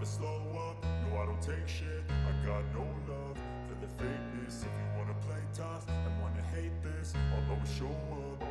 never slow up, no I don't take shit. I got no love for the fakeness. If you wanna play tough and wanna hate this, I'll always show up.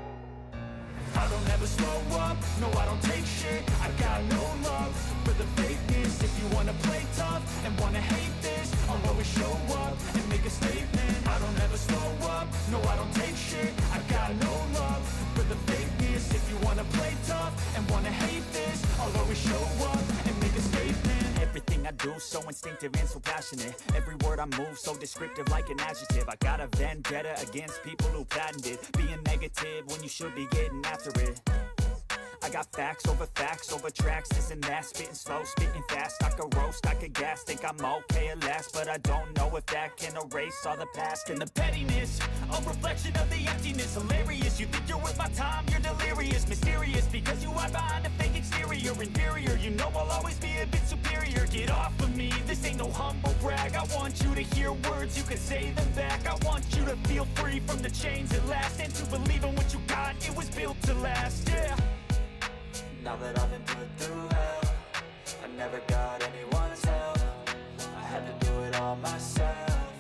I don't ever slow up, no I don't take shit. I got no love for the fakeness. If you wanna play tough and wanna hate this, I'll always show up and make a statement. I don't ever slow up, no I don't take shit. I got no love for the fakeness. If you wanna play tough and wanna hate this, I'll always show up and make a statement. Everything I do so instinctive and so passionate. Every word I move so descriptive like an adjective. I got a vendetta against people who patented being negative when you should be getting after it. I got facts over tracks, this and that. Spitting slow, spitting fast. I could roast, I could gas. Think I'm okay at last, but I don't know if that can erase all the past. And the pettiness, a reflection of the emptiness. Hilarious, you think you're worth my time, you're delirious. Mysterious, because you hide behind a fake exterior. Inferior, you know I'll always be a bit superior. Get off of me, this ain't no humble brag. I want you to hear words, you can say them back. I want you to feel free from the chains at last, and to believe in what you got, it was built to last, yeah. Now that I've been put through hell, I never got anyone's help. I had to do it all myself.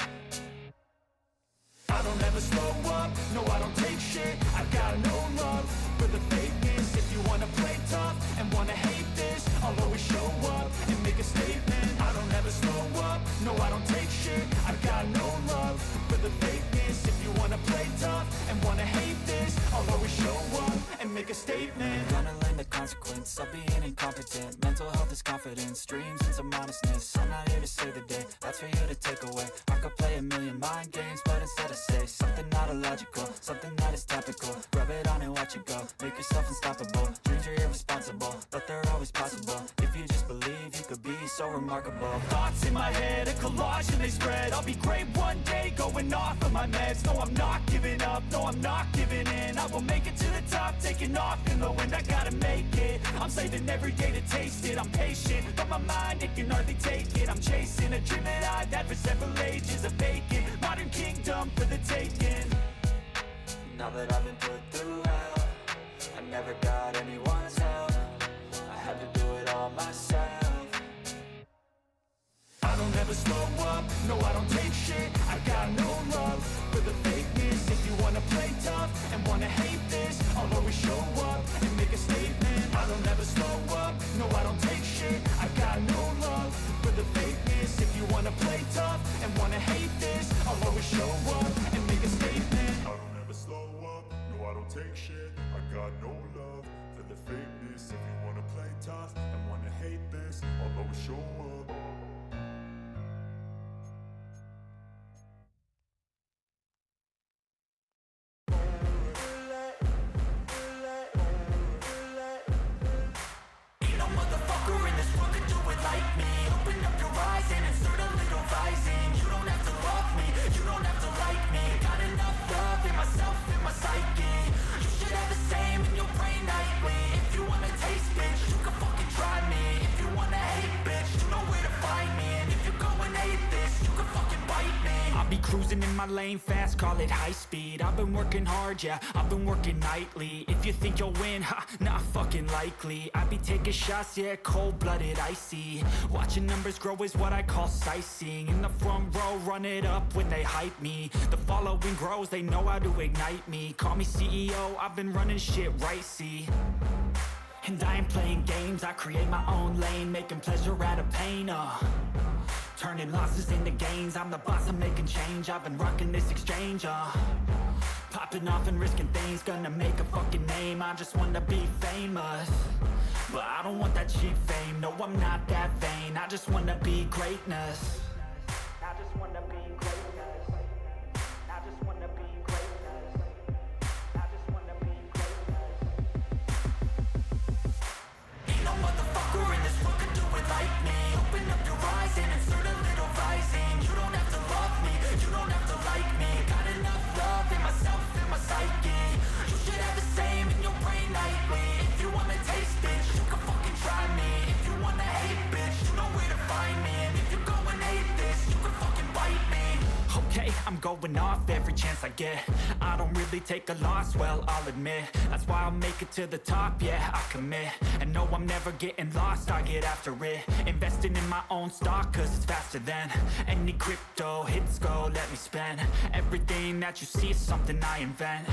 I don't ever slow up, no I don't take shit. I got no love for the fakeness. If you wanna play tough and wanna hate this, I'll always show up and make a statement. I don't ever slow up, no I don't take shit. I got no love for the fakeness. If you wanna play tough and wanna hate this, I'll always show up and make a statement. Gonna learn the consequence of being incompetent. Mental health is confidence, dreams and some honestness. I'm not here to save the day, that's for you to take away. I could play a million mind games, but instead I say something not illogical, something that is topical. Rub it on and watch it go, make yourself unstoppable. Dreams are irresponsible, but they're always possible. If you just believe, you could be so remarkable. Thoughts in my head, a collage and they spread. I'll be great one day, going off of my meds. No, I'm not giving up, no, I'm not giving in. I will make it to the top, taking off in the wind. I gotta make it, I'm saving every day to taste it. I'm patient, but my mind, it can hardly take it. I'm chasing a dream that I've had for several ages. A vacant, modern kingdom for the taking. Now that I've been put through hell, I never got anyone's help. I had to do it all myself. I don't ever slow up, no I don't take shit. I got no love for the fakeness. If you wanna play tough and wanna hate this, I'll always show up and make a statement. I don't ever slow up, no I don't take shit. I got no love for the fakeness. If you wanna play tough and wanna hate this, I'll always show up and make a statement. I don't ever slow up, no I don't take shit. I got no love for the fakeness. If you wanna play tough and wanna hate this, I'll always show up. Cruising in my lane fast, call it high speed. I've been working hard, yeah, I've been working nightly. If you think you'll win, ha, not fucking likely. I be taking shots, yeah, cold-blooded, icy. Watching numbers grow is what I call sightseeing. In the front row, run it up when they hype me. The following grows, they know how to ignite me. Call me CEO, I've been running shit right, see. And I ain't playing games, I create my own lane, making pleasure out of pain, turning losses into gains. I'm the boss, I'm making change. I've been rocking this exchange, popping off and risking things. Gonna make a fucking name, I just wanna be famous. But I don't want that cheap fame, no I'm not that vain. I just wanna be greatness. I just wanna be greatness. I just wanna be greatness. I just wanna be greatness. Ain't no motherfucker in this world could do it like me. Open up your eyes and insert a little rising. You don't have to love me, you don't have to like me. Got enough love in myself, in my psyche. You should have the same in your brain nightly. If you wanna taste, bitch, you can fucking try me. If you wanna hate, bitch, you know where to find me. And if you're going hate, I'm going off every chance I get. I don't really take a loss, well, I'll admit. That's why I'll make it to the top, yeah, I commit. And no, I'm never getting lost, I get after it. Investing in my own stock, cause it's faster than any crypto hits go, let me spend. Everything that you see is something I invent.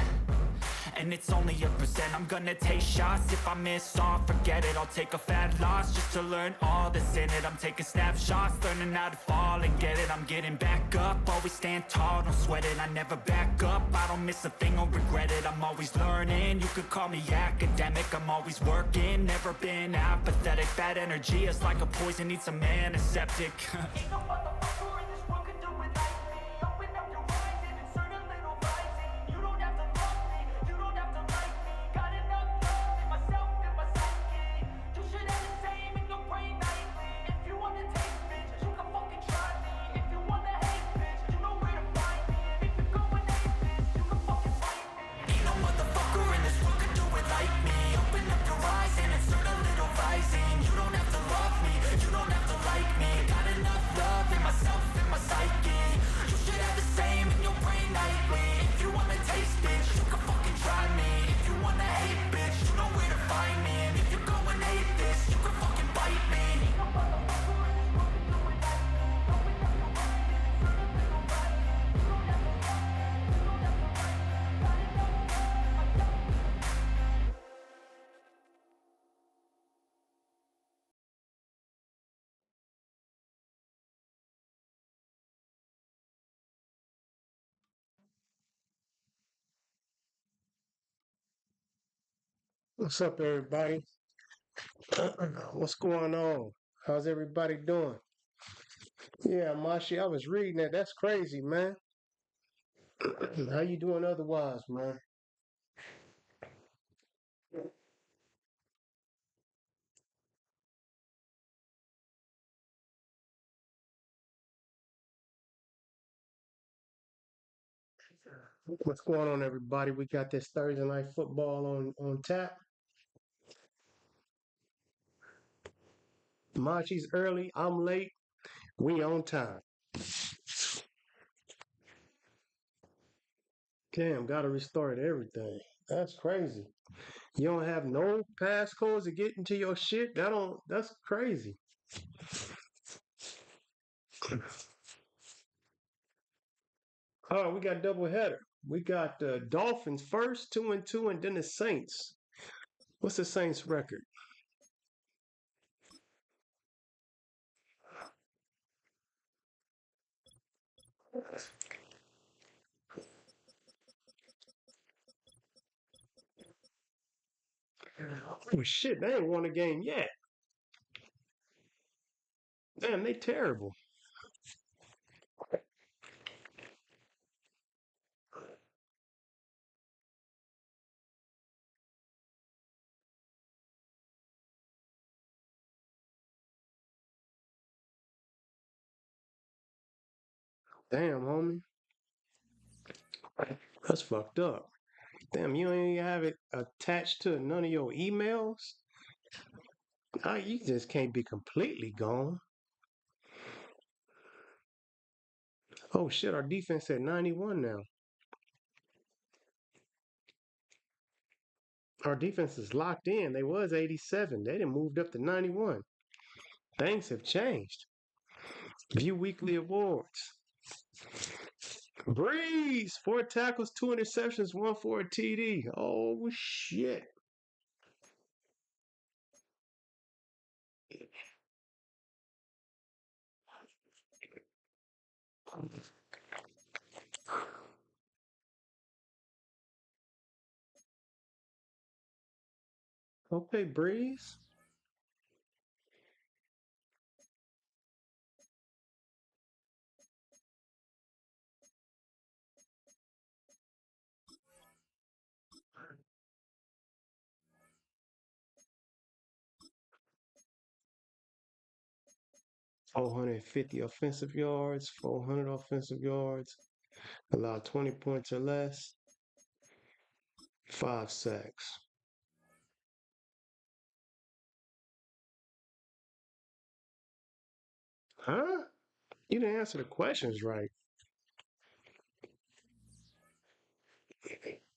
And it's only a percent. I'm gonna take shots. If I miss all, forget it. I'll take a fat loss just to learn all that's in it. I'm taking snapshots, learning how to fall and get it. I'm getting back up, always stand tall, don't sweat it. I never back up, I don't miss a thing or regret it. I'm always learning, you could call me academic. I'm always working, never been apathetic. Bad energy is like a poison, needs some antiseptic. Ain't no motherfucker in this world can do it like me. Open up your eyes and insert a little rising. You don't have to love me, you don't have to like me. Got enough love in myself and my psyche. You should have the same in your brain nightly. If you wanna taste, bitch, you can fucking try me. If you wanna hate, bitch, you know where to find me. And if you're going hate, bitch, you can fucking fight me. Ain't no motherfucker in this world can do it like me. Open up your eyes and insert a little rising. You don't have to love me, you don't have to like me. Got enough love in myself and my psyche. You should have the same in your brain nightly. If you wanna taste, bitch, you can fucking try me. If you wanna hate, bitch, you know where to find me. And if you're going hate this, you can fucking bite me. Ain't no motherfucker in this world can do it like me. Open up your eyes and insert a little rising. You don't have to love me, you don't have to like me. Got enough love in myself. What's up, everybody? What's going on? How's everybody doing? Yeah, Mashi, I was reading that. That's crazy, man. How you doing otherwise, man? What's going on, everybody? We got this Thursday night football on tap. Machi's early. I'm late. We on time. Damn, gotta restart everything. That's crazy. You don't have no passcodes to get into your shit? That's crazy. Oh, we got double header. We got the Dolphins first, 2-2, and then the Saints. What's the Saints record? Oh shit, they ain't won a game yet. Damn, they terrible. Damn, homie. That's fucked up. Damn, you don't even have it attached to none of your emails? You just can't be completely gone. Oh shit, our defense at 91 now. Our defense is locked in. They was 87. They done moved up to 91. Things have changed. View weekly awards. Breeze, 4 tackles, 2 interceptions, one for a TD. Oh shit. Okay, Breeze. 450 offensive yards, 400 offensive yards, allowed 20 points or less, 5 sacks. Huh? You didn't answer the questions right.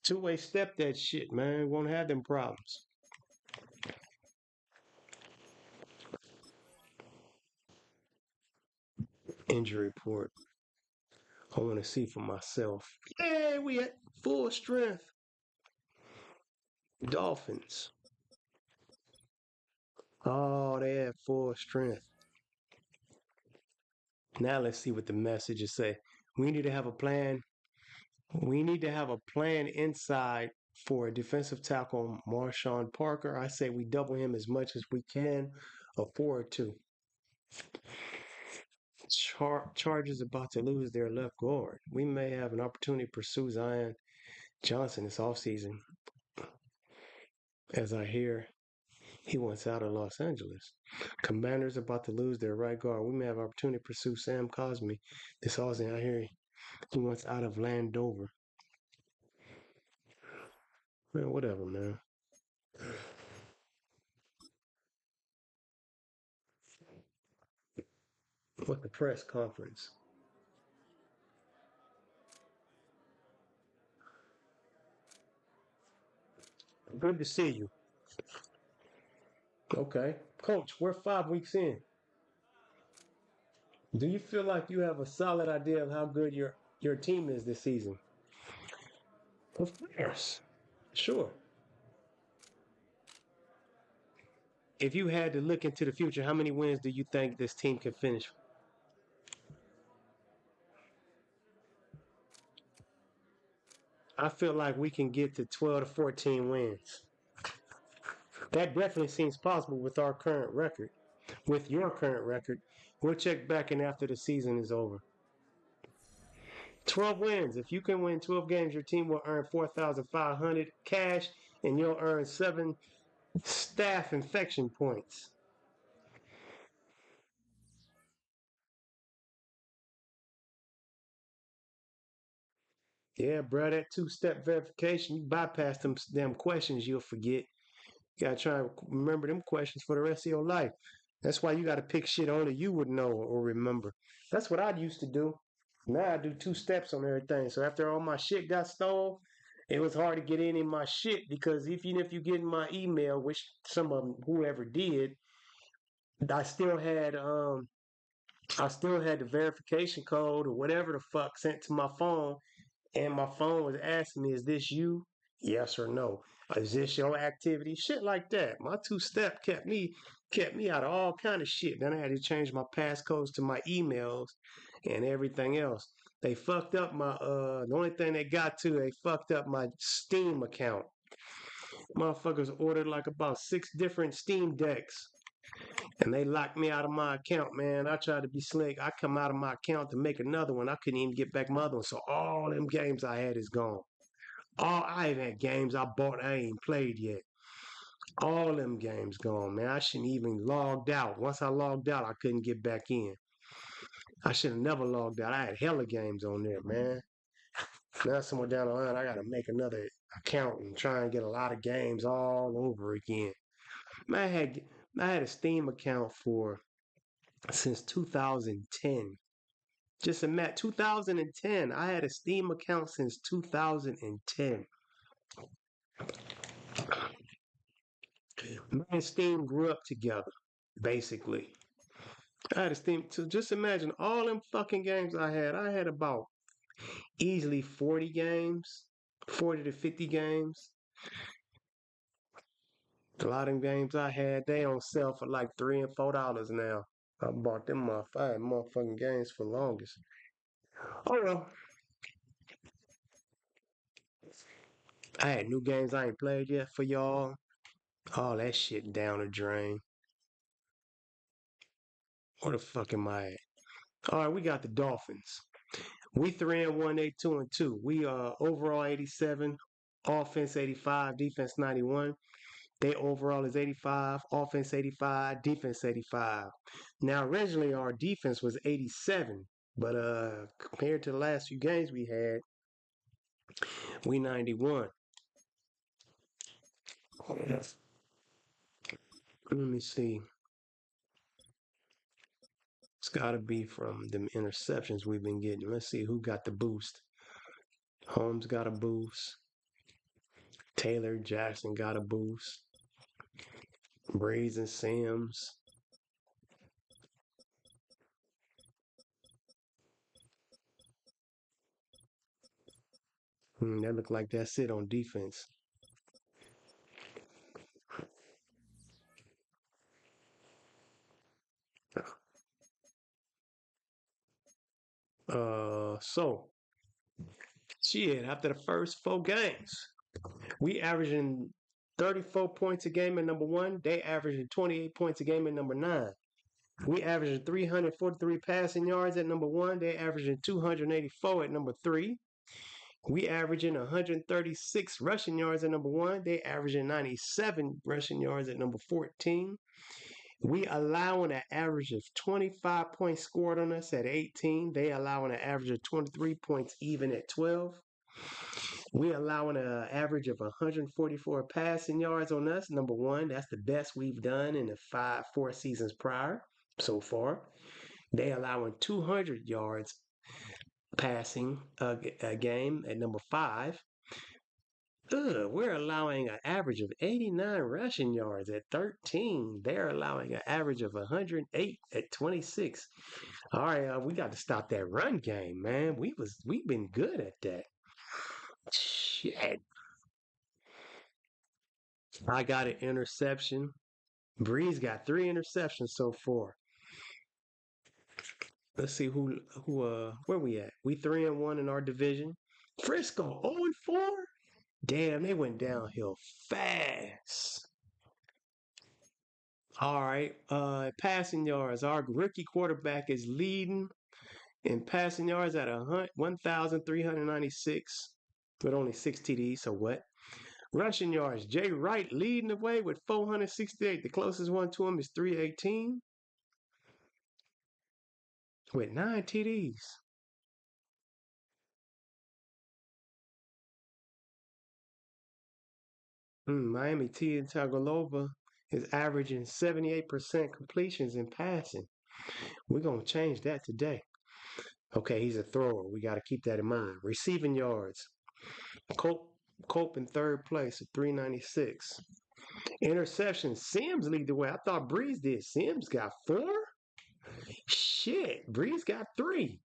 Two-way step that shit, man. Won't have them problems. Injury report. I want to see for myself. Yeah, we at full strength. Dolphins. Oh, they had full strength. Now let's see what the messages say. We need to have a plan. We need to have a plan inside for a defensive tackle, Marshawn Parker. I say we double him as much as we can afford to. Chargers about to lose their left guard. We may have an opportunity to pursue Zion Johnson this offseason, as I hear he wants out of Los Angeles. Commanders about to lose their right guard. We may have an opportunity to pursue Sam Cosmi this offseason. I hear he wants out of Landover. Man, whatever, man. What the press conference? Good to see you. Okay. Coach, we're 5 weeks in. Do you feel like you have a solid idea of how good your team is this season? Of course. Sure. If you had to look into the future, how many wins do you think this team can finish? I feel like we can get to 12 to 14 wins. That definitely seems possible with our current record. With your current record, we'll check back in after the season is over. 12 wins. If you can win 12 games, your team will earn 4,500 cash and you'll earn 7 staff infection points. Yeah, bro, that two-step verification, you bypass them damn questions, you'll forget. You gotta try and remember them questions for the rest of your life. That's why you gotta pick shit only you would know or remember. That's what I used to do. Now I do 2 steps on everything. So after all my shit got stole, it was hard to get any of my shit because even if you get in my email, which some of them, whoever did, I still had the verification code or whatever the fuck sent to my phone, and my phone was asking me, "Is this you? Yes or no? Is this your activity?" Shit like that. My 2 step kept me out of all kind of shit. Then I had to change my passcodes to my emails and everything else. They fucked up my the only thing they got to, they fucked up my Steam account. Motherfuckers ordered like about 6 different Steam decks. And they locked me out of my account, man. I tried to be slick. I come out of my account to make another one. I couldn't even get back my other one. So all them games I had is gone. All I even had games I bought I ain't played yet. All them games gone, man. I shouldn't even logged out. Once I logged out, I couldn't get back in. I should have never logged out. I had hella games on there, man. Now somewhere down the line, I gotta make another account and try and get a lot of games all over again. Man, I had a Steam account for since 2010. Just imagine 2010. I had a Steam account since 2010. Me and Steam grew up together, basically. I had a Steam. So just imagine all them fucking games I had. I had about easily 40 games, 40 to 50 games. A lot of them games I had, they on sale for like $3 and $4 now. I bought them motherfucking games for longest. Oh well, I had new games I ain't played yet for y'all. All that shit down the drain. Where the fuck am I at? All right, we got the Dolphins. We 3-1, they 2-2. We overall 87, offense 85, defense 91. They overall is 85, offense 85, defense 85. Now originally our defense was 87, but compared to the last few games we had, we 91. Let me see. It's got to be from them interceptions we've been getting. Let's see who got the boost. Holmes got a boost. Taylor Jackson got a boost. Breeze and Sims. That look like that's it on defense. So shit, after the first 4 games, we averaging 34 points a game at number 1. They averaging 28 points a game at number 9. We averaging 343 passing yards at number 1. They averaging 284 at number 3. We averaging 136 rushing yards at number 1. They averaging 97 rushing yards at number 14. We allowing an average of 25 points scored on us at 18. They allowing an average of 23 points even at 12. We allowing an average of 144 passing yards on us. Number 1, that's the best we've done in the 4 seasons prior so far. They allowing 200 yards passing a game at number 5. We're allowing an average of 89 rushing yards at 13. They're allowing an average of 108 at 26. All right, we got to stop that run game, man. We've been good at that. Shit. I got an interception. Breeze got 3 interceptions so far. Let's see where we at. We 3-1 in our division. Frisco 0-4. Damn, they went downhill fast. All right, passing yards. Our rookie quarterback is leading in passing yards at 1,396 with only 6 TDs. So what? Rushing yards. Jay Wright leading the way with 468. The closest one to him is 318 with 9 TDs. Miami Tagovailoa is averaging 78% completions in passing. We're going to change that today. Okay, he's a thrower. We got to keep that in mind. Receiving yards. Cope in 3rd place at 396. Interceptions. Sims lead the way. I thought Breeze did. Sims got 4? Shit, Breeze got 3.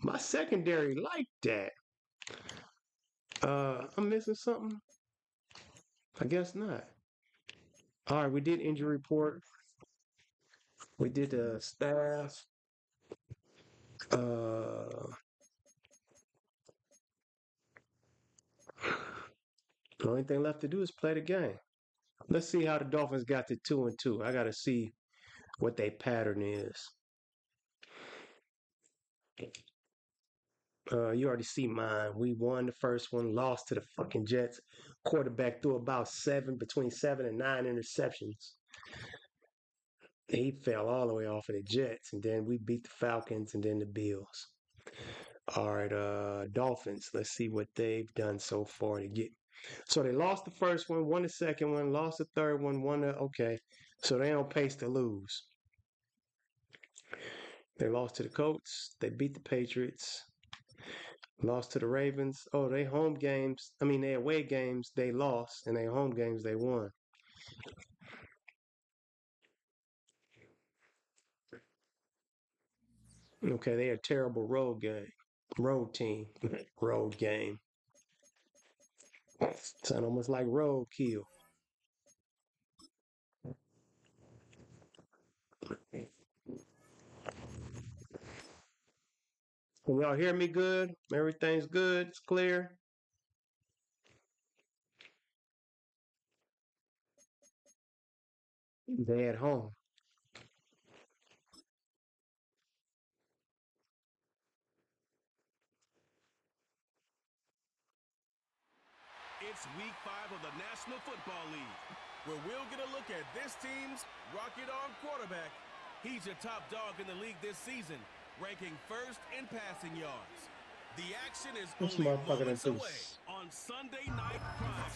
My secondary liked that. I'm missing something? I guess not. All right, we did injury report. We did the staff. The only thing left to do is play the game. Let's see how the Dolphins got to 2-2. I got to see what their pattern is. You already see mine. We won the first one, lost to the fucking Jets. Quarterback threw about between 7 and 9 interceptions. He fell all the way off of the Jets, and then we beat the Falcons and then the Bills. All right, Dolphins. Let's see what they've done so far to get. So they lost the first one, won the second one, lost the third one, okay. So they on pace to lose. They lost to the Colts. They beat the Patriots. Lost to the Ravens. Oh, they away games, they lost, and their home games, they won. Okay, they a terrible road team. Road game. Sound almost like roadkill. Can y'all hear me good? Everything's good? It's clear? They at home. It's week 5 of the National Football League, where we'll get a look at this team's rocket-arm quarterback. He's your top dog in the league this season, ranking 1st in passing yards. The action is only moments away on Sunday Night Prime.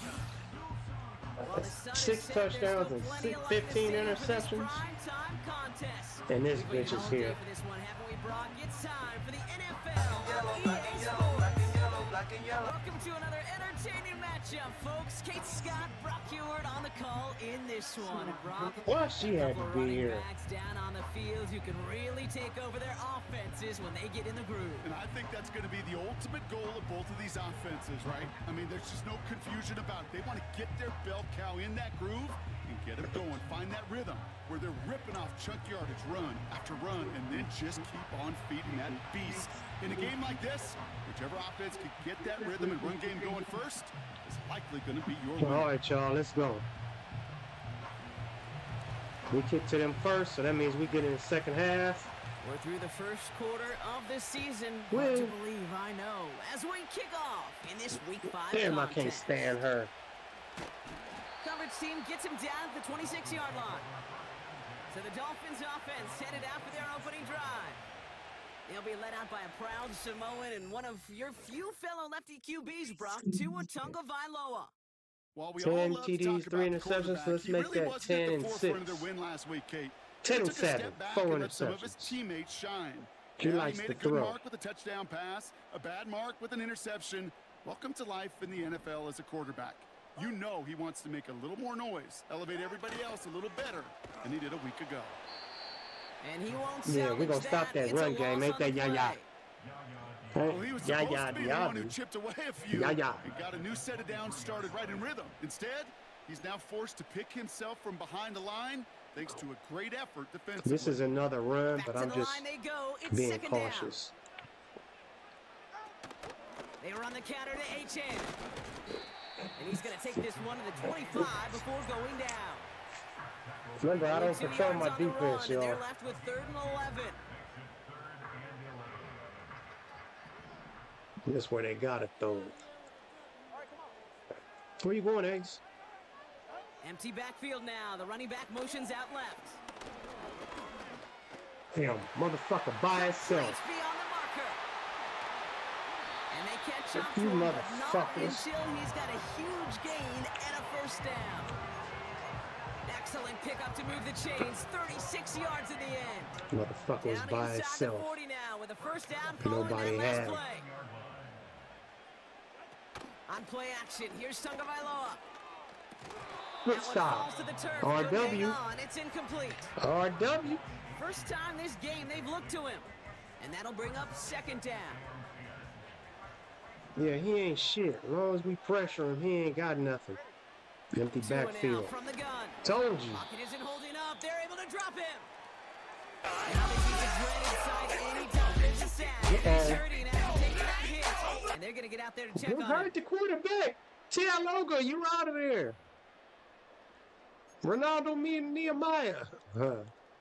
6 touchdowns and 15 interceptions. And this bitch is here. Welcome to another entertaining matchup, folks. Kate Scott, Brock Heward on the call in this one. Brock, Why she had to be here? backs down on the field who can really take over their offenses when they get in the groove. And I think that's going to be the ultimate goal of both of these offenses, right? I mean, there's just no confusion about it. They want to get their bell cow in that groove and get it going. Find that rhythm where they're ripping off chunk yardage run after run and then just keep on feeding that beast. In a game like this, whichever offense can get that rhythm and run game going first is likely going to be your winner. All right, y'all, let's go. We kick to them first, so that means we get in the second half. We're through the first quarter of the season. Win. Hard to believe, I know. As we kick off in this Week 5 Damn, I contest. can't stand her. Coverage team gets him down at the 26-yard line. So the Dolphins offense headed out for their opening drive. They'll be led out by a proud Samoan and one of your few fellow lefty QBs, Brock, Tua Tagovailoa. While we 10 all love to TDs, talk 3 about the interceptions, quarterback, let's he make really that wasn't at 10 the and forefront of 6. their win last week, Kate. 10 He and took a step 7, back 4 and let some of his interceptions. teammates shine. He Yeah, likes made to a good throw. mark with a touchdown pass, a bad mark with an interception. Welcome to life in the NFL as a quarterback. You know he wants to make a little more noise, elevate everybody else a little better than he did a week ago. And he won't Yeah, we're going to stop that It's a run game. loss Ain't on that the yah-yah? play. Well, he was supposed to be the one who Yah-yah. chipped away a few Yah-yah. and got a new set of downs started right in rhythm. Instead, he's now forced to pick himself from behind the line thanks to a great effort defensively. This is another run, Back but to I'm the just line they go. It's being second cautious. Down. They run the counter to H.M. And he's going to take this one to the 25 before going down. Remember, I don't 2 control yards my on the run, defense, and y'all. they're left with 3rd and 11. This where they got it, though. Where you going, Eggs? Empty backfield now. The running back motions out left. Damn, motherfucker by itself. Rates beyond the marker. And they catch up to You him, but not motherfuckers. until he's got a huge gain and a first down. Excellent pickup to move the chains. 36 yards in the end. Motherfucker was Down by inside itself. the 40 now with a first down following Nobody that last had him. play. On play action, here's Tagovailoa. Good That one stop. falls to the turf. RW. He'll hang on. It's incomplete. RW. First time this game they've looked to him. And that'll bring up second down. Yeah, he ain't shit. As long as we pressure him, he ain't got nothing. Empty 2 and out backfield. from the gun. Told you. Pocket isn't holding up. They're able to drop him. And obviously the dreaded sight anytime there's a sack. He's hurting after taking that hit. And they're going to get out there to check You on him. hurt the quarterback. Tialoga, you out of there. Ronaldo, me and Nehemiah.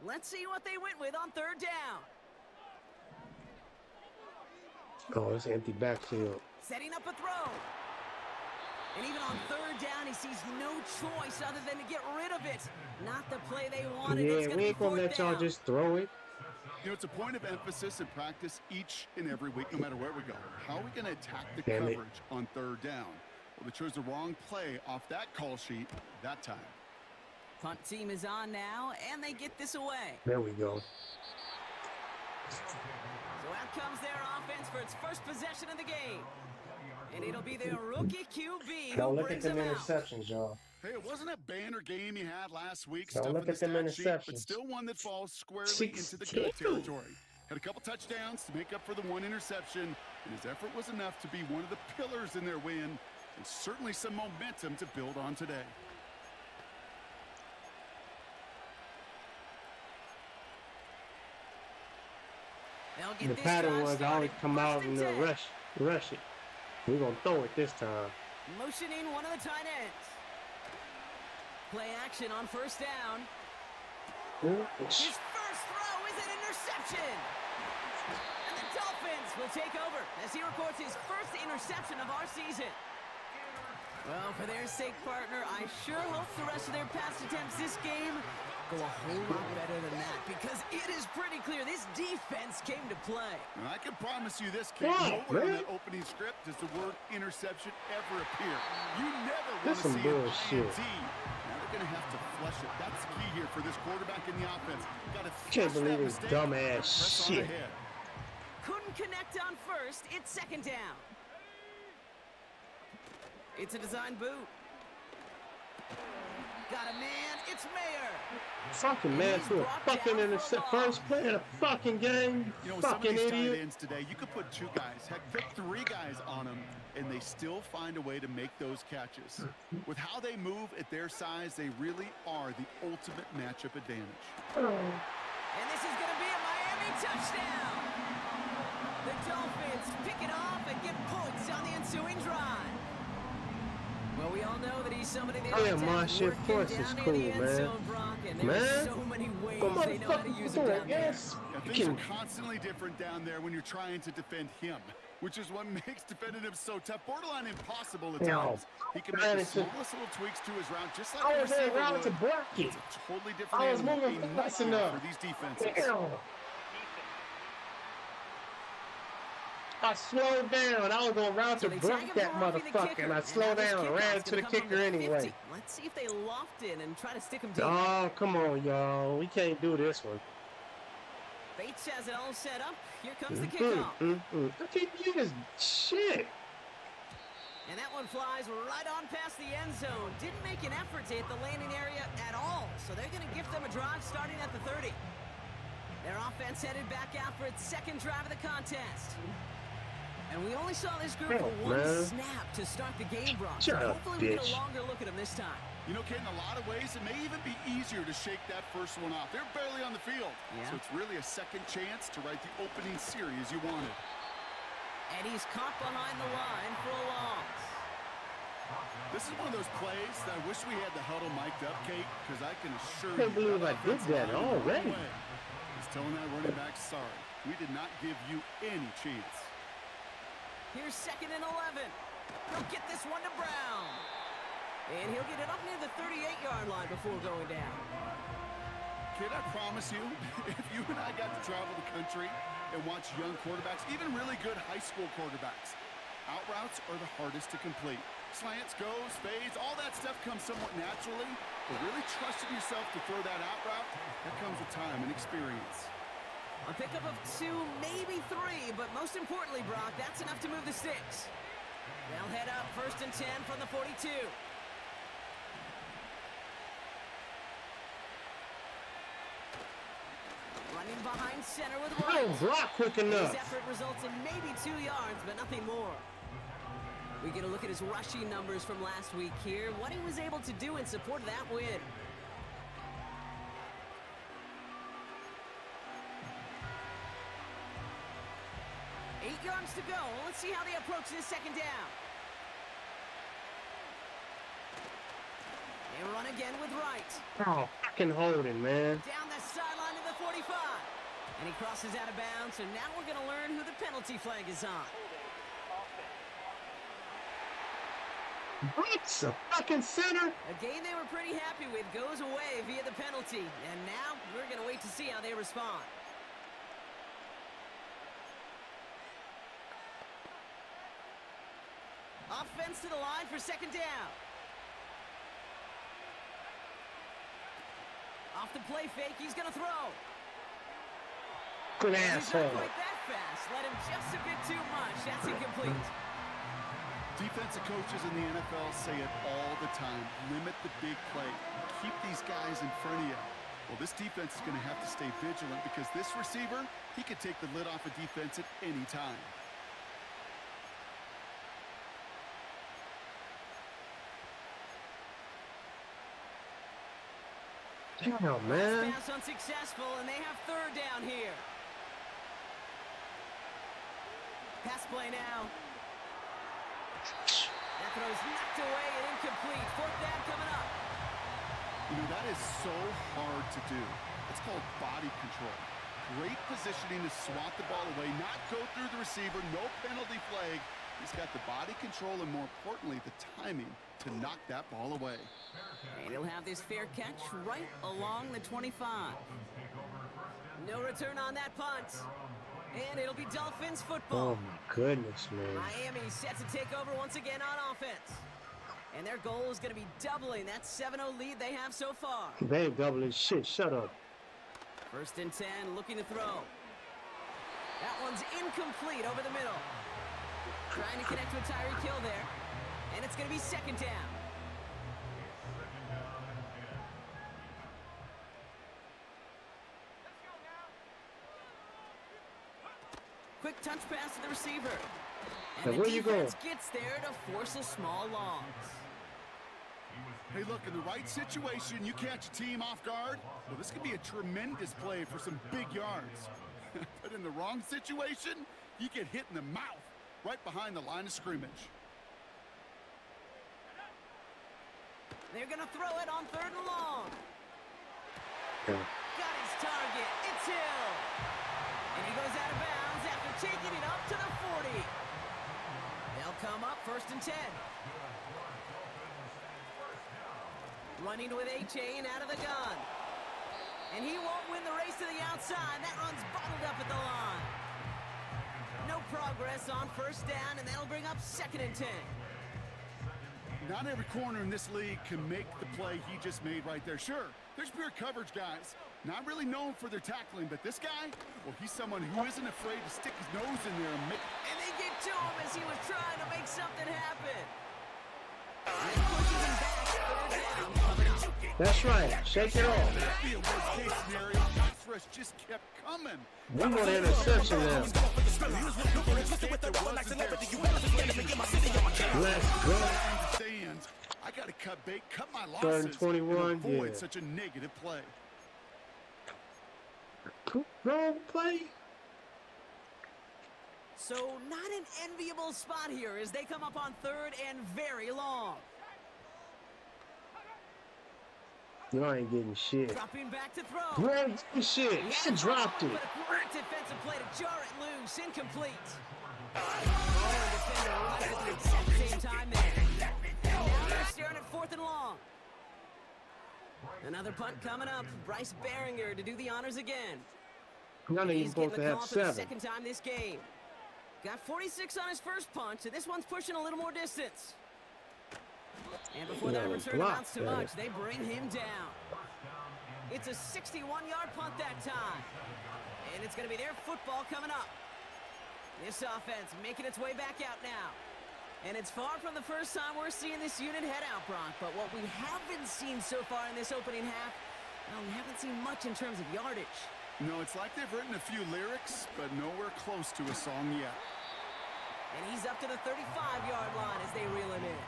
Let's see what they went with on 3rd down. Oh, it's empty backfield. Setting up a throw. And even on 3rd down, he sees no choice other than to get rid of it. Not the play they wanted. It's Yeah, gonna we ain't be gonna 4th let y'all down. just throw it. You know, it's a point of emphasis and practice each and every week, no matter where we go. How are we going to attack the Damn it. coverage on 3rd down? Well, they chose the wrong play off that call sheet that time. Punt team is on now, and they get this away. There we go. So out comes their offense for its first possession of the game. And it'll be their rookie QB Now who look at brings them them out. interceptions, y'all. Hey, it wasn't a banner game he had last week, Now stuff look in the at them stat sheet, but interceptions. still one that falls squarely 16. into the good territory. Had a couple touchdowns to make up for the one interception, and his effort was enough to be one of the pillars in their win, and certainly some momentum to build on today. They'll get The this pattern drive was I always started. come First out and and 10. rush it. We're gonna throw it this time. Motioning one of the tight ends. Play action on 1st down. His first throw is an interception. And the Dolphins will take over as he records his first interception of our season. Well, for their sake, partner, I sure hope the rest of their pass attempts this game go a whole lot better than that, because it is pretty clear this defense came to play. And I can promise you this, Kate, What, nowhere in man? that opening script does the word interception ever appear. You never want This to some see bullshit. an INT. Now they're going to have to flush it. That's key here for this quarterback in the offense. Got to Can't flush believe that this mistake dumbass and press on shit. ahead. Couldn't connect on 1st. It's 2nd down. It's a design boot. Got a man. It's Mayer. Fucking man, threw a fucking intercept first play in a fucking game. You know, with some of Fucking these tight idiot. ends today, you could put 2 guys, heck, put 3 guys on them, and they still find a way to make those catches. With how they move at their size, they really are the ultimate matchup advantage. And this is going to be a Miami touchdown. The Dolphins pick it off and get points on the ensuing drive. Well, we all know that he's somebody they Yeah, my shit, of course it's cool, man. Man, so many ways come they know how to use it down there. yes. Now, things are constantly different down there when you're trying to defend him, which is what makes defending him so tough, borderline impossible at times. He can make the smallest little tweaks to his route, just like I was a receiver around to would. block it. It's a totally different I was animal, moving a fast nightmare enough. for these defenses. Damn. I slowed down. I was going to route to block that motherfucker, and I slowed down and ran to the kicker anyway. Let's see if they loft in and try to stick him down. Oh, come on, y'all. We can't do this one. Bates has it all set up. Here comes the kickoff. I can't do this shit. And that one flies right on past the end zone. Didn't make an effort to hit the landing area at all. So they're going to gift them a drive starting at the 30. Their offense headed back out for its second drive of the contest. And we only saw this group for one snap to start the game, Brock. So hopefully we get a longer look at them this time. You know, Kate, in a lot of ways, it may even be easier to shake that first one off. They're barely on the field. Yeah. So it's really a second chance to write the opening series you wanted. And he's caught behind the line for a loss. This is one of those plays that I wish we had the huddle mic'd up, Kate, because I can assure I can't you believe I did that already. He's telling that running back, sorry, we did not give you any chance. Here's 2nd and 11. He'll get this one to Brown. And he'll get it up near the 38-yard line before going down. Kid, I promise you, if you and I got to travel the country and watch young quarterbacks, even really good high school quarterbacks, out routes are the hardest to complete. Slants, goes, fades, all that stuff comes somewhat naturally, but really trusting yourself to throw that out route, that comes with time and experience. A pickup of 2, maybe 3, but most importantly, Brock, that's enough to move the sticks. They'll head up 1st and 10 from the 42. Running behind center with I don't block quick enough. His effort results in maybe 2 yards, but nothing more. We get a look at his rushing numbers from last week here, what he was able to do in support of that win. Yards to go. Let's see how they approach this 2nd down. They run again with Wright. Oh, fucking holding, man. Down the sideline to the 45. And he crosses out of bounds, so now we're going to learn who the penalty flag is on. What's a fucking center? A game they were pretty happy with goes away via the penalty. And now we're going to wait to see how they respond. Offense to the line for 2nd down. Off the play fake, he's going to throw. Good He's asshole. not quite that fast. Let him just a bit too much. That's incomplete. Defensive coaches in the NFL say it all the time. Limit the big play. Keep these guys in front of you. Well, this defense is going to have to stay vigilant because this receiver, he could take the lid off a defense at any time. Damn, man. Pass unsuccessful, and they have 3rd down here. Pass play now. That throw's knocked away and incomplete. 4th down coming up. You know, that is so hard to do. It's called body control. Great positioning to swat the ball away, not go through the receiver, no penalty flag. He's got the body control and, more importantly, the timing to knock that ball away. And he'll have this fair catch right along the 25. No return on that punt. And it'll be Dolphins football. Oh, my goodness, man. Miami set to take over once again on offense. And their goal is going to be doubling that 7-0 lead they have so far. They ain't doubling shit. Shut up. 1st and 10, looking to throw. That one's incomplete over the middle. Trying to connect with Tyreek Hill there. And it's going to be second down. Quick touch pass to the receiver. And Now, where the you defense going? gets there to force a small loss. Hey, look, in the right situation, you catch a team off guard. Well, this could be a tremendous play for some big yards. But in the wrong situation, you get hit in the mouth right behind the line of scrimmage. They're going to throw it on 3rd and long. Yeah. Got his target. It's Hill. And he goes out of bounds after taking it up to the 40. They'll come up 1st and 10. Running with A-Chain out of the gun. And he won't win the race to the outside. That run's bottled up at the line. No progress on 1st down, and that'll bring up 2nd and 10. Not every corner in this league can make the play he just made right there. Sure, there's pure coverage guys. Not really known for their tackling, but this guy, well, he's someone who isn't afraid to stick his nose in there and make... And they get to him as he was trying to make something happen. And it pushes him back. 3rd down coming up. That's right. Shake it off. That'd be a worst-case scenario. Pass rush just kept coming. We want an interception now. Let's go. Stands. I got to cut bait, cut my 3rd and losses, 21, and avoid yeah. such a negative play. Wrong play. So not an enviable spot here as they come up on 3rd and very long. You ain't getting shit. Dropping back to throw. Great shit. He dropped it. But a great defensive play to jar it loose. Incomplete. Oh, defender right at the exact same time there. And now they're staring at 4th and long. Another punt coming up. Bryce Behringer to do the honors again. Y'all ain't He's supposed getting to the have call for the 7. second time this game. Got 46 on his first punch, and this one's pushing a little more distance. And before that Yeah, return block amounts to that. much, they bring him down. It's a 61-yard punt that time. And it's going to be their football coming up. This offense making its way back out now. And it's far from the first time we're seeing this unit head out, Brock. But what we haven't seen so far in this opening half, well, we haven't seen much in terms of yardage. No, it's like they've written a few lyrics, but nowhere close to a song yet. And he's up to the 35-yard line as they reel him in.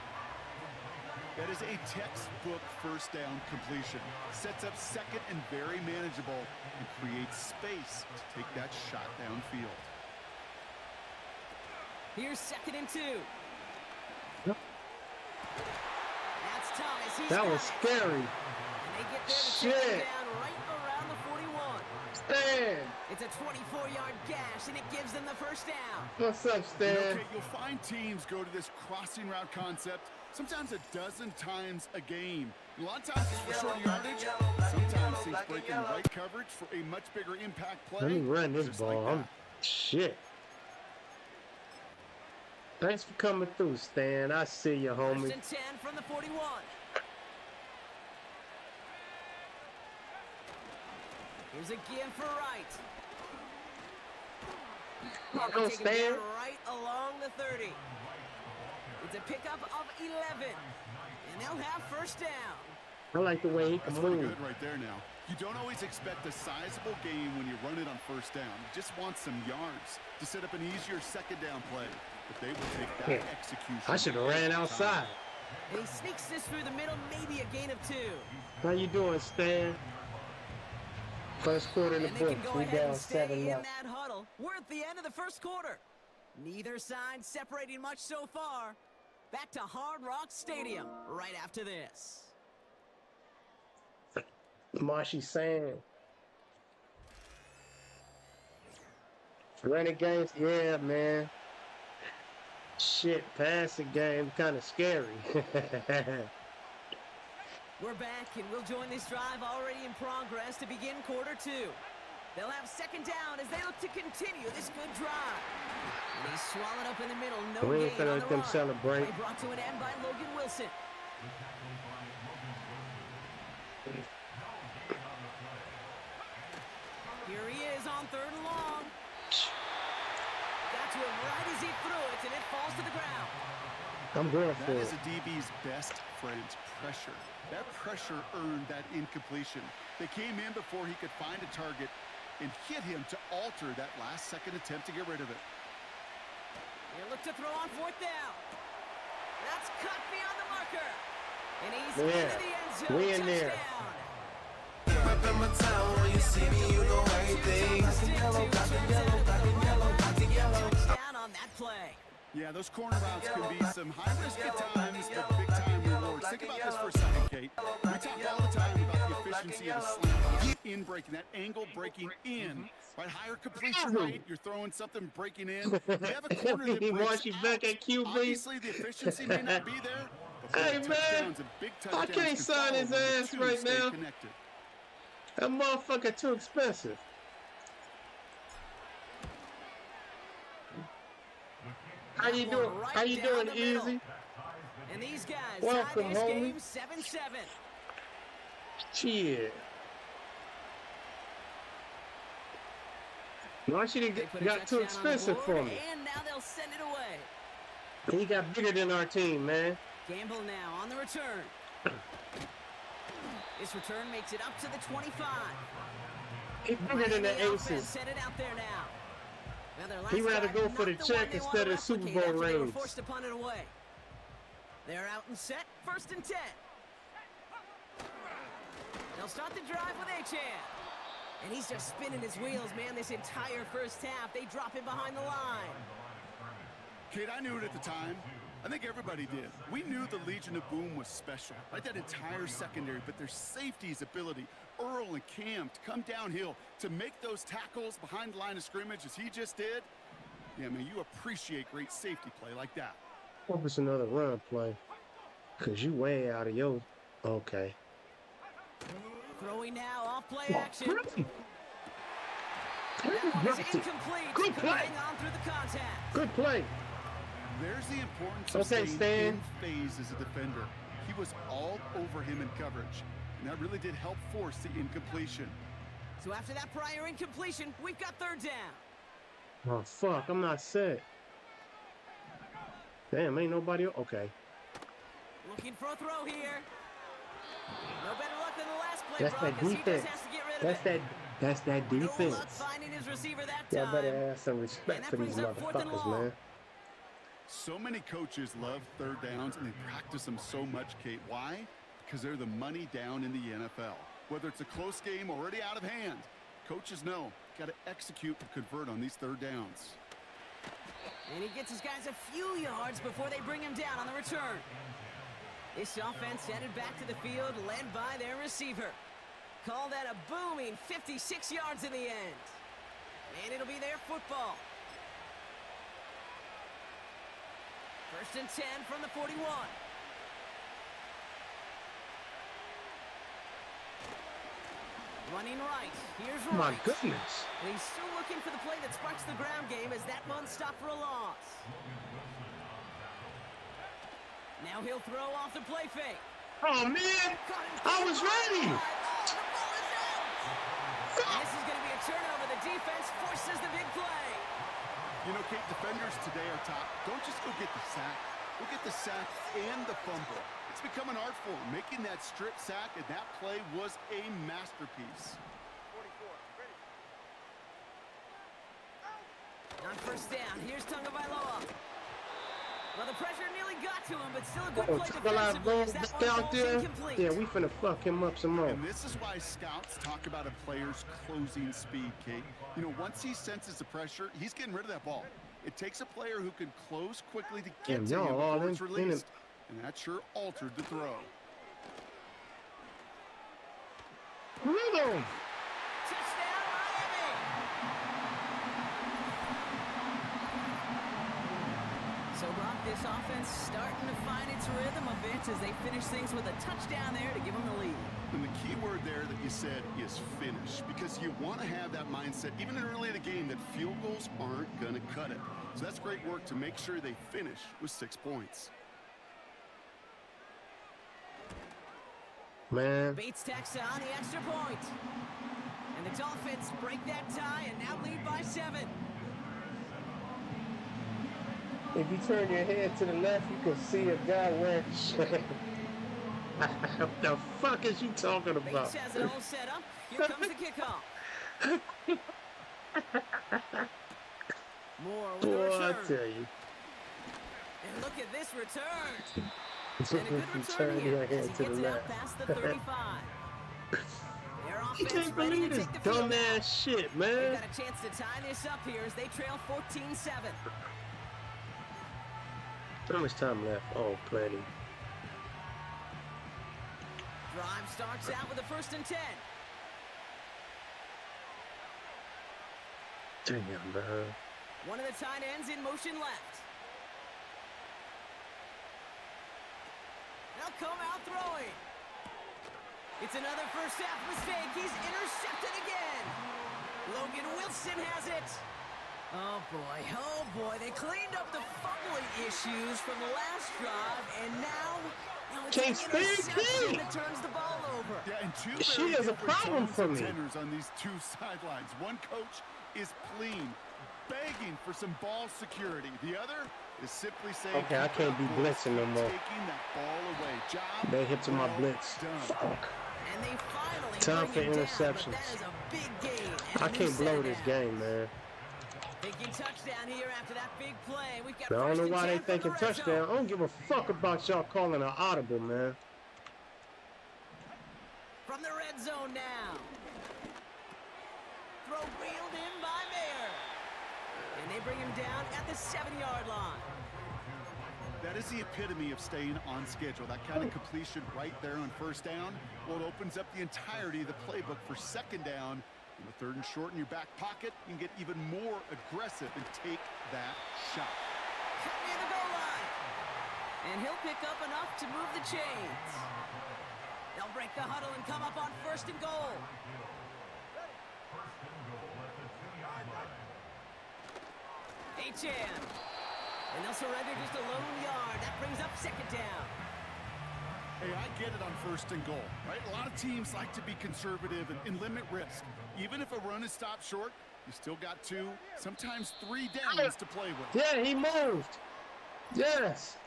That is a textbook first down completion. Sets up 2nd and very manageable and creates space to take that shot downfield. Here's 2nd and 2. Yep. That's Thomas. He's That got was it. scary. And they get there to take Shit. him down right around the 41. Stan. It's a 24-yard gash, and it gives them the first down. What's up, Stan? Okay, you'll find teams go to this crossing route concept sometimes a dozen times a game. A lot of times it's for short yardage. Sometimes teams break in right coverage for a much bigger impact play. Let me run this just ball. like that. Shit. Thanks for coming through, Stan. I see you, First homie. and 10 from the 41. Here's a give for Wright. Come on, And they'll go, take him Stan. down right along the 30. It's a pickup of 11. And they'll have first down. I like the way he can That's pretty move. good right there now. You don't always expect a sizable gain when you run it on first down. You just want some yards to set up an easier 2nd down play. But they will take that Yeah. execution. I should have ran outside. And he sneaks this through the middle, maybe a gain of 2. How you doing, Stan? First quarter in the And they can books. go We ahead down and stay 7 in left. that huddle. We're at the end of the first quarter. Neither side separating much so far. Back to Hard Rock Stadium right after this. Marshy saying. Renegades, yeah, man. Shit, passing game kind of scary. We're back, and we'll join this drive already in progress to begin quarter 2. They'll have 2nd down as they look to continue this good drive. And he's swallowed up in the middle, no We ain't gain finna on let the them run. celebrate. Play brought to an end by Logan Wilson. Here he is on 3rd and long. Got to him right as he threw it, and it falls to the ground. I'm going for That it. is a DB's best friend, pressure. That pressure earned that incompletion. They came in before he could find a target and hit him to alter that last-second attempt to get rid of it. He'll look to throw on 4th down. That's cut beyond the marker. And he's Yeah, into the end zone. we in there. Touchdown on that play. Yeah, those corner routes can be some high-risk at times, but big-time rewards. Think about this for a second, Kate. We talk all the time about the efficiency of the slant. In breaking, that angle breaking in. Right, higher completion rate, you're throwing something breaking in. You have a corner that He breaks wants you back at QB. Obviously, the efficiency may not be there, but Hey, both man, touchdowns and big I touchdowns can't can sign follow his when the ass two right stay now. connected. That motherfucker too expensive. How you doing? Right How you down doing, the middle. Easy? And these guys Welcome, tied this homie. game 7-7. Shit. Why should he They put a got too touchdown on the expensive board, for me? And now they'll send it away. He got bigger than our team, man. Gamble now on the return. This return makes it up to the 25. He's bigger than Miami the offense Aces. set it out there now. Now their last He'd rather drive, go for the not check one they instead wanna of Super replicate Bowl after they were rings. forced to punt it away. They're out and set, 1st and 10. They'll start the drive with Achan. And he's just spinning his wheels, man, this entire first half. They drop him behind the line. Kid, I knew it at the time. I think everybody did. We knew the Legion of Boom was special, right? That entire secondary, but their safety's ability, Earl and Cam, to come downhill, to make those tackles behind the line of scrimmage as he just did. Yeah, man, you appreciate great safety play like that. Hope it's another run play. Cause you way out of your okay. Throwing now, off play action. Really? That one is incomplete. Good Couldn't play. hang on through the contact. Good play. There's the importance of Okay, staying Stan. in phase as a defender. He was all over him in coverage, and that really did help force the incompletion. So after that prior incompletion, we've got 3rd down. Oh fuck, I'm not set. Damn, ain't nobody. Okay. Looking for a throw here. No better luck than the last play, That's bro, that 'cause he just defense. has to get rid of That's it. that No luck defense. finding his receiver that Y'all time. better have some And respect that for these brings up 4th and motherfuckers, long. man. So many coaches love third downs, and they practice them so much, Kate. Why? Because they're the money down in the NFL. Whether it's a close game already out of hand, coaches know, got to execute and convert on these 3rd downs. And he gets his guys a few yards before they bring him down on the return. This offense headed back to the field, led by their receiver. Call that a booming 56 yards in the end. And it'll be their football. 1st and 10 from the 41. Running right. Here's My right. goodness. And he's still looking for the play that sparks the ground game as that one stopped for a loss. Now he'll throw off the play fake. Oh man, I was ready. The ball is out. And this is going to be a turnover. The defense forces the big play. You know, Kate, defenders today are top. Don't just go get the sack. Go get the sack and the fumble. It's become an art form, making that strip sack, and that play was a masterpiece. On 1st down, here's Tagovailoa. Well, the pressure nearly got to him, but still a good Oh, play till I defensively go as that back one out falls there. incomplete. Yeah, we finna fuck him up some more. And this is why scouts talk about a player's closing speed, Kate. You know, once he senses the pressure, he's getting rid of that ball. It takes a player who can close quickly to get Damn, to him y'all all before it's in it. released. And that sure altered the throw. Rhythm. Touchdown, Miami! So, Brock, this offense starting to find its rhythm a bit as they finish things with a touchdown there to give them the lead. And the key word there that you said is finish, because you want to have that mindset, even early in the game, that field goals aren't going to cut it. So that's great work to make sure they finish with 6 points. Man, Bates tacks on the extra point. And the Dolphins break that tie and now lead by 7. If you turn your head to the left, you can see a guy wearing shit. What the fuck is you talking about? Bates has it all set up. Here comes the kickoff. Moore with the Boy, I return. tell you. And look at this return. If And a good you return turn here your as head he to the gets it out left. past the 35. Their You offense can't ready believe to this take the field now. dumbass shit, They've man. got a chance to tie this up here as they trail 14-7. How much time left? Oh, plenty. Drive starts out with a 1st and 10. Damn, man. One of the tight ends in motion left. They'll come out throwing. It's another first half mistake. He's intercepted again. Logan Wilson has it. Oh boy, they cleaned up the fumbling issues from the last drive, and now it's Can't an stand interception King. that turns the ball over. Yeah, and two She very is a different problem tones for and me. tenors on these two sidelines. One coach is pleading, begging for some ball security. The other is simply saying, Okay, I can't be blitzing no more. taking that ball away. Job They hit to my well blitz. done. Fuck. And they finally Time bring for him down, interceptions. but that is a big gain. And I a new can't blow set this down. game, man. Thinking touchdown here after that big play. We've got I don't first know and why 10 they from thinking the red touchdown. zone. I don't give a fuck about y'all calling an audible, man. From the red zone now. Throw reeled in by Mayer. And they bring him down at the 7-yard line. That is the epitome of staying on schedule. That kind of completion right there on first down. Well, it opens up the entirety of the playbook for second down. In the 3rd and short in your back pocket, you can get even more aggressive and take that shot. Cut near the goal line. And he'll pick up enough to move the chains. They'll break the huddle and come up on 1st and goal. H.M. And they'll surrender just a lone yard. That brings up 2nd down. Hey, I get it on 1st and goal, right? A lot of teams like to be conservative and limit risk. Even if a run is stopped short, you still got 2, sometimes 3 downs to play with. Yeah, he moved. Yes.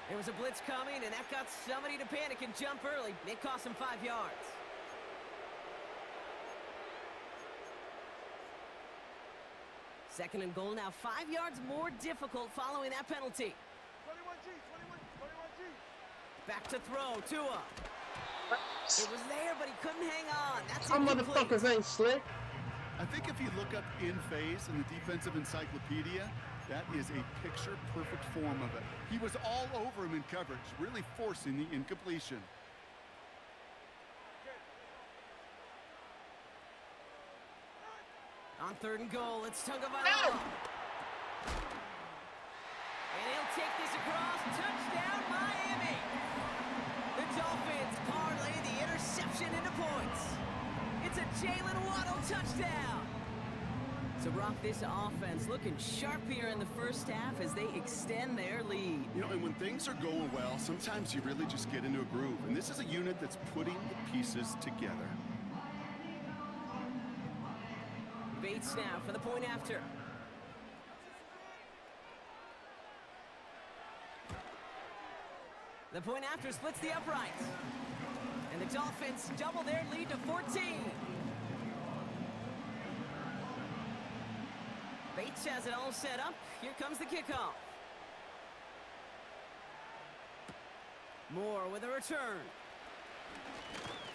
There was a blitz coming, and that got somebody to panic and jump early. It cost him 5 yards. Second and goal now, 5 yards more difficult following that penalty. 21G. Back to throw, Tua. It was there, but he couldn't hang on. That's Some incomplete. motherfuckers ain't slick. I think if you look up in phase in the defensive encyclopedia, that is a picture-perfect form of it. He was all over him in coverage, really forcing the incompletion. On 3rd and goal, it's Tagovailoa. And he'll take this across. Touchdown, Miami. The Dolphins parlay the interception into points. It's a Jalen Waddle touchdown. So, Brock, this offense looking sharp here in the first half as they extend their lead. You know, and when things are going well, sometimes you really just get into a groove. And this is a unit that's putting the pieces together. Bates now for the point after. The point after splits the uprights. And the Dolphins double their lead to 14. Bates has it all set up. Here comes the kickoff. Moore with a return.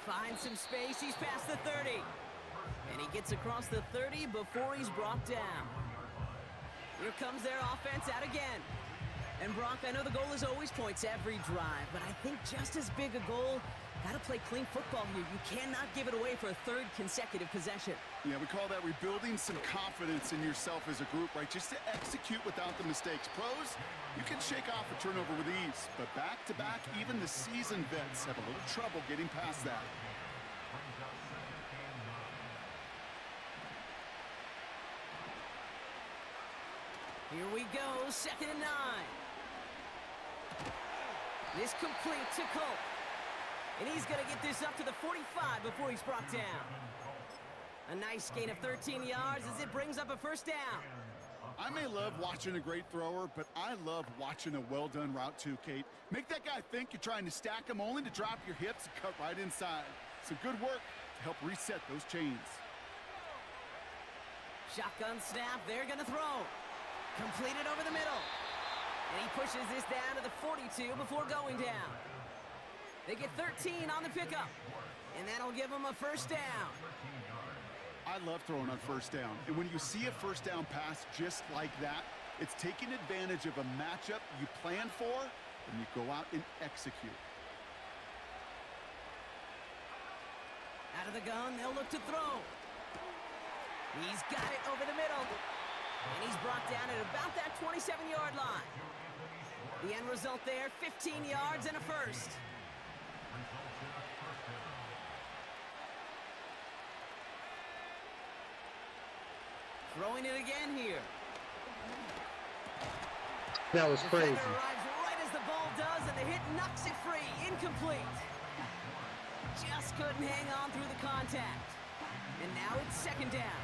Finds some space. He's past the 30. And he gets across the 30 before he's brought down. Here comes their offense out again. And Brock, I know the goal is always points every drive, but I think just as big a goal, gotta play clean football here. You cannot give it away for a 3rd consecutive possession. Yeah, we call that rebuilding some confidence in yourself as a group, right? Just to execute without the mistakes. Pros, you can shake off a turnover with ease, but back-to-back, even the seasoned vets have a little trouble getting past that. Here we go, 2nd and 9. This complete to Colt. And he's going to get this up to the 45 before he's brought down. A nice gain of 13 yards as it brings up a first down. I may love watching a great thrower, but I love watching a well-done route too, Kate. Make that guy think you're trying to stack him only to drop your hips and cut right inside. Some good work to help reset those chains. Shotgun snap, they're gonna throw. Completed over the middle. And he pushes this down to the 42 before going down. They get 13 on the pickup. And that'll give them a first down. I love throwing on first down. And when you see a first down pass just like that, it's taking advantage of a matchup you plan for, and you go out and execute. Out of the gun, they'll look to throw. He's got it over the middle. And he's brought down at about that 27-yard line. The end result there, 15 yards and a first. Throwing it again here. That was crazy. Defender arrives right as the ball does, and the hit knocks it free. Incomplete. Just couldn't hang on through the contact. And now it's second down.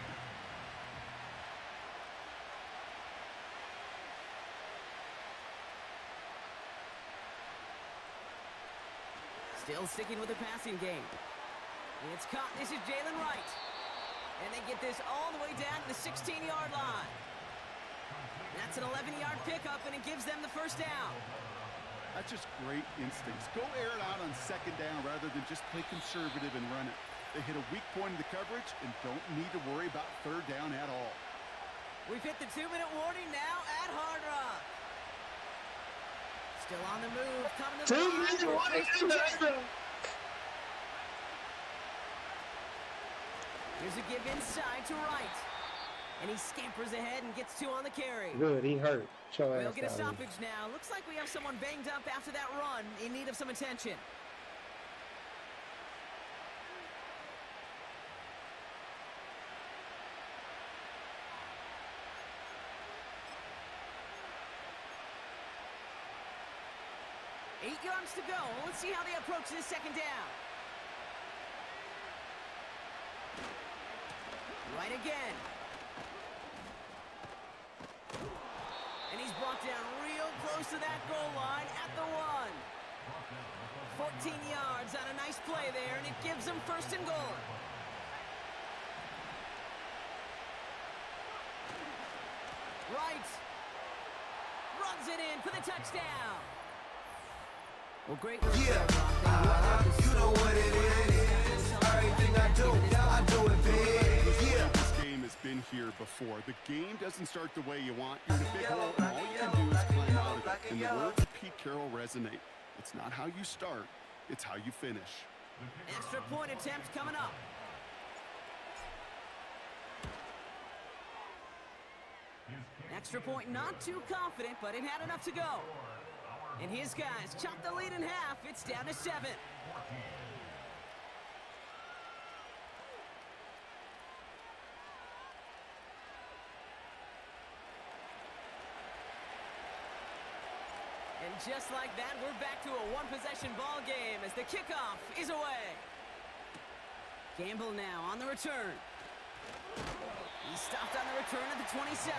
Still sticking with the passing game. And it's caught. This is Jalen Wright. And they get this all the way down to the 16-yard line. That's an 11-yard pickup, and it gives them the first down. That's just great instincts. Go air it out on second down rather than just play conservative and run it. They hit a weak point in the coverage and don't need to worry about third down at all. We've hit the 2-minute warning now at Hard Rock. Still on the move, coming to the line. Here's a give inside to Wright. And he scampers ahead and gets 2 on the carry. Good, he hurt. We'll get a stoppage now. Looks like we have someone banged up after that run, in need of some attention. Eight yards to go. Let's see how they approach this second down. Right again. And he's brought down real close to that goal line at the 1. 14 yards on a nice play there, and it gives them first and goal. Right. Runs it in for the touchdown. Well, great work. Yeah, you know what it is. Everything I do it big. Yeah. This game has been here before. The game doesn't start the way you want. You're in a big hole, and all you can do is climb out of it. And the words of Pete Carroll resonate. It's not how you start, it's how you finish. Extra point attempt coming up. Extra point, not too confident, but it had enough to go. And his guys chop the lead in half. It's down to 7. And just like that, we're back to a one-possession ball game as the kickoff is away. Gamble now on the return. He stopped on the return at the 27.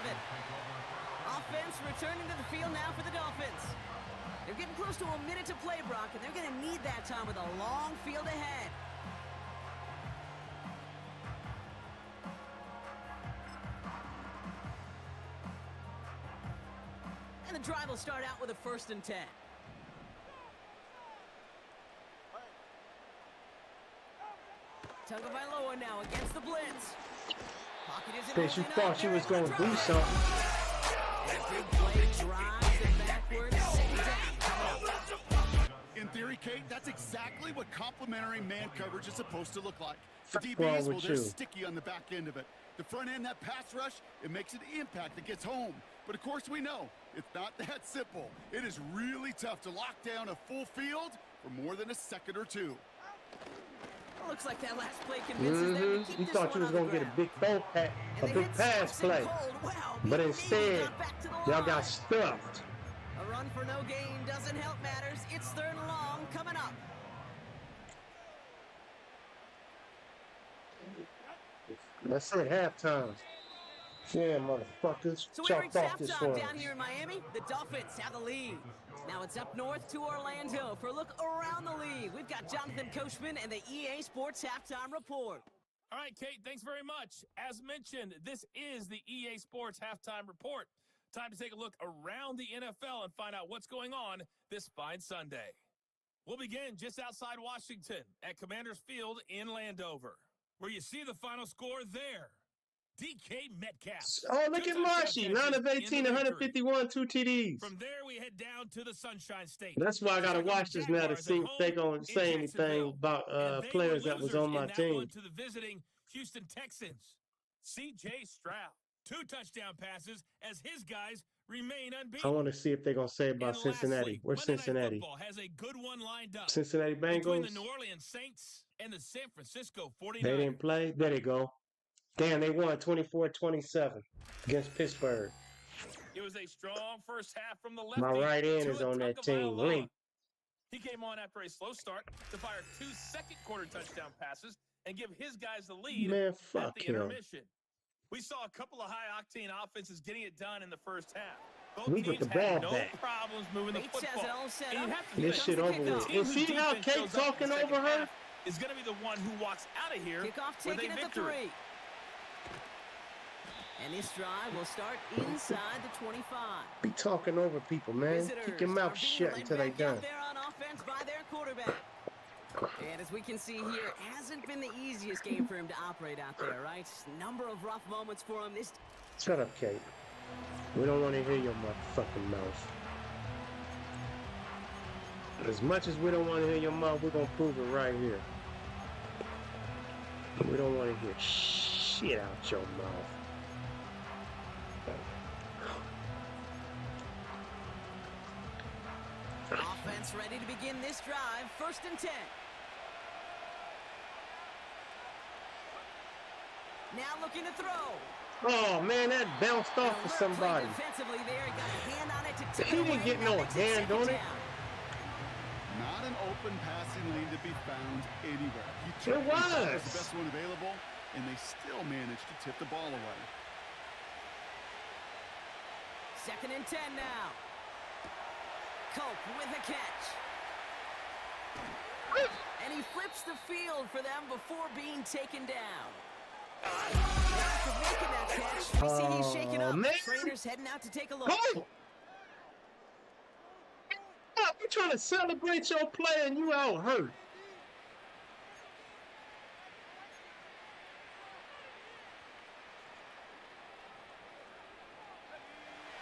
Offense returning to the field now for the Dolphins. They're getting close to a minute to play, Brock, and they're going to need that time with a long field ahead. And the drive will start out with a 1st and 10. Tagovailoa now against the blitz. Pocket isn't She thought she was going to do something. Big play, drives it backwards, second down. In theory, Kate, that's exactly what complementary man coverage is supposed to look like. The What's wrong DBs, well, with they're you? sticky on the back end of it. The front end, that pass rush, it makes an impact that gets home. But of course we know, it's not that simple. It is really tough to lock down a full field for more than a second or two. Looks like that last play convinces them to keep You this thought you one was on going to the get a big throw pass, a And the big hit pass stops him play. cold. Wow, But he instead, got back to the y'all line. got stuffed. A run for no gain doesn't help matters. It's 3rd and long coming up. That's it, halftime. Yeah, motherfuckers. So we Chalk reached off this halftime one. down here in Miami. The Dolphins have the lead. Now it's up north to Orlando for a look around the league. We've got Jonathan Coachman and the EA Sports Halftime Report. All right, Kate, thanks very much. As mentioned, this is the EA Sports Halftime Report. Time to take a look around the NFL and find out what's going on this fine Sunday. We'll begin just outside Washington at Commanders Field in Landover, where you see the final score there. DK Metcalf. Oh, look at Marshy. 9 of 18, 151, 2 TDs. From there, we head down to the Sunshine State. That's why I got to watch this now to see if they're going to say anything about players that was on my team. To the visiting Houston Texans. C.J. Stroud. 2 touchdown passes as his guys remain unbeaten. I want to see if they're going to say about Cincinnati. Where's Cincinnati? Has a good one lined up. Cincinnati Bengals. Between the New Orlean Saints and the San Francisco 49ers. They didn't play. There they go. Damn, they won 24-27 against Pittsburgh. It was a strong first half from the left. My right end is on that team. Link. He came on after a slow start to fire 2 second-quarter touchdown passes and give his guys the lead at the intermission. We saw a couple of high-octane offenses getting it done in the first half. Both teams had no problems moving the football. This shit over with. You see how Kate talking over her? Is going to be the one who walks out of here Kickoff with taken a at the victory. 3. And this drive will start inside the 25. Be talking over people, man. Keep your mouth shut until they done. There on offense by their quarterback. And as we can see here, it hasn't been the easiest game for him to operate out there, right? Number of rough moments for him. Shut up, Kate. We don't want to hear your motherfucking mouth. As much as we don't want to hear your mouth, we're going to prove it right here. We don't want to hear shit out your mouth. Offense ready to begin this drive. 1st and 10. Now looking to throw. Oh, man, that bounced off of somebody. Defensively there, he got a hand on it to take He didn't get no hand on it. Not an open passing lane to be found anywhere. It was the best one available, and they still managed to tip the ball away. 2nd and 10 now. Cope with a catch. And he flips the field for them before being taken down. After making that catch, we see he's shaking up. Man. Trainer's heading out to take a look. Go! You're trying to celebrate your play and you out hurt.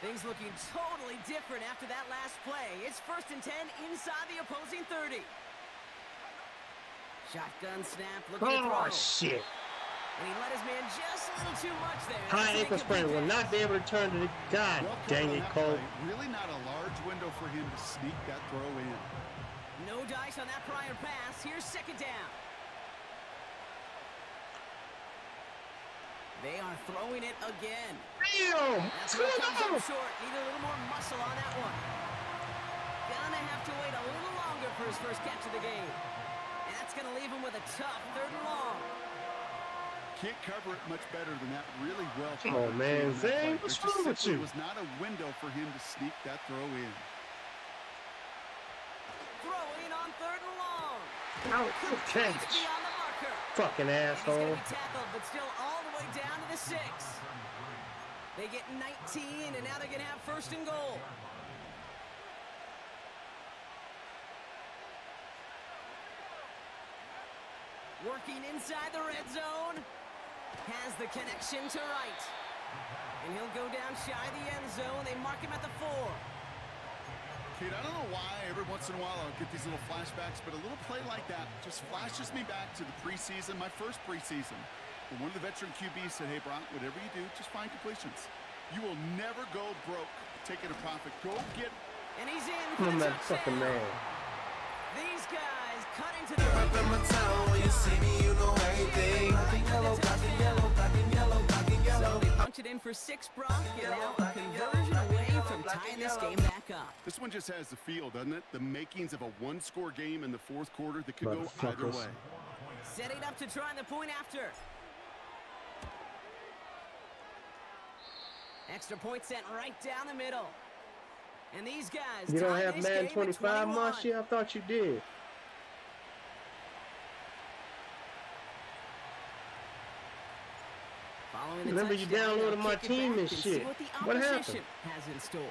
Things looking totally different after that last play. It's 1st and 10 inside the opposing 30. Shotgun snap, looking to throw. Oh, shit. And he let his man just a little too much there. High ankle sprain will not be able to turn to the... God dang it, Cole. Really not a large window for him to sneak that throw in. No dice on that prior pass. Here's 2nd down. They are throwing it again. Damn! That's where it comes up short. Need a little more muscle on that one. Gonna have to wait a little longer for his first catch of the game. And that's gonna leave him with a tough 3rd and long. Can't cover it much better than that. Really well. Come on, man. Zane, what's wrong with you? It was not a window for him to sneak that throw in. Throwing on 3rd and long. Out the catch. Beyond the marker. Fucking asshole. He's gonna be tackled, but still all the way down to the 6. They get 19, and now they're gonna have 1st and goal. Working inside the red zone. Has the connection to right. And he'll go down shy of the end zone. They mark him at the 4. Kid, I don't know why every once in a while I'll get these little flashbacks, but a little play like that just flashes me back to the preseason, my first preseason. When one of the veteran QBs said, hey, Brock, whatever you do, just find completions. You will never go broke taking a profit. Go get... And he's in for the touchdown. Man. These guys cut into the... Up in my town, when you see me, you know everything. Black and yellow, black and yellow, black and yellow, black and yellow. So they punched it in for 6, Brock, and now a conversion away from tying this game back up. This one just has the feel, doesn't it? The makings of a one-score game in the 4th quarter that could go either way. Setting up to try the point after. Extra point sent right down the middle. And these guys You don't tie have this Madden game at 25, 21. Marshy? I thought you did. Following the Remember, you touchdown, downloaded they'll my kick it team back and see shit. what the What happened? opposition has in store.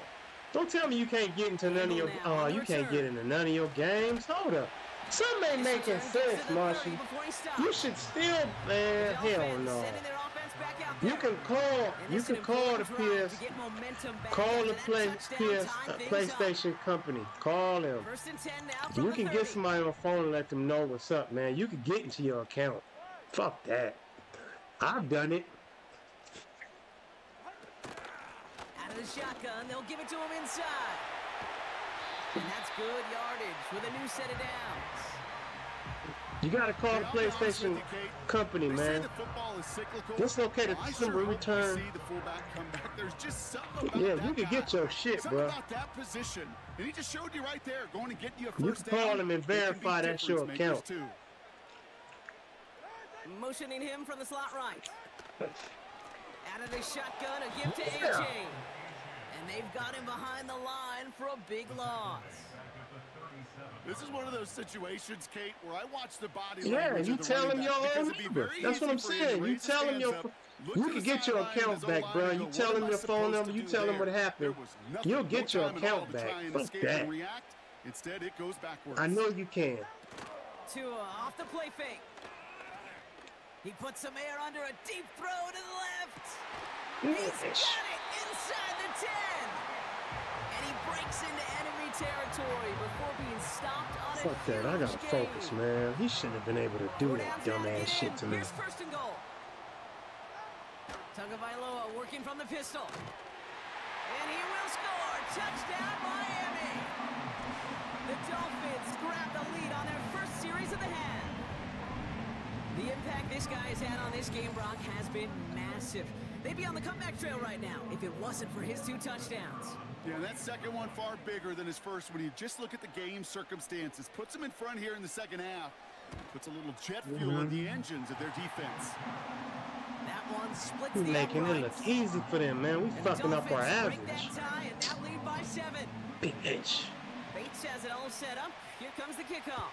Don't tell me you can't get into none of your. Now Oh, on the you can't get return. into none of your games. Hold up. Something ain't This making return gets sense, to the 30 Marshy. before he stops. You should still, man. The Hell Dolphins no. sending their offense back out You there. can call. And You this is can an call the important drive PS. to get momentum back Call after the that touchdown, tie things up. PlayStation company. Call them. First and 10 now from You the can 30. get somebody on the phone and let them know what's up, man. You can get into your account. Fuck that. I've done it. Out of the shotgun, they'll give it to him inside. And that's good yardage with a new set of downs. You gotta call the I'll be honest with PlayStation you, Kate. company, They say man. the football is cyclical. Dislocated Well, I December sure hope we return. see the fullback come back. There's just something about Yeah, that you could guy. get your shit, Something bro. about that position. And he just showed you right there, going and getting you a You first can call down. him and They can be verify that's your difference makers, account. too. Motioning him from the slot right. Out of the shotgun, a give to Yeah. A-Chain. And they've got him behind the line for a big loss. This is one of those situations, Kate, where I watch the body Yeah, language you of the tell running him back your because own it'd be number. very That's what I'm easy for him to saying. You raise his tell him hands your. up, look You to can the get your sideline and account his back, O-line bro. and You go, tell "What him am I your phone supposed number. to You do tell him there?" what There happened. was nothing, You'll no get your time at all account to back. try and Fuck escape that. and react. Instead, it goes backwards. I know you can. Tua off the play fake. He puts some air under a deep throw to the left. He's got it inside the 10. And he breaks into enemy territory before being stopped on a Fuck that. I gotta huge focus, gain. man. He shouldn't have been able to do 4 that downs now to dumbass get shit in. to me. Here's first and goal. Tagovailoa working from the pistol. And he will score. Touchdown, Miami. The Dolphins grab the lead on their first series of the half. The impact this guy has had on this game, Brock, has been massive. They'd be on the comeback trail right now if it wasn't for his 2 touchdowns. Yeah, that second one far bigger than his first when you just look at the game circumstances. Puts him in front here in the second half. Puts a little jet fuel in the engines of their defense. That one splits He's the making it look uprights. easy for them, man. We And the fucking up our Dolphins average. break that tie and now lead by 7. Bitch. Bates has it all set up. Here comes the kickoff.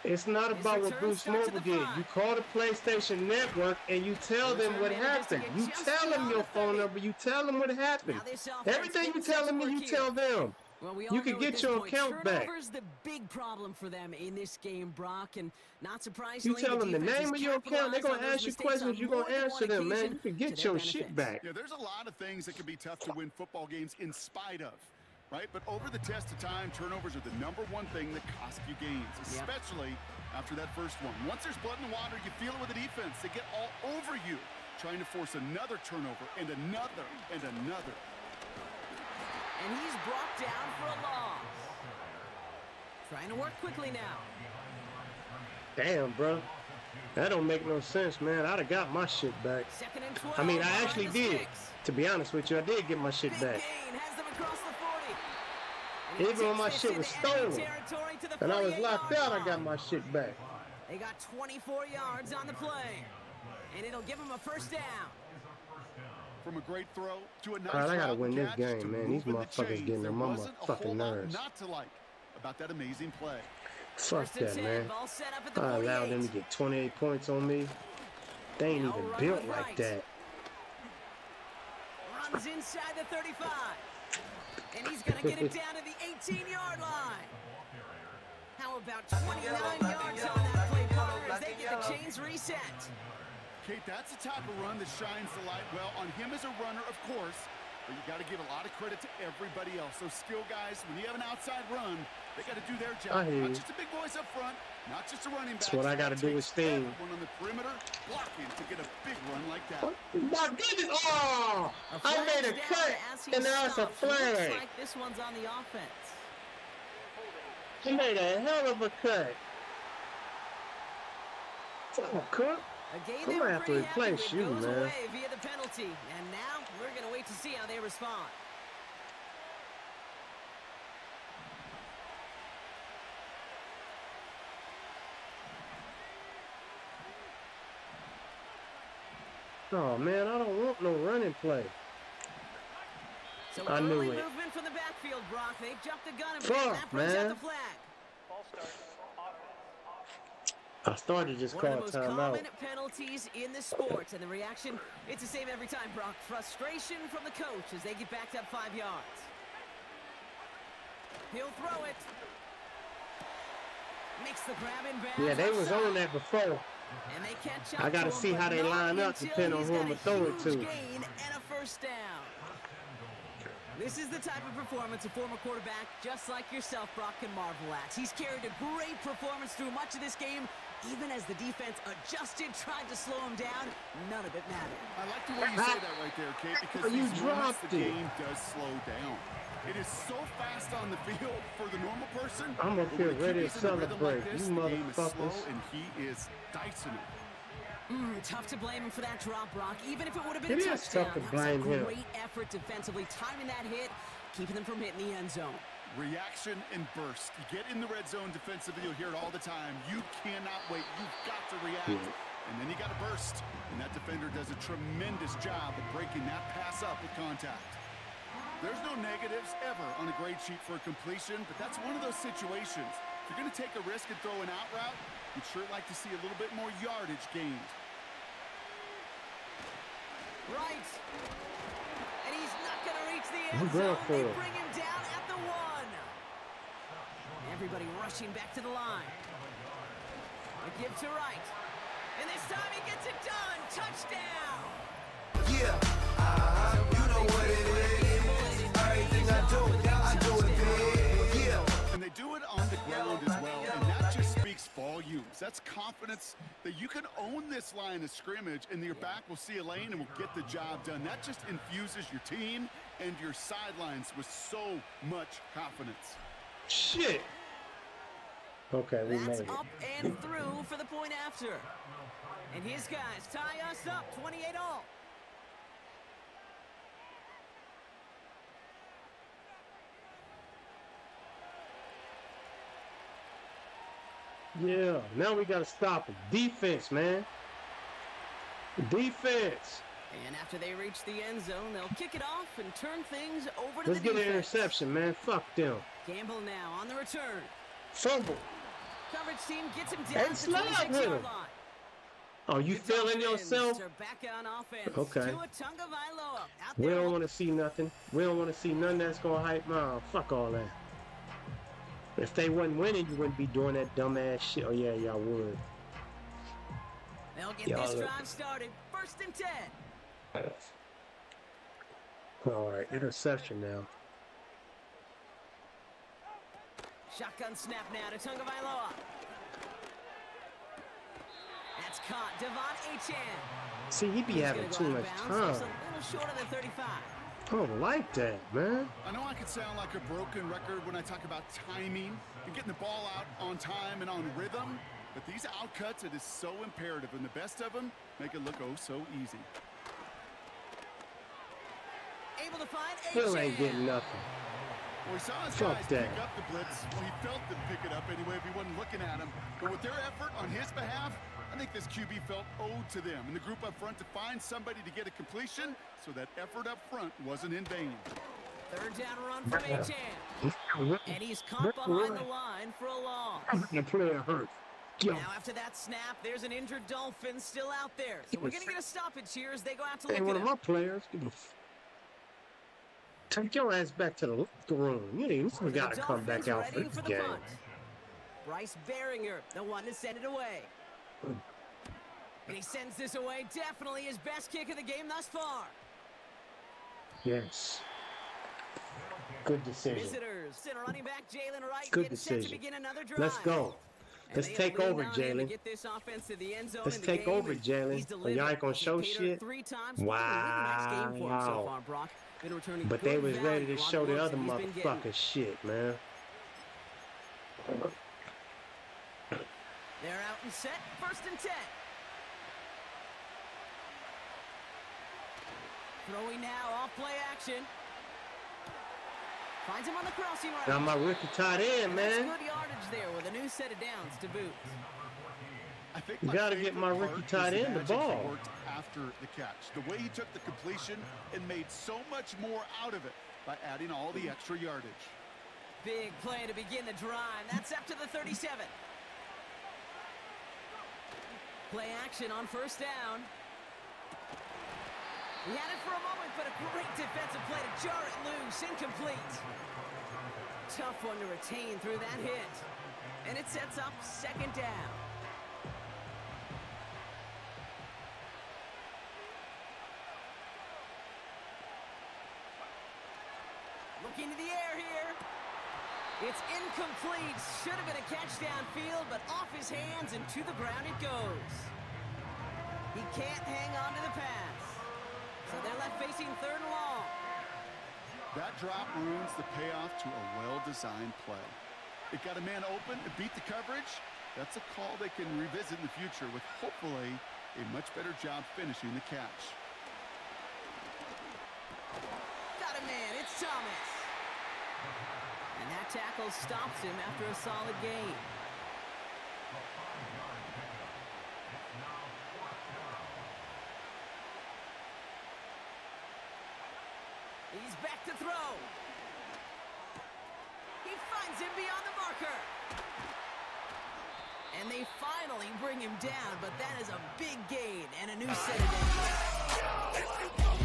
It's not His about what return Bruce starts at Mobile the did. 5. You call the PlayStation Network and you tell them what Return manages to happened. get You just tell them beyond your the phone 30. number. You tell them what happened. Now this offense Everything you getting tell set to them, work you here. tell them. Well, we You all can know get at this your point, account back. turnover's the big problem for them in this game, Brock, and not surprisingly, You tell them the defense name has of your account, they're capitalized gonna on those ask you mistakes questions, on you're more gonna than answer one them, man. occasion You can to get their your shit benefit. back. Yeah, there's a lot of things that can be tough to win football games in spite of, right? But over the test of time, turnovers are the #1 thing that cost you games, especially after that first one. Once there's blood in the water, you feel it with the defense. They get all over you, trying to force another turnover and another and another. And he's brought down for a loss. Trying to work quickly now. Damn, bro. That don't make no sense, man. I'd have got my shit back. 2nd and 12. I mean, I behind actually the did. sticks. To be honest with you, I did get my shit Big back. gain has them across the 40. And he Even when my takes shit this was into enemy stolen territory to the and I was 48-yard locked out, I got line. my shit back. They got 24 yards on the play. And it'll give them a first down. From a great throw to a nice All right, I gotta route win this catch game, to man. These move in the motherfuckers chains. getting There on my wasn't a motherfucking whole lot nerves. not to like about that amazing play. Fuck First and that, 10, man. ball set up at the I 48. allowed them to get 28 points on me. They ain't Now even run built with like right. that. Runs inside the 35. And he's going to get it down to the 18-yard line. How about 29 yards on that play, Potter, as they get the chains reset. Kate, that's the type of run that shines the light well on him as a runner, of course, but you got to give a lot of credit to everybody else. Those skill guys, when you have an outside run, they got to do their I job. hear Not you. just the big boys up front, not just a running back. That's what I gotta do with Sting. One on the perimeter, blocking to get a big run like that. My goodness! Oh! A I flag made a down cut, as he and now it's a stops. Looks flag. like this one's on the offense. He made a hell of a cut. Oh, Cook. A game I'm they gonna were have to pretty happy replace with you, goes man. away via the penalty. And now we're going to wait to see how they respond. Oh, man, I don't want no running play. So I knew early it. movement from the backfield, Brock. They jumped the gun a bit. Fuck, That brings man. out the flag. I started just One of call the most timeout. common penalties in the sport, and the reaction, it's the same every time, Brock. Frustration from the coach as they get backed up 5 yards. He'll throw it. Makes the grab in bounds. Yeah, they was outside. on that before. And they catch up I gotta to him, see but how they not line up, until depending on he's who got I'ma a throw it huge to. gain and a first down. This is the type of performance a former quarterback, just like yourself, Brock, can marvel at. He's carried a great performance through much of this game, even as the defense adjusted, tried to slow him down. None of it mattered. I like the way you say that right there, Kate, because You these moments dropped the it. game does slow down. It is so fast on the field for the normal person. I'm up but here when the ready to QB's in a rhythm celebrate. Like this, You the game is slow, motherfuckers. and he is dicing it. Tough to blame him for that drop, Brock. Even if it would have It been a is touchdown, tough to that was blame a him. great effort defensively, timing that hit, keeping them from hitting the end zone. Reaction and burst. You get in the red zone defensively, you'll hear it all the time. You cannot wait. You've got to react. And then you got to burst. And that defender does a tremendous job of breaking that pass up with contact. There's no negatives ever on a grade sheet for a completion, but that's one of those situations. If you're going to take a risk and throw an out route, you'd sure like to see a little bit more yardage gained. Right. And he's not going to reach the I'm end going zone. for They it. bring him down at the 1. Everybody rushing back to the line. A give to right. And this time he gets it done. Touchdown. Yeah, you know what it is. Everything I do it big. Yeah. And they do it on the ground as well, and that just speaks volumes. That's confidence that you can own this line of scrimmage, and your back will see a lane and will get the job done. That just infuses your team and your sidelines with so much confidence. Shit. Okay, we made That's it. up and through for the point after. And his guys tie us up 28-all. Yeah, now we gotta stop him. Defense, man. Defense. And after they reach the end zone, they'll kick it off and turn things over to Let's the get an defense. interception, man. Fuck them. Gamble now on the return. Fumble. Coverage team gets him down And at the slide with 26-yard him. line. Oh, you The feeling Dolphins yourself? are back on offense. Okay. Tua Tagovailoa out We there. don't want to see nothing. We don't want to see nothing that's gonna hype my. Fuck all that. If they wasn't winning, you wouldn't be doing that dumbass shit. Oh yeah, y'all would. They'll get Y'all this look- drive started. 1st and 10. All right, interception now. Shotgun snap now to Tagovailoa. That's caught. Devon Achane. See, he be He's having gonna too go much out of bounds. time. Just a little short of the 35. I don't like that, man. I know I could sound like a broken record when I talk about timing and getting the ball out on time and on rhythm, but these outcuts, it is so imperative, and the best of them make it look oh so easy. Able to find Still ain't Achane. getting nothing. Well, we saw his Fuck guys that. pick up the blitz. Well, he felt them pick it up anyway if he wasn't looking at him. But with their effort on his behalf, I think this QB felt owed to them and the group up front to find somebody to get a completion so that effort up front wasn't in vain. 3rd down run from Achane. And he's caught behind the line for a loss. The player hurt. Yo, Now after that snap, there's an injured Dolphin still out there. So we're going to get a stoppage here as they go out to look ain't at one of him. my players. Take your ass back to the locker room. You ain't even The gotta come back Dolphins out for ready this the game. punt. Bryce Behringer, the one to send it away. And he sends this away. Definitely his best kick of the game thus far. Yes. Good decision. Visitors, center running back Jalen Wright Good getting set to decision. begin another drive. Let's go. And Let's they take lean over, on him to Jalen. get this offense to the end zone Let's in the take game, over, and Jalen. he's Or y'all ain't gonna delivered. show He's paid her shit? 3 times. Really nice game for him so Wow. far, Brock. Been returning But they good was ready value to on show the looks other that he's been getting. motherfucker shit, man. They're out and set. 1st and 10. Throwing now off play action. Finds him on the crossing route. Now my rookie tight end, And that's man. good yardage there with a new set of downs to boot. I think You got to get my rookie tight end the ball. Worked after the catch. The way he took the completion and made so much more out of it by adding all the extra yardage. Big play to begin the drive. That's up to the 37. Play action on first down. He had it for a moment, but a great defensive play to jar it loose. Incomplete. Tough one to retain through that hit. And it sets up second down. Looking to the air here. It's incomplete. Should have been a catch downfield, but off his hands and to the ground it goes. He can't hang on to the pass. So they're left facing third and long. That drop ruins the payoff to a well-designed play. It got a man open, it beat the coverage. That's a call they can revisit in the future with hopefully a much better job finishing the catch. Got a man, it's Thomas. And that tackle stops him after a solid gain. He's back to throw. He finds him beyond the marker. And they finally bring him down, but that is a big gain and a new set of downs.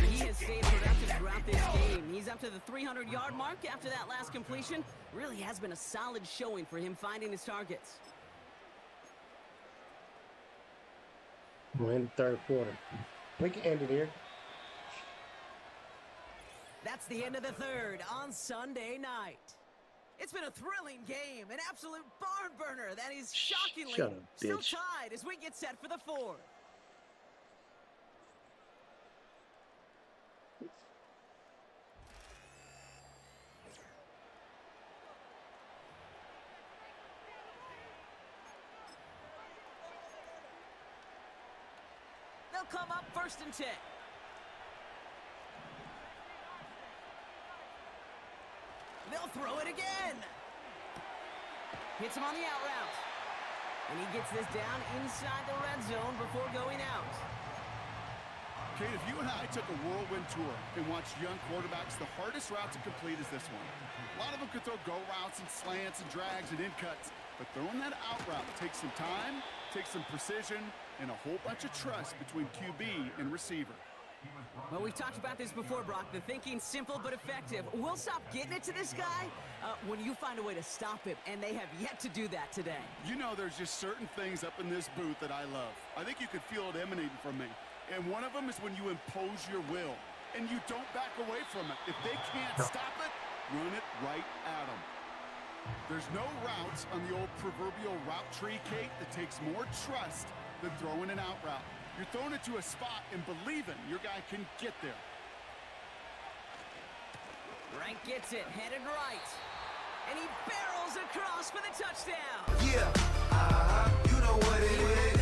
He has stayed productive throughout this game. He's up to the 300-yard mark after that last completion. Really has been a solid showing for him finding his targets. We're in the third quarter. We can end it here. That's the end of the third on Sunday night. It's been a thrilling game, an absolute barn burner that is shockingly Shut up, still bitch. tied as we get set for the fourth. They'll come up 1st and 10. They'll throw it again. Hits him on the out route. And he gets this down inside the red zone before going out. Kate, if you and I took a whirlwind tour and watched young quarterbacks, the hardest route to complete is this one. A lot of them could throw go routes and slants and drags and in cuts, but throwing that out route takes some time, takes some precision, and a whole bunch of trust between QB and receiver. Well, we've talked about this before, Brock. The thinking's simple but effective. We'll stop getting it to this guy when you find a way to stop him, and they have yet to do that today. You know, there's just certain things up in this booth that I love. I think you could feel it emanating from me. And one of them is when you impose your will, and you don't back away from it. If they can't stop it, run it right at them. There's no routes on the old proverbial route tree, Kate, that takes more trust than throwing an out route. You're throwing it to a spot and believing your guy can get there. Rank gets it, headed right. And he barrels across for the touchdown. Yeah, you know what it is.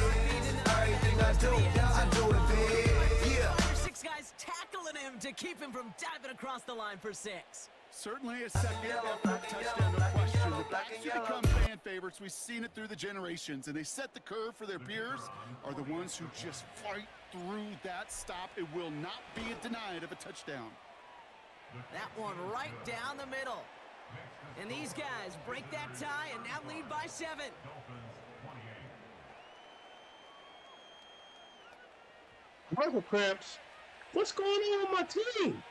Everything I do it big. Yeah. 5 or 6 guys tackling him to keep him from diving across the line for 6. Certainly a second effort touchdown, no question. The backs who become fan favorites, we've seen it through the generations, and they set the curve for their peers, are the ones who just fight through that stop. It will not be denied of a touchdown. That one right down the middle. And these guys break that tie and now lead by 7. Michael Cramps, what's going on with my team?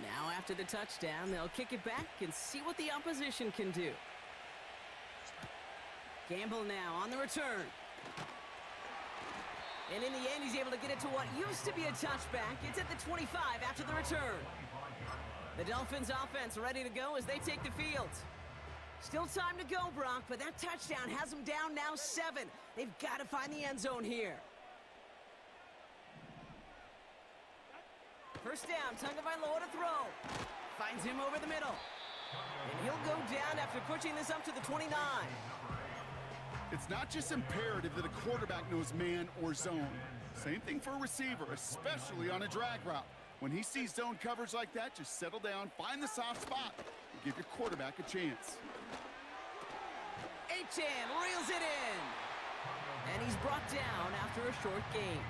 Now after the touchdown, they'll kick it back and see what the opposition can do. Gamble now on the return. And in the end, he's able to get it to what used to be a touchback. It's at the 25 after the return. The Dolphins offense ready to go as they take the field. Still time to go, Brock, but that touchdown has them down now 7. They've got to find the end zone here. First down, Tagovailoa to throw. Finds him over the middle. And he'll go down after pushing this up to the 29. It's not just imperative that a quarterback knows man or zone. Same thing for a receiver, especially on a drag route. When he sees zone coverage like that, just settle down, find the soft spot, and give your quarterback a chance. Achan reels it in. And he's brought down after a short game.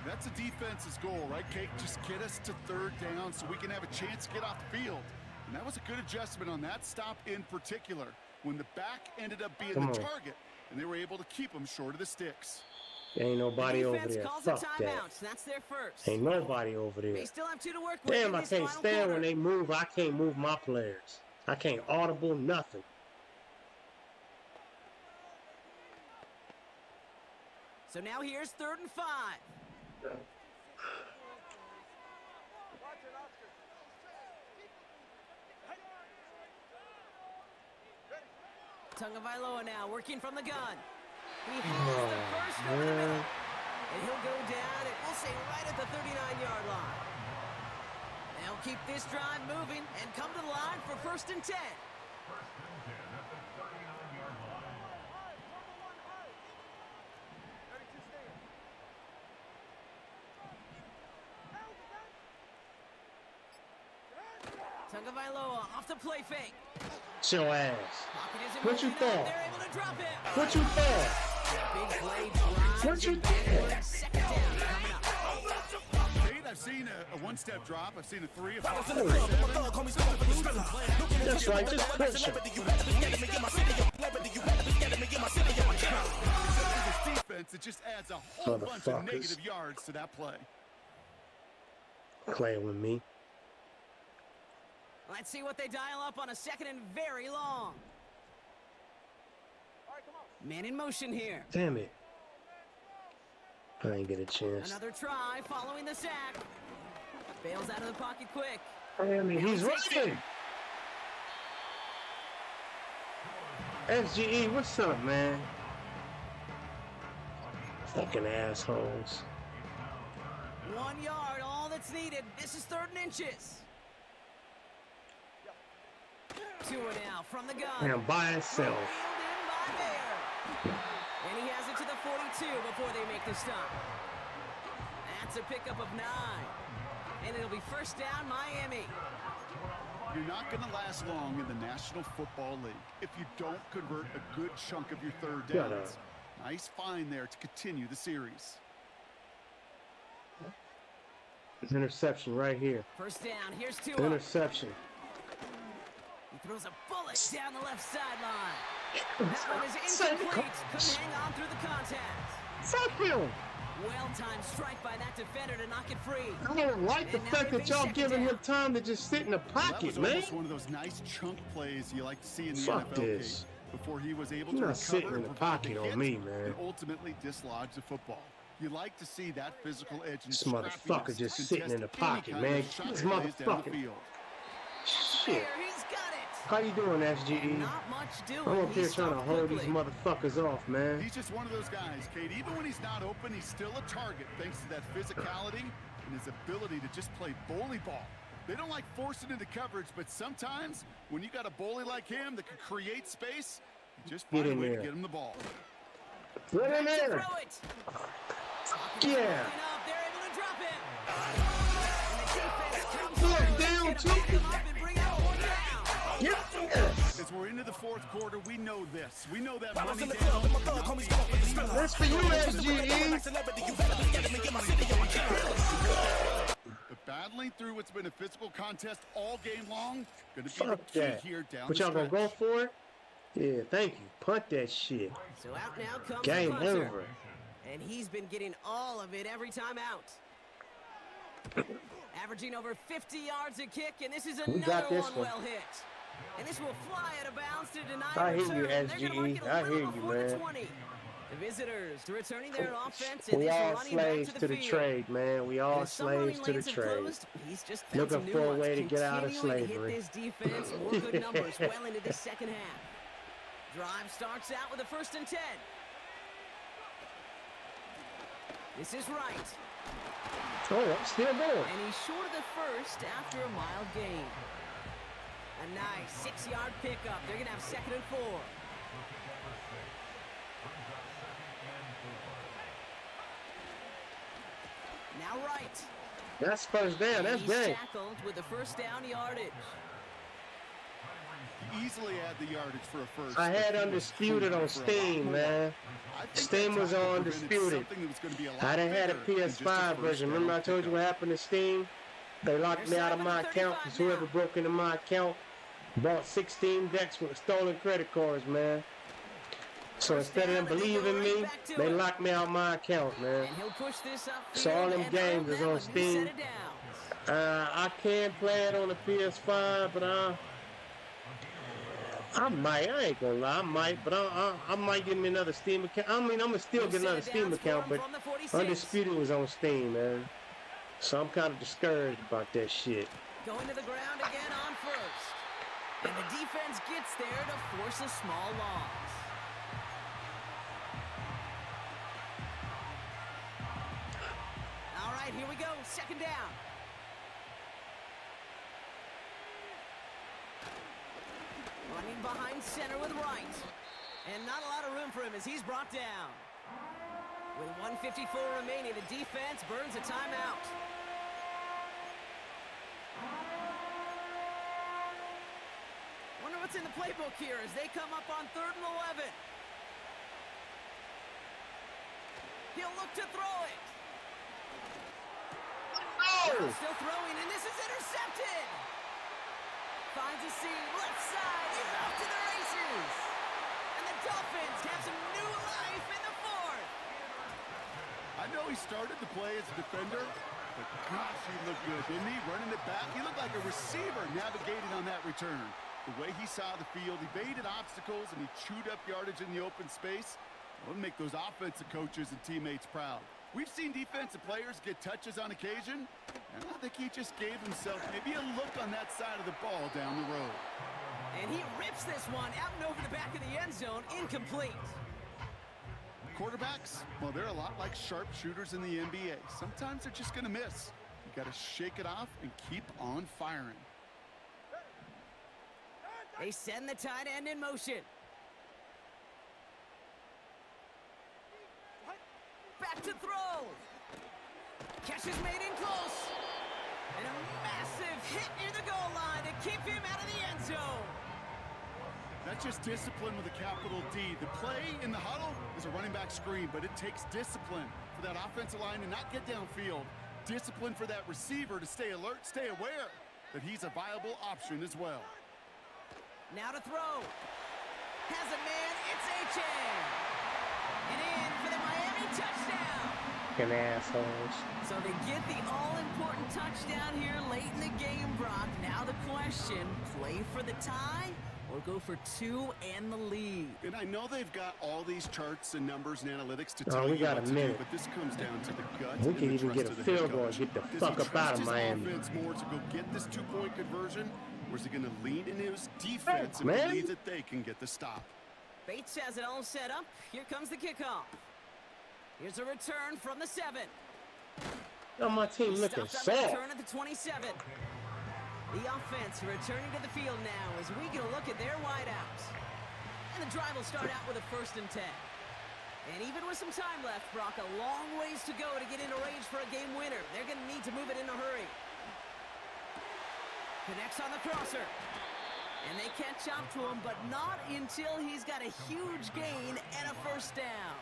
That's a defense's goal, right, Kate? Just get us to third down so we can have a chance to get off the field. And that was a good adjustment on that stop in particular, when the back ended up being the target, and they were able to keep him short of the sticks. Ain't nobody over there. Calls Fuck a that. timeout. That's their first. Ain't nobody over there. They still have 2 to work with. Damn, I can't stand when they move. I can't move my players. I can't audible nothing. So now here's 3rd and 5. Tagovailoa now working from the gun. He has the first over the middle. And he'll go down, and we'll say right at the 39-yard line. They'll keep this drive moving and come to the line for 1st and 10. Tagovailoa off the play fake. Your ass. What you thought? They're able to drop it. What you thought? Big play drive. What you thought? 2nd down coming up. Kate, I've seen a one-step drop. I've seen a 3, a 5, That's right, just push him. defense, it just adds a whole bunch of negative yards to that play. Playing with me. Let's see what they dial up on a 2nd and very long. Man in motion here. Damn it. I ain't get a chance. Another try following the sack. Bails out of the pocket quick. Damn it, he's running. SGE, what's up, man? Fucking assholes. 1 yard, all that's needed. This is 3rd and inches. 2 now from the gun. And by itself. And he has it to the 42 before they make the stop. That's a pickup of 9. And it'll be 1st down, Miami. You're not going to last long in the National Football League if you don't convert a good chunk of your 3rd downs. Nice find there to continue the series. It's interception right here. 1st down, here's 2. Interception. He throws a bullet down the left sideline. That one is incomplete. Couldn't hang on through the contact. Fuck him. Well-timed strike by that defender to knock it free. I don't like the fact that y'all giving him time to just sit in the pocket, that was man. one of those nice chunk plays you like to see in the Fuck NFL this. game before he was able You're to not sitting recover in and the provide pocket the on hit me, man. and ultimately dislodge the football. You like to see that physical edge and This motherfucker scrappiness just to sitting in the contest any pocket, kind man. of shot This that lays down the motherfucker. field. Shit. There, he's got it. How you doing, SGE? Not much doing. I'm up here He's trying to stopped hold quickly. these motherfuckers off, man. He's just one of those guys, Kate. Even when he's not open, he's still a target thanks to that physicality and his ability to just play bully ball. They don't like forcing into coverage, but sometimes when you got a bully like him that can create space, you just find a way to get him the ball. Get in there. Throw it. Yeah. They're able to drop it. And the defense comes Fourth through. down, Let's too. get them up and bring out 4th down. Yes. As we're into the 4th quarter, we know this. We know that money down. That's for you, SGE. But battling through what's been a physical contest all game long, going to be Fuck the key that. here down But the y'all gonna stretch. go for it? Yeah, thank you. Punt that shit. So out now comes Game the punter. over. And he's been getting all of it every time out. Averaging over 50 yards a kick, and this is We another got this one one. well hit. And this will fly out of bounds to deny I hear return. you, They're gonna mark it a SGE. I little hear you, before the man. 20. The visitors returning their offense, and We this all running back slaves to to the the field. trade, man. We all And as some running slaves to the lanes have trade. closed, he's just found Looking some new for a ones, way to get out of continuing to slavery. hit this defense, more good numbers well into the 2nd half. Drive starts out with a 1st and 10. This is right. Oh, I'm still going. And he's short of the 1st after a mild gain. A nice 6-yard pickup. They're going to have 2nd and 4. Now right. That's first down. That's He's great. tackled with the first down yardage. Easily had the yardage for a first. I had but he was Undisputed hungry on for a lot Steam, more. man. I think Steam that was tackle on prevented Undisputed. something that was going to be a lot I done had a bigger than just PS5 first version. down Remember I told you pickup. what happened to Steam? They locked me out of my account because whoever broke into my account bought 16 decks with stolen credit cards, man. So instead of them believing me, they locked me out of my account, man. And he'll push this up. So all them games is on Steam. I can play it on the PS5, but I might. I ain't gonna lie. I might, but I might get me another Steam account. I mean, I'm gonna still get another Steam account, but Undisputed was on Steam, man. So I'm kind of discouraged about that shit. Going to the ground again on first. And the defense gets there to force a small loss. All right, here we go. Second down. Running behind center with Wright. And not a lot of room for him as he's brought down. With 1:54 remaining, the defense burns a timeout. Wonder what's in the playbook here as they come up on 3rd and 11. He'll look to throw it. Oh! Still throwing, and this is intercepted. Finds a seam, left side, he's off to the races. And the Dolphins have some new life in the 4th. I know he started the play as a defender, but gosh, he looked good, didn't he? Running it back, he looked like a receiver navigating on that return. The way he saw the field, he baited obstacles, and he chewed up yardage in the open space. It would make those offensive coaches and teammates proud. We've seen defensive players get touches on occasion, and I think he just gave himself maybe a look on that side of the ball down the road. And he rips this one out and over the back of the end zone, incomplete. Quarterbacks, well, they're a lot like sharpshooters in the NBA. Sometimes they're just going to miss. You got to shake it off and keep on firing. They send the tight end in motion. Back to throw. Catch is made in close. And a massive hit near the goal line to keep him out of the end zone. That's just discipline with a capital D. The play in the huddle is a running back screen, but it takes discipline for that offensive line to not get downfield. Discipline for that receiver to stay alert, stay aware that he's a viable option as well. Now to throw. Has a man, it's H.A. And in for the Miami touchdown. Fucking assholes. So they get the all-important touchdown here late in the game, Brock. Now the question, play for the tie or go for 2 and the lead? And I know they've got all these charts and numbers and analytics to Oh, tell we you got what a to minute. do, but this comes down to the guts We and can the even trust get a of the field head goal and coach. get the Does he fuck up trust out of his Miami? offense more to go get this 2-point conversion, or is he going to lean into his defense and man. believe that they can get the stop? Bates has it all set up. Here comes the kickoff. Here's a return from the 7. Oh, my team looking Stopped on the soft. return at the 27. The offense returning to the field now as we get a look at their wideouts. And the drive will start out with a 1st and 10. And even with some time left, Brock, a long ways to go to get into range for a game winner. They're going to need to move it in a hurry. Connects on the crosser. And they catch up to him, but not until he's got a huge gain and a 1st down.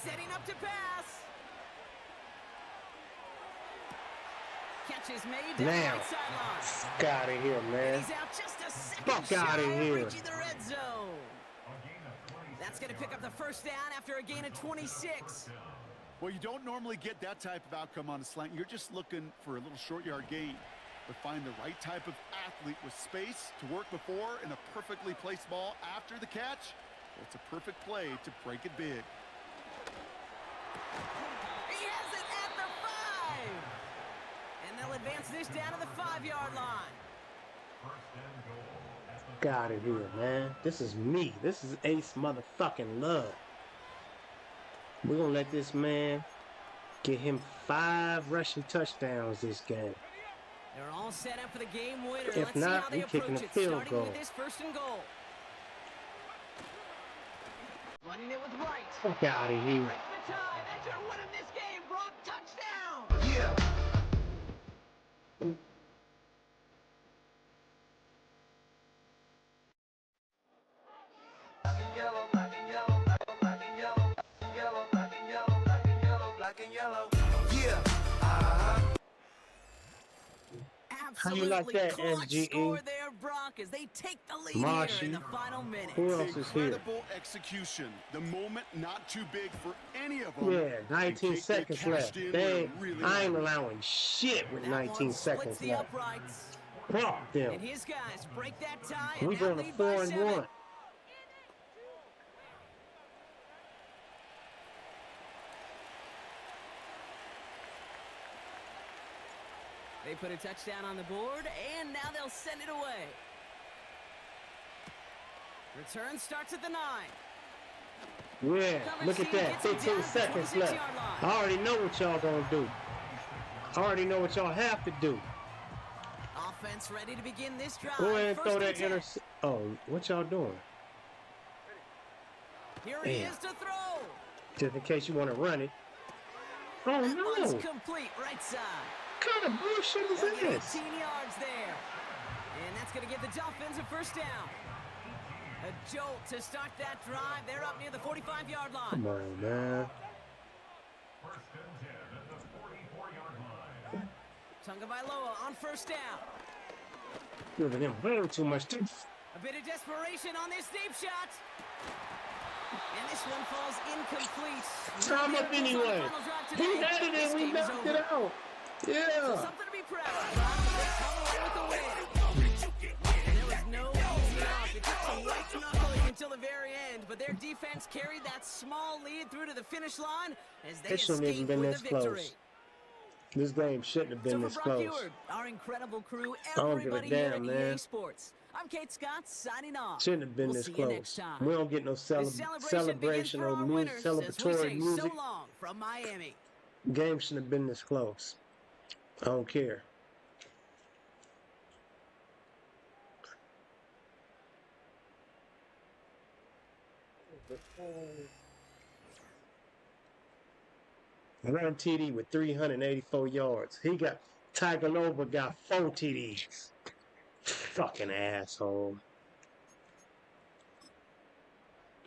Setting up to pass. Catch is made down the Now, right sideline. fuck out of here, And man. he's out just a second Fuck outta shy of here. reaching the red zone. That's going to pick up the 1st down after a gain of 26. Well, you don't normally get that type of outcome on a slant. You're just looking for a little short yard gain. But find the right type of athlete with space to work before and a perfectly placed ball after the catch. Well, it's a perfect play to break it big. He has it at the 5. And they'll advance this down to the 5-yard line. Fuck out of here, man. This is me. This is Ace motherfucking Love. We're going to let this man get him 5 rushing touchdowns this game. They're all set up for the game winner. If Let's see not, how they we kicking approach a it, field starting goal. with this 1st and goal. Running it with Wright. Fuck out of here. Right time, and you're winning this game, Brock. Touchdown! Yeah. Black and yellow, black and yellow, black and yellow, yellow, black and yellow, black and yellow, black and yellow. Yeah. How you like Absolutely that, clutch SGE? score there, Brock, as they take the lead here Marshy. in the final minute. Who else is here? Incredible execution. The moment not too big for any of them. Yeah, 19 And Kate, they seconds cashed left. in They, where it really I ain't mattered. allowing shit with That 19 one splits seconds the left. uprights. Fuck them. And his guys break that tie and We now going to lead by 7. 4-1. They put a touchdown on the board, and now they'll send it away. Return starts at the 9. Yeah, look at that. 15 seconds left. I already know what y'all gonna do. I already know what y'all have to do. Offense ready to begin this drive. Go ahead and First throw that and 10. intercept. Oh, what y'all doing? Here he Damn. is to throw. Just in case you want to run it. Oh That one's no! complete right side. What kind of bullshit is They'll get this? 18 yards there. And that's going to give the Dolphins a first down. A jolt to start that drive. They're up near the 45-yard line. Come on, man. Tagovailoa on first down. Giving him way too much. A bit of desperation on this deep shot. And this one falls incomplete. Time No up miracles on the anyway. final drive He today. had it This and we game is knocked over. it out. So Yeah. something to be proud of. Brock. They come away with the win. And there was no easy off. It took some white knuckling until the very end, but their defense carried that small lead through to the finish line as they It shouldn't even escaped been with this the victory. close. This game shouldn't have So been for this Brock close. Eward, our incredible crew, don't give a everybody here at damn, EA man. Sports, I'm Kate Scott signing off. Shouldn't have been We'll this see you next close. time. We don't get no The celebration celebration begins for or our music, winners as we celebratory say music. so long from Miami. Game shouldn't have been this close. I don't care. Run TD with 384 yards. Tagovailoa got 4 TDs. Fucking asshole.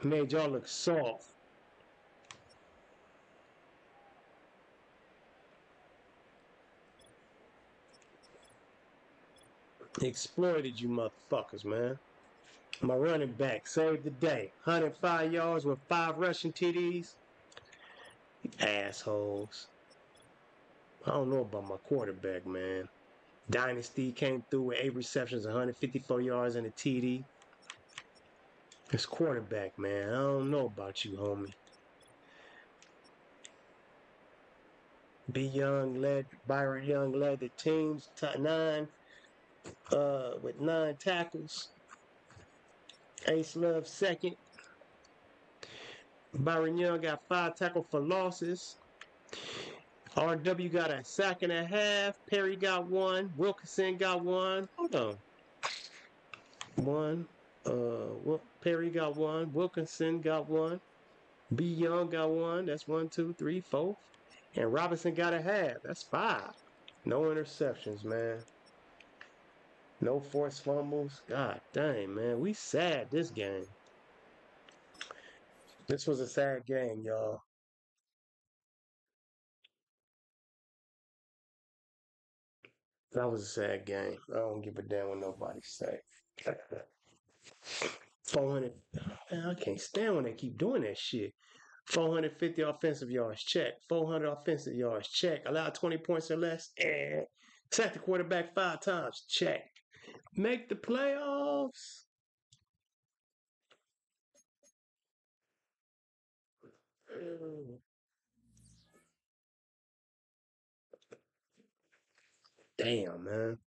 Made y'all look soft. Exploited you motherfuckers, man. My running back saved the day. 105 yards with 5 rushing TDs. Assholes. I don't know about my quarterback, man. Dynasty came through with 8 receptions, 154 yards and a TD. This quarterback, man. I don't know about you, homie. Byron Young led the team's top 9 with 9 tackles. Ace Love second. Byron Young got 5 tackles for losses. RW got a sack and a half. Perry got 1. Wilkinson got 1. Hold on. 1. Perry got 1. Wilkinson got 1. B. Young got 1. That's 1, 2, 3, 4. And Robinson got a half. That's 5. No interceptions, man. No forced fumbles. God dang, man. We sad this game. This was a sad game, y'all. That was a sad game. I don't give a damn what nobody say. 400. Man, I can't stand when they keep doing that shit. 450 offensive yards, check. 400 offensive yards, check. Allow 20 points or less, sack the quarterback 5 times, check. Make the playoffs. Damn, man.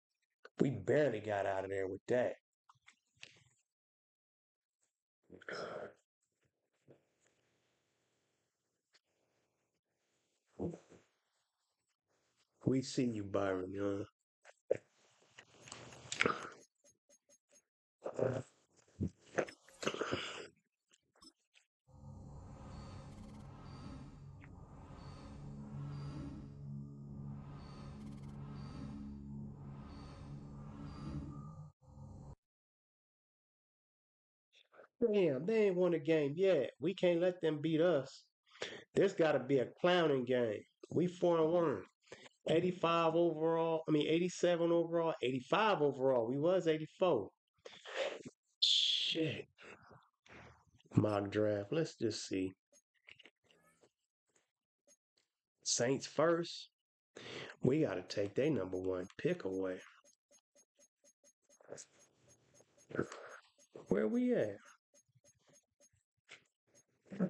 We barely got out of there with that. We see you, Byron Young. Damn, they ain't won a game yet. We can't let them beat us. There's got to be a clowning game. We 4-1. 85 overall. I mean, 87 overall. 85 overall. We was 84. Shit. Mock draft. Let's just see. Saints first. We got to take their number one pick away. Where we at?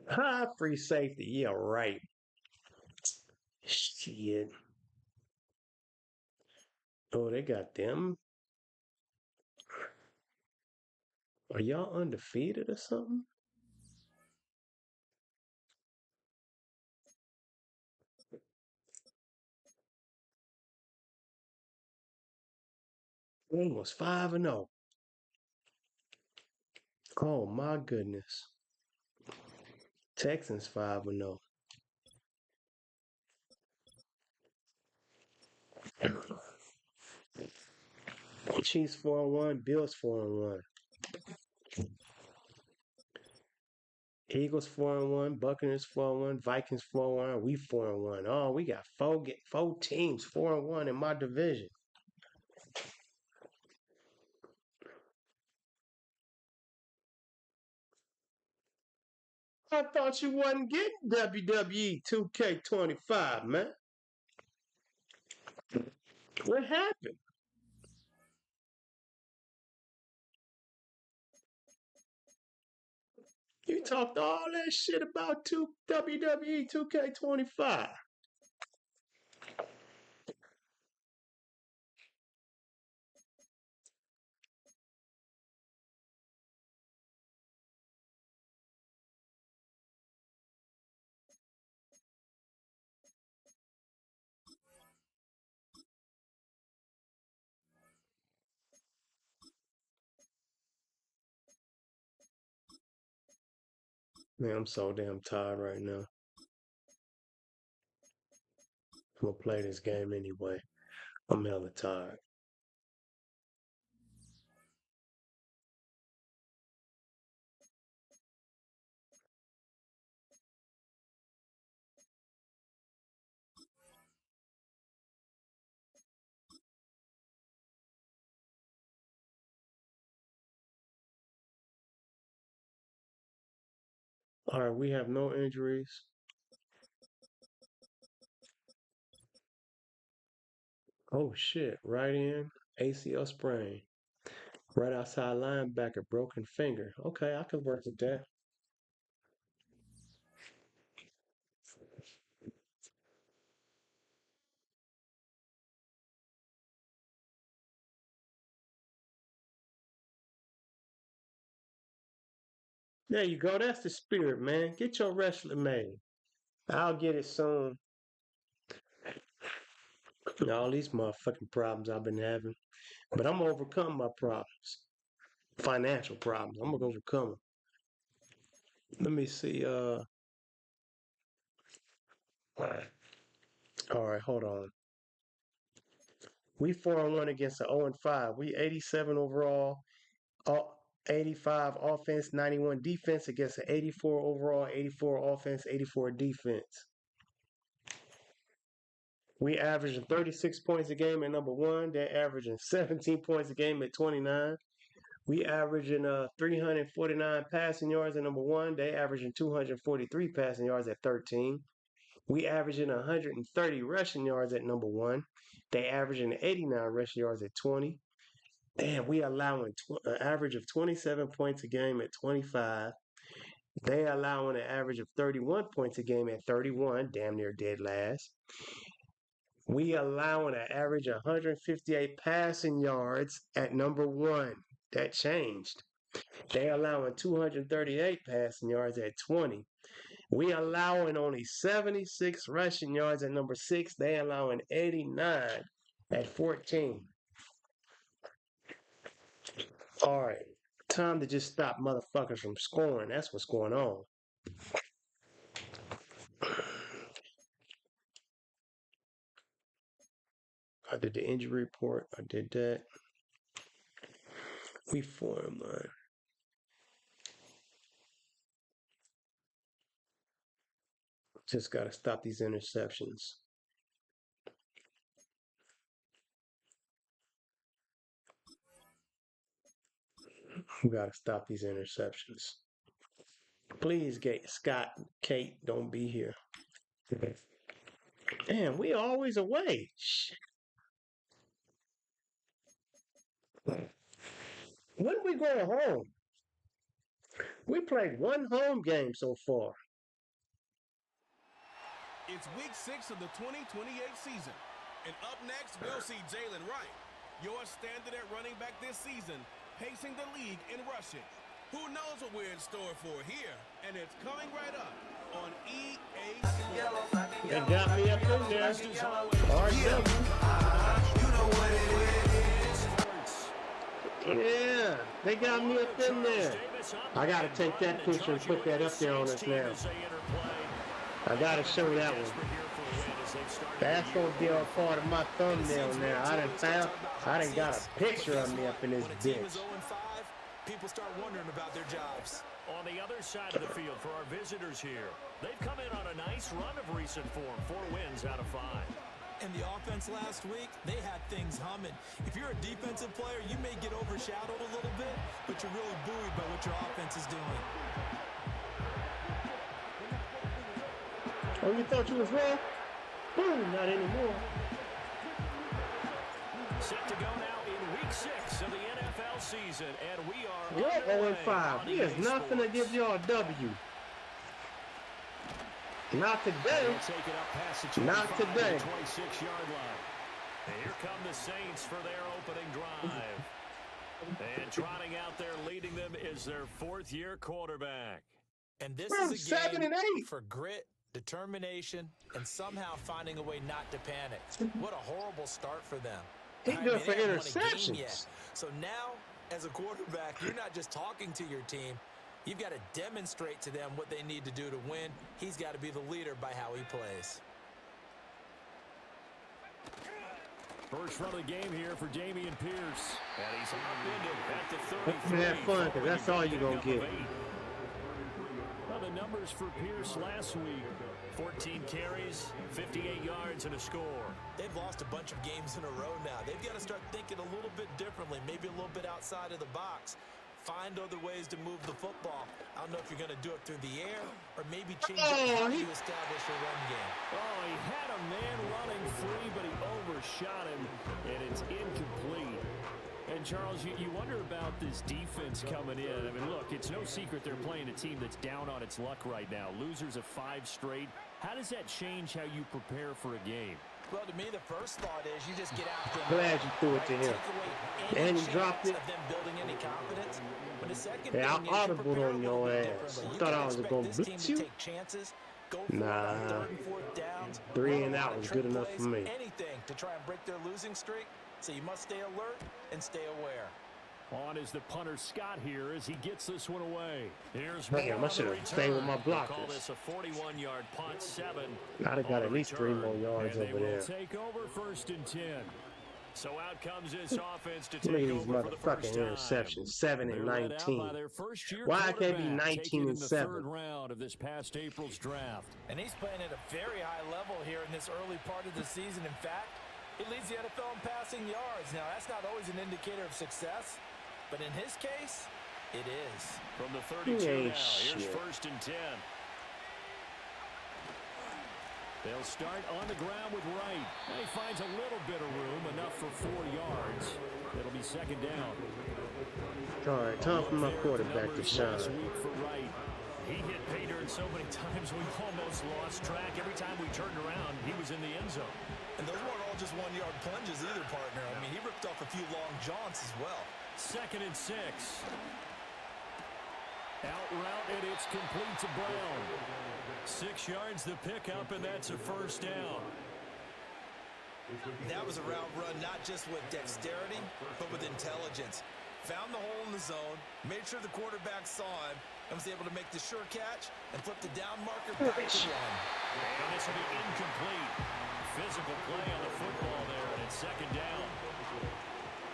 High free safety. Yeah, right. Shit. Oh, they got them. Are y'all undefeated or something? Almost 5-0. Oh my goodness. Texans 5-0. Chiefs 4-1. Bills 4-1. Eagles 4-1. Buccaneers 4-1. Vikings 4-1. We 4-1. Oh, we got four teams 4-1 in my division. I thought you wasn't getting WWE 2K25, man. What happened? You talked all that shit about WWE 2K25. Man, I'm so damn tired right now. I'm gonna play this game anyway. I'm hella tired. All right, we have no injuries. Oh shit, right in, ACL sprain. Right outside linebacker, broken finger. Okay, I can work with that. There you go. That's the spirit, man. Get your wrestling made. I'll get it soon. All these motherfucking problems I've been having. But I'm gonna overcome my problems. Financial problems. I'm gonna overcome them. Let me see. All right, hold on. We 4-1 against the 0-5. We 87 overall, 85 offense, 91 defense against the 84 overall, 84 offense, 84 defense. We averaging 36 points a game at number one. They're averaging 17 points a game at 29. We averaging 349 passing yards at number one. They averaging 243 passing yards at 13. We averaging 130 rushing yards at number one. They averaging 89 rushing yards at 20. Damn, we allowing an average of 27 points a game at 25. They allowing an average of 31 points a game at 31, damn near dead last. We allowing an average of 158 passing yards at number one. That changed. They allowing 238 passing yards at 20. We allowing only 76 rushing yards at number six. They allowing 89 at 14. All right. Time to just stop motherfuckers from scoring. That's what's going on. I did the injury report. I did that. We 4-1. Just got to stop these interceptions. We got to stop these interceptions. Please, Scott, Kate, don't be here. Damn, we always away. Shit. When we going home? We played one home game so far. It's week 6 of the 2028 season. And up next, we'll see Jalen Wright, your standard at running back this season, pacing the league in rushing. Who knows what we're in store for here? And it's coming right up on EA Sports. They got me up in there. You know what it is. Yeah, they got me up in there. I got to take that picture and put that up there on us now. I got to show that one. That's going to be a part of my thumbnail now. I done got a picture of me up in this bitch. People start wondering about their jobs. On the other side of the field for our visitors here, they've come in on a nice run of recent form, 4 wins out of 5. And the offense last week, they had things humming. If you're a defensive player, you may get overshadowed a little bit, but you're really buoyed by what your offense is doing. Oh, you thought you was wrong? Boom, not anymore. Set to go now in week 6 of the NFL season, and we are We're 0-5. There's nothing to give y'all a W. Not today. Not today. 26-yard line. And here come the Saints for their opening drive. And trotting out there leading them is their 4th-year quarterback. And this is a game for grit, determination, and somehow finding a way not to panic. What a horrible start for them. He's good for interceptions. So now, as a quarterback, you're not just talking to your team. You've got to demonstrate to them what they need to do to win. He's got to be the leader by how he plays. First run of the game here for Dameon Pierce. And he's upended at the 33. Have fun, because that's all you're going to get. Well, the numbers for Pierce last week, 14 carries, 58 yards, and a score. They've lost a bunch of games in a row now. They've got to start thinking a little bit differently, maybe a little bit outside of the box. Find other ways to move the football. I don't know if you're going to do it through the air or maybe change up how you establish your run game. Oh, he had a man running free, but he overshot him, and it's incomplete. And, Charles, you wonder about this defense coming in. I mean, look, it's no secret they're playing a team that's down on its luck right now. Losers of 5 straight. How does that change how you prepare for a game? Well, to me, the first thought is you just get out there. Glad you threw it to him. And he dropped it. Of them building any confidence. But the second Yeah, thing I audibled on your ass. I thought I was going to blitz you. Nah. 3 and out was good enough for me. Anything to try and break their losing streak. So you must stay alert and stay aware. On is the punter Scott here as he gets this one away. Here's Damn, I should have stayed with my blockers. Call this a 41-yard punt, 7. I'd have got at least 3 more yards over there. Take over 1st and 10. So out comes this offense to Look at take these over for the first motherfucking time. interceptions. 7 and 19. Why I can't be 19 and 7? Third round of this past April's draft. And he's playing at a very high level here in this early part of the season. In fact, he leads the NFL in passing yards. Now, that's not always an indicator of success, but in his case, it is. From the 32 now, here's 1st and 10. They'll start on the ground with Wright. He finds a little bit of room, enough for 4 yards. It'll be 2nd down. All right, time for my quarterback to shine. He hit pay dirt so many times we almost lost track. Every time we turned around, he was in the end zone. And those weren't all just 1-yard plunges either, partner. I mean, he ripped off a few long jaunts as well. 2nd and 6. Out route, and it's complete to Brown. 6 yards the pickup, and that's a 1st down. That was a route run not just with dexterity, but with intelligence. Found the hole in the zone, made sure the quarterback saw him, and was able to make the sure catch and flip the down marker back to one. And this will be incomplete. Physical play on the football there, and it's 2nd down.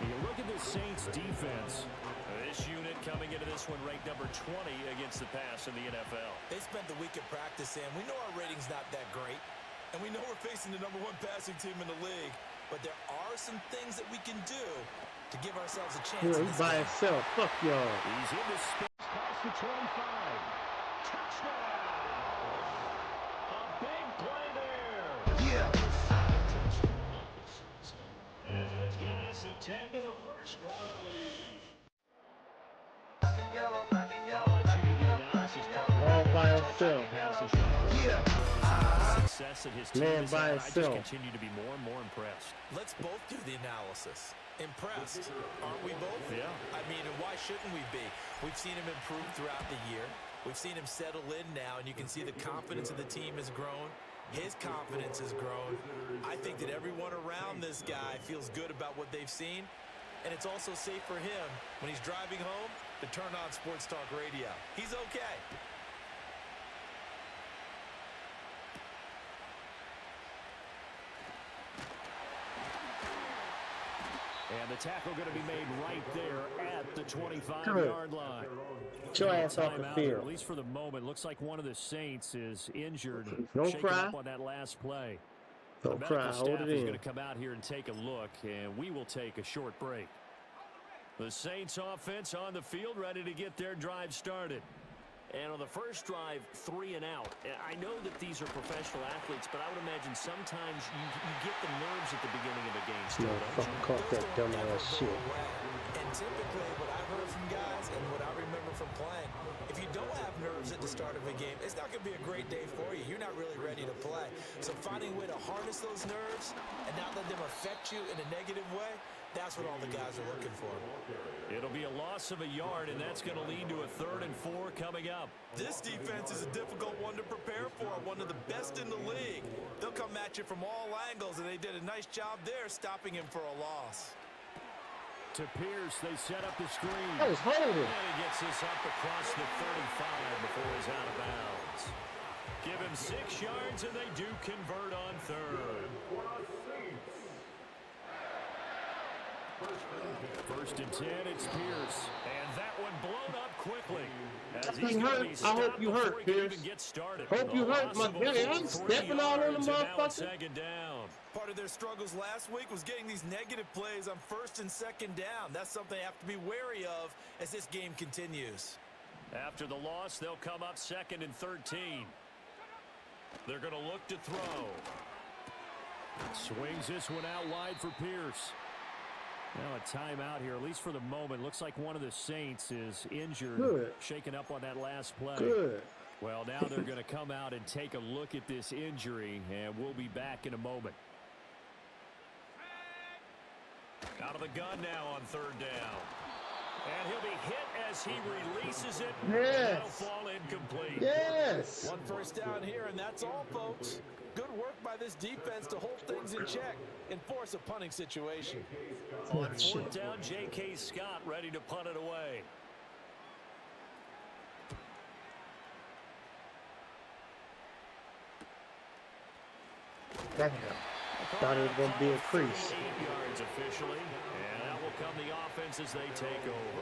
You look at the Saints defense. This This unit coming into this one ranked number 20 against the pass in the NFL. They spent the week at practice, and we know our rating's not that great. And we know we're facing the #1 passing team in the league. But there are some things that we can do to give ourselves a chance. Yeah, he's by himself. Fuck y'all. He's in the space past the 25. Touchdown! A big play there. Yeah. And it's given us a 10 to the first quarter lead. All by himself. Success that his team Man has by had, I just himself. continue to be more and more impressed. Let's both do the analysis. Impressed, aren't we both? Yeah. I mean, and why shouldn't we be? We've seen him improve throughout the year. We've seen him settle in now, and you can see the confidence of the team has grown. His confidence has grown. I think that everyone around this guy feels good about what they've seen, and it's also safe for him when he's driving home to turn on Sports Talk Radio. He's okay. And the tackle going to be made right there at the 25-yard line. Get your ass off the Timeout, field. at least for the moment. Looks like one of the Saints is injured. Don't shaken cry. up on that last play. Don't the cry. medical Hold staff it is in. going to come out here and take a look, and we will take a short break. The Saints offense on the field, ready to get their drive started. And on the first drive, 3 and out. I know that these are professional athletes, but I would imagine sometimes you get the nerves at the beginning of a game. Still, don't Motherfucker you? caught that dumb ass shit. And typically what I've heard from guys and what I remember from playing, if you don't have nerves at the start of a game, it's not going to be a great day for you. You're not really ready to play. So finding a way to harness those nerves and not let them affect you in a negative way, that's what all the guys are looking for. It'll be a loss of a yard, and that's going to lead to a 3rd and 4 coming up. This defense is a difficult one to prepare for, one of the best in the league. They'll come at you from all angles, and they did a nice job there stopping him for a loss. To Pierce, they set up the screen. I was holding. And he gets this up across the 35 before he's out of bounds. Give him 6 yards, and they do convert on 3rd. 1st and 10, it's Pierce. And that one blown up quickly. As he's gonna be I hope stopped you before hurt, he can even Pierce. get started. Hope you A hurt, loss my of a guy. full I'm 3 stepping all on the yards, and now it's motherfucker. 2nd down. Part of their struggles last week was getting these negative plays on 1st and 2nd down. That's something they have to be wary of as this game continues. After the loss, they'll come up 2nd and 13. They're going to look to throw. Swings this one out wide for Pierce. Now a timeout here, at least for the moment. Looks like one of the Saints is injured. Good. Shaken up on that last play. Good. Well, now they're going to come out and take a look at this injury, and we'll be back in a moment. Out of the gun now on 3rd down. And he'll be hit as he releases it. Yes. And that'll fall incomplete. Yes. 1 first down here, and that's all, folks. Good work by this defense to hold things in check and force a punting situation. On 4th down, J.K. Scott ready to punt it away. Damn. Thought it was going to be a crease. 8 yards officially, and out will come the offense as they take over.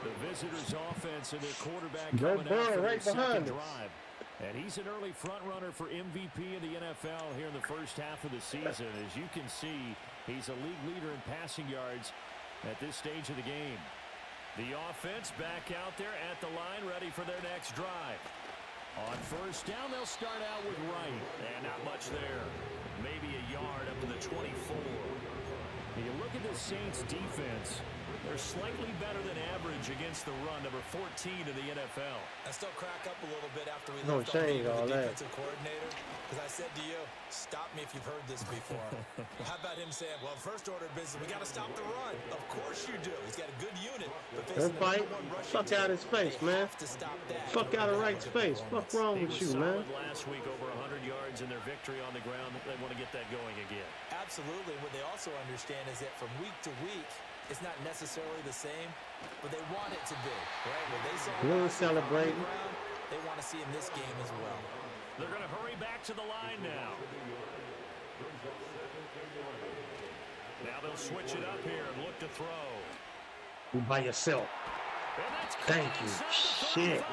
The visitors' offense and their quarterback Joe coming out Burrow for right their behind second us. drive. And he's an early front runner for MVP in the NFL here in the first half of the season. As you can see, he's a league leader in passing yards at this stage of the game. The offense back out there at the line, ready for their next drive. On 1st down, they'll start out with Wright, and not much there. Maybe a yard up to the 24. You look at the Saints defense, they're slightly better than average against the run, number 14 in the NFL. I still crack up a little bit after we No left off change, with all the that. defensive coordinator, because I said to you, stop me if you've heard this before. How about him saying, well, first order of business, we got to stop the run. Of course you do. He's got a good unit. But Don't fight. Fuck out his face, man. to stop that. Fuck out of Wright's face. Fuck wrong They with were you, man? solid last week, over 100 yards in their victory on the ground. They want to get that going again. Absolutely. What they also understand is that from week to week, it's not necessarily the same, but they want it to be. Right? What they saw We'll last week on the celebrate. ground, they want to see in this game as well. They're going to hurry back to the line now. Now they'll switch it up here and look to throw. You by yourself. Thank you. Shit.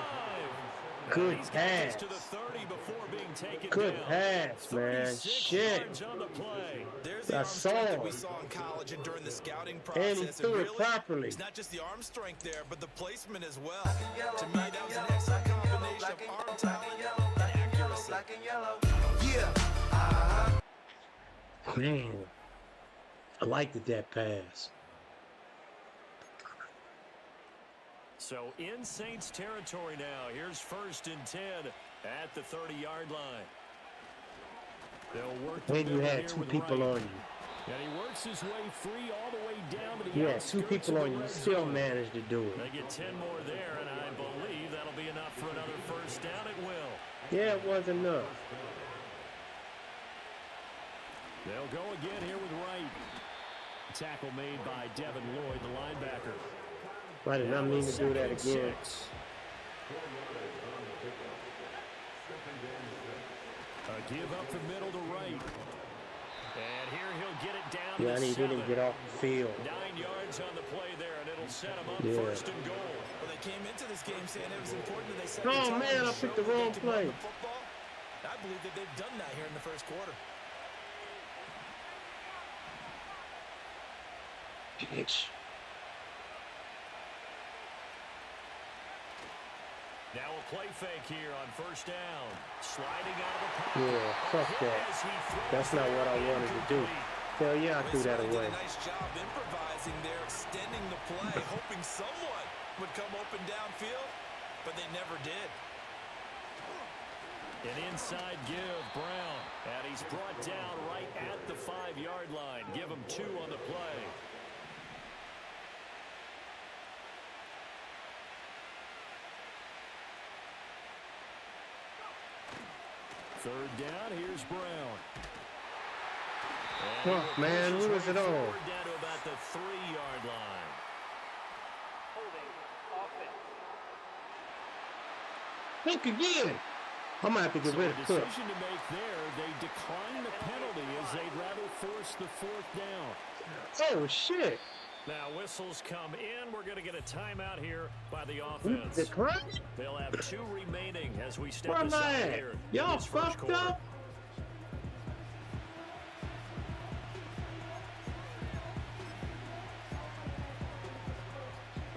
Good pass. Good pass, man. Shit. That's solid. We saw in college and during the scouting And he process. threw it properly. It's not just the arm strength there, but the placement as well. To me, that was an excellent combination of arm talent and accuracy. Man, I liked that pass. So in Saints territory now. Here's 1st and 10 at the 30-yard line. They'll work the When you middle had here 2 with people Wright. on you. And he works his way free all the way down to the You had 2 outskirts people of on the you. red Still zone. managed to do it. They get 10 more there, and I believe that'll be enough for another 1st down. It will. Yeah, it was enough. They'll go again here with Wright. Tackle made by Devin Lloyd, the linebacker. I did not mean to do that again. A give up the middle to Wright. And here he'll get it down Yeah, I to need 7. him to get off the field. 9 yards on the play there, and it'll set him up Yeah. 1st and goal. Well, they came into this game saying it was important that they set Oh, the tone man, and I show picked the that they wrong can run play. the football. I believe that they've done that here in the 1st quarter. Bitch. Now a play fake here on 1st down. Sliding out of the pocket. Yeah, fuck that. That's not what I wanted to do. Hell yeah, I threw that They did away. a nice job improvising there, extending the play, hoping someone would come open downfield, but they never did. An inside give, Brown. And he's brought down right at the 5-yard line. Give him 2 on the play. Third down, here's Brown. Oh, man, who is it on? Forward down to about the 3-yard line. Think again. I'm going to have to get So rid a of Cook. decision to make there. They decline the penalty as they'd rather force the 4th down. Oh, shit. Now whistles come in. We're going to get a timeout here by the offense. Decline? They'll have 2 remaining as we step Where am I aside at? here. Y'all in this first fucked quarter. up?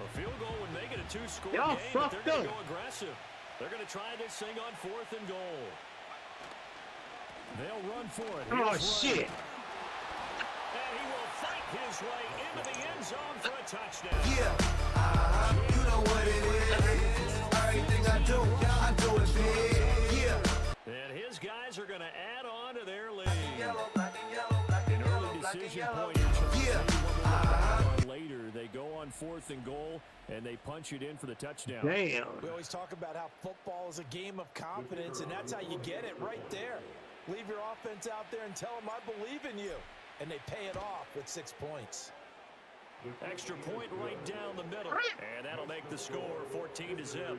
A field goal would make it a 2-score Y'all game, but they're fucked going to up. go aggressive. They're going to try this thing on 4th and goal. They'll run for it. Oh, Here's shit. Wright. And he will fight his way into the end zone for a touchdown. You know what it is. Everything I do it big. Yeah. And his guys are going to add on to their lead. Yellow, black and yellow, black and An yellow, early black and decision yellow. point here. Yeah. Later, they go on 4th and goal, and they punch it in for the touchdown. Damn. We always talk about how football is a game of confidence, and that's how you get it right there. Leave your offense out there and tell them I believe in you. And they pay it off with 6 points. Extra point right down the middle, and that'll make the score 14-0.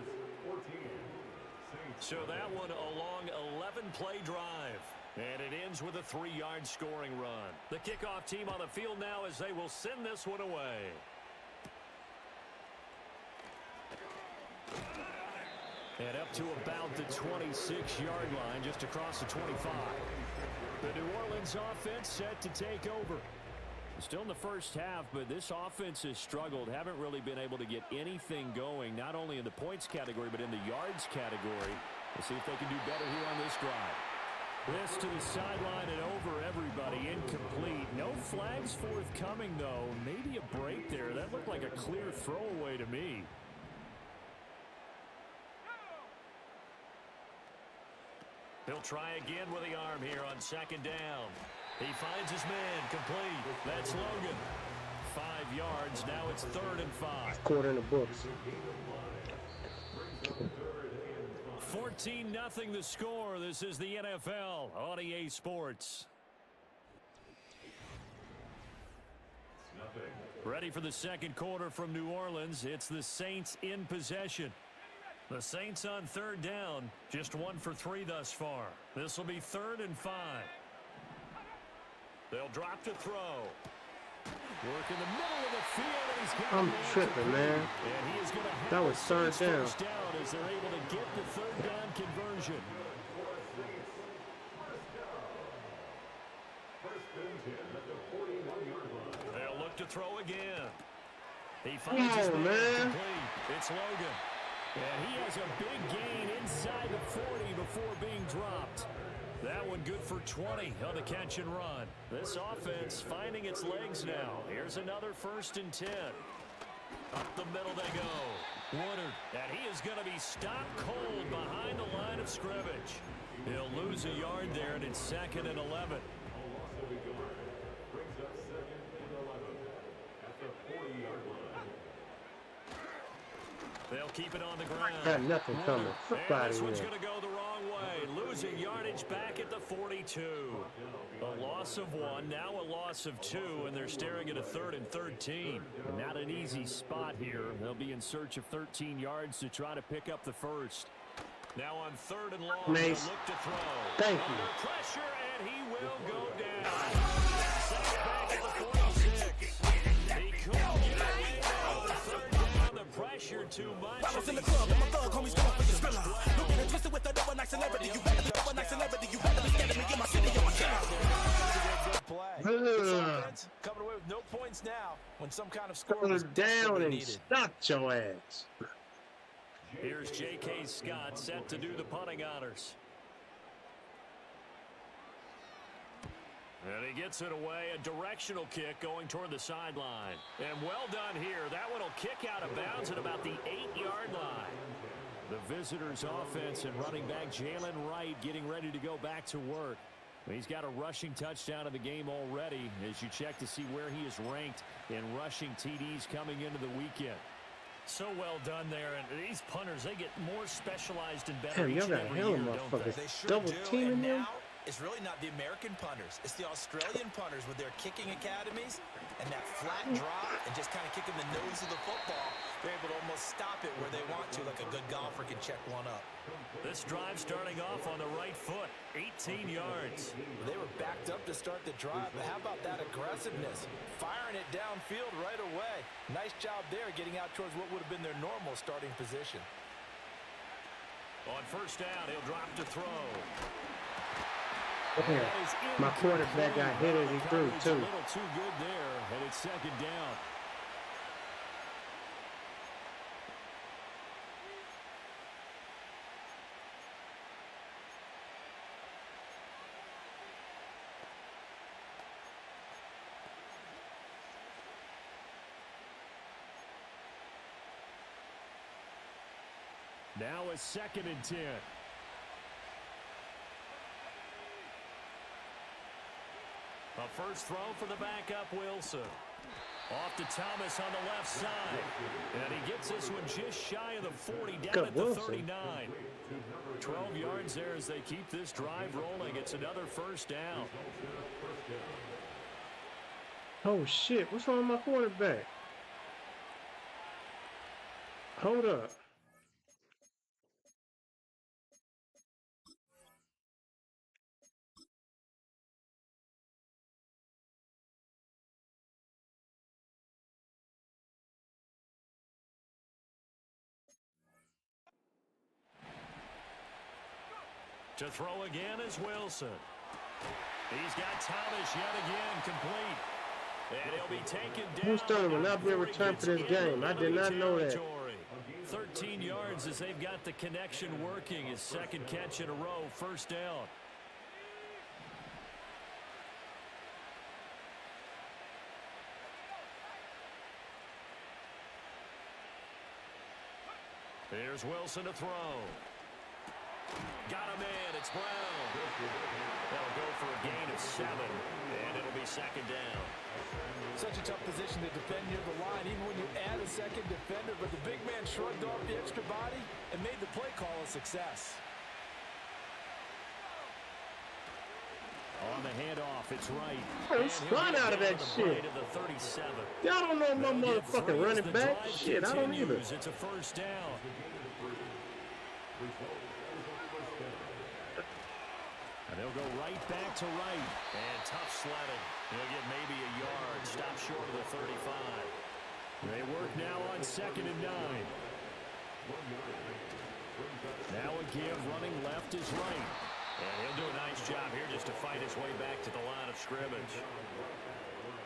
So that one a long 11-play drive, and it ends with a 3-yard scoring run. The kickoff team on the field now as they will send this one away. And up to about the 26-yard line, just across the 25. The New Orleans offense set to take over. Still in the first half, but this offense has struggled. Haven't really been able to get anything going, not only in the points category, but in the yards category. We'll see if they can do better here on this drive. This to the sideline and over everybody. Incomplete. No flags forthcoming, though. Maybe a break there. That looked like a clear throwaway to me. He'll try again with the arm here on 2nd down. He finds his man, complete. That's Logan. 5 yards. Now it's 3rd and 5. Quarter in the books. 14-0 the score. This is the NFL on EA Sports. Ready for the 2nd quarter from New Orleans. It's the Saints in possession. The Saints on 3rd down. Just 1 for 3 thus far. This will be 3rd and 5. They'll drop to throw. Work in the middle of the field, and he's got I'm tripping, man. And he is going to That was third down. First down as they're able to get the third down conversion. They'll look to throw again. He finds his man complete. It's Logan. And he has a big gain inside the 40 before being dropped. That one good for 20 on the catch and run. This offense finding its legs now. Here's another 1st and 10. Up the middle they go. Woodard. And he is going to be stopped cold behind the line of scrimmage. He'll lose a yard there, and it's 2nd and 11. They'll keep it on the ground. Got nothing coming. And this one's going to go the wrong way. Losing yardage back at the 42. A loss of 1, now a loss of 2, and they're staring at a 3rd and 13. Not an easy spot here. They'll be in search of 13 yards to try to pick up the first. Now on 3rd and long, they'll look to throw. Thank you. Under pressure, and he will go down. Set back at the 46. He couldn't get away there on 3rd down. The pressure too much. I was in the club, and my thug homies going for the thriller. Looking and twisted with a overnight celebrity. You better be overnight celebrity. You better be scared of me. Get my city on my channel. Offense coming away with no points now when some kind of score was down and needed. stopped your ass. Here's J.K. Scott set to do the punting honors. And he gets it away, a directional kick going toward the sideline. And well done here. That one will kick out of bounds at about the 8-yard line. The visitors' offense and running back Jalen Wright getting ready to go back to work. He's got a rushing touchdown in the game already as you check to see where he is ranked in rushing TDs coming into the weekend. So well done there, and these punters, they get more specialized and better each and every year, don't they? They sure Double do, teaming and them? now it's really not the American punters. It's the Australian punters with their kicking academies and that flat drop and just kind of kicking the nose of the football. They're able to almost stop it where they want to, like a good golfer can check one up. This drive starting off on the right foot, 18 yards. They were backed up to start the drive, but how about that aggressiveness? Firing it downfield right away. Nice job there getting out towards what would have been their normal starting position. On 1st down, he'll drop to throw. Yeah. My quarterback got hit and he threw too. A little too good there, and it's 2nd down. Now a 2nd and 10. A first throw for the backup Wilson. Off to Thomas on the left side. And he gets this one just shy of the 40 down at the 39. 12 yards there as they keep this drive rolling. It's another 1st down. Oh, shit. What's wrong with my quarterback? Hold up. To throw again is Wilson. He's got Thomas yet again complete. And he'll be taken down. Houston will not be a return for this game. I did not know that. 13 yards as they've got the connection working. His 2nd catch in a row, 1st down. Here's Wilson to throw. Got him in. It's Brown. That'll go for a gain of 7, and it'll be 2nd down. Such a tough position to defend near the line, even when you add a 2nd defender, but the big man shrugged off the extra body and made the play call a success. On the handoff, it's Wright. Let's run out of that shit. Y'all don't know my motherfucking running back. Shit, I don't either. It's a 1st down. And They'll go right back to right. And tough sledding. He'll get maybe a yard. Stop short of the 35. They work now on 2nd and 9. Now a give, running left is right. And he'll do a nice job here just to fight his way back to the line of scrimmage.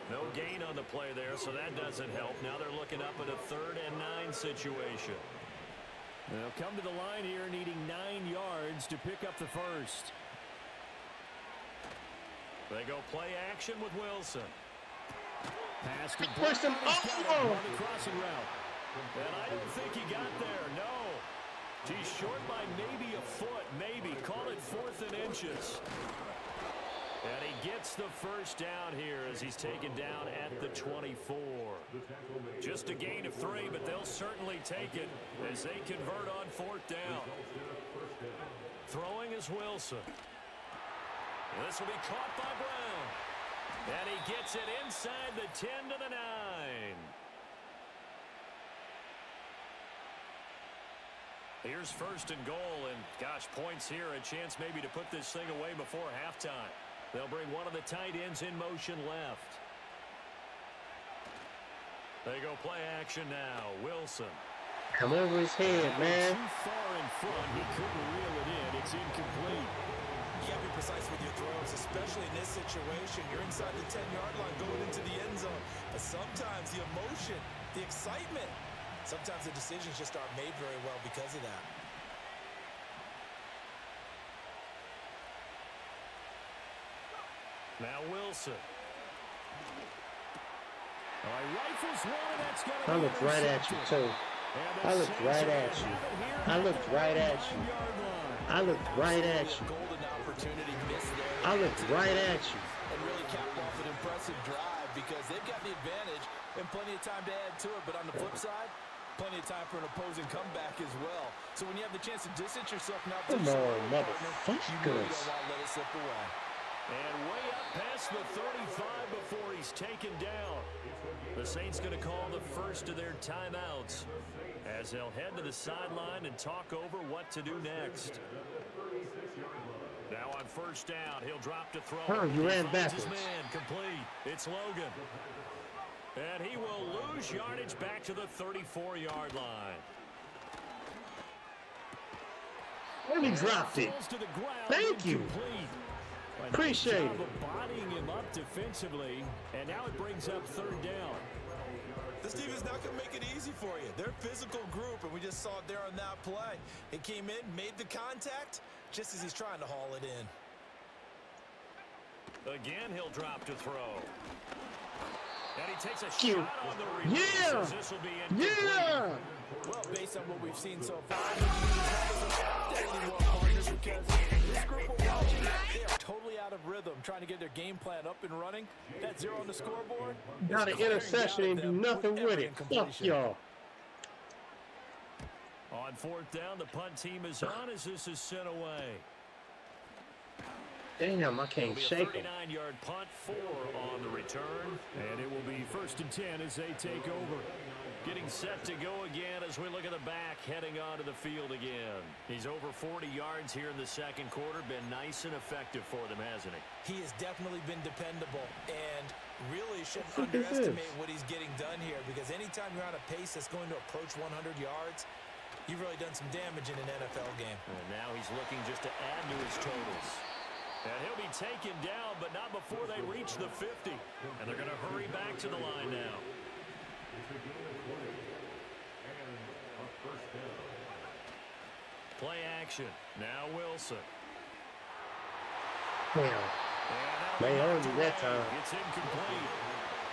No gain on the play there, so that doesn't help. Now they're looking up at a 3rd and 9 situation. They'll come to the line here needing 9 yards to pick up the first. They go play action with Wilson. Pass to Push him. on the crossing route. And I don't think he got there, no. He's short by maybe a foot, maybe. Call it 4th and inches. And he gets the first down here as he's taken down at the 24. Just a gain of 3, but they'll certainly take it as they convert on 4th down. Throwing is Wilson. This will be caught by Brown. And he gets it inside the 10 to the 9. Here's 1st and goal, and gosh, points here, a chance maybe to put this thing away before halftime. They'll bring one of the tight ends in motion left. They go play action now. Wilson. Come over his head, man. Too far in front, he couldn't reel it in. It's incomplete. You gotta be precise with your throws, especially in this situation. You're inside the 10-yard line going into the end zone. But sometimes the emotion, the excitement, sometimes the decisions just aren't made very well because of that. Now Wilson. Rifles one, that's gonna I looked right at you, too. I looked right at you. I looked right at you. I looked right at you. Golden opportunity missed there. I looked right at you. And really capped off an impressive drive because they've got the advantage and plenty of time to add to it. But on the flip side, plenty of time for an opposing comeback as well. So when you have the chance to distance yourself now, Come on, you really motherfuckers. don't want to let it slip away. And way up past the 35 before he's taken down. The Saints going to call the first of their timeouts as they'll head to the sideline and talk over what to do next. Now on 1st down, he'll drop to throw. Oh, you ran backwards. His man complete. It's Logan. And he will lose yardage back to the 34-yard line. And he dropped it. Thank you. Appreciate it. Bodying him up defensively, and now it brings up 3rd down. This team is not going to make it easy for you. They're a physical group, and we just saw it there on that play. He came in, made the contact, just as he's trying to haul it in. Again, he'll drop to throw. And he takes a Cute. shot on the release. Yeah. This will be incomplete. Yeah. Well, based on what we've seen so far, definitely more partners because this group we're watching, they are totally out of rhythm, trying to get their game plan up and running. That 0 on the scoreboard. Got an interception and do nothing with it. Fuck y'all. On 4th down, the punt team is on as this is sent away. Damn, I can't shake it. 39-yard punt, 4 on the return. And it will be 1st and 10 as they take over. Getting set to go again as we look at the back, heading onto the field again. He's over 40 yards here in the 2nd quarter. Been nice and effective for them, hasn't he? He has definitely been dependable and really shouldn't underestimate what he's getting done here because anytime you're on a pace that's going to approach 100 yards, you've really done some damage in an NFL game. And now he's looking just to add to his totals. And he'll be taken down, but not before they reach the 50. And they're going to hurry back to the line now. Play action. Now Wilson. Damn. They owned you that time. It's incomplete.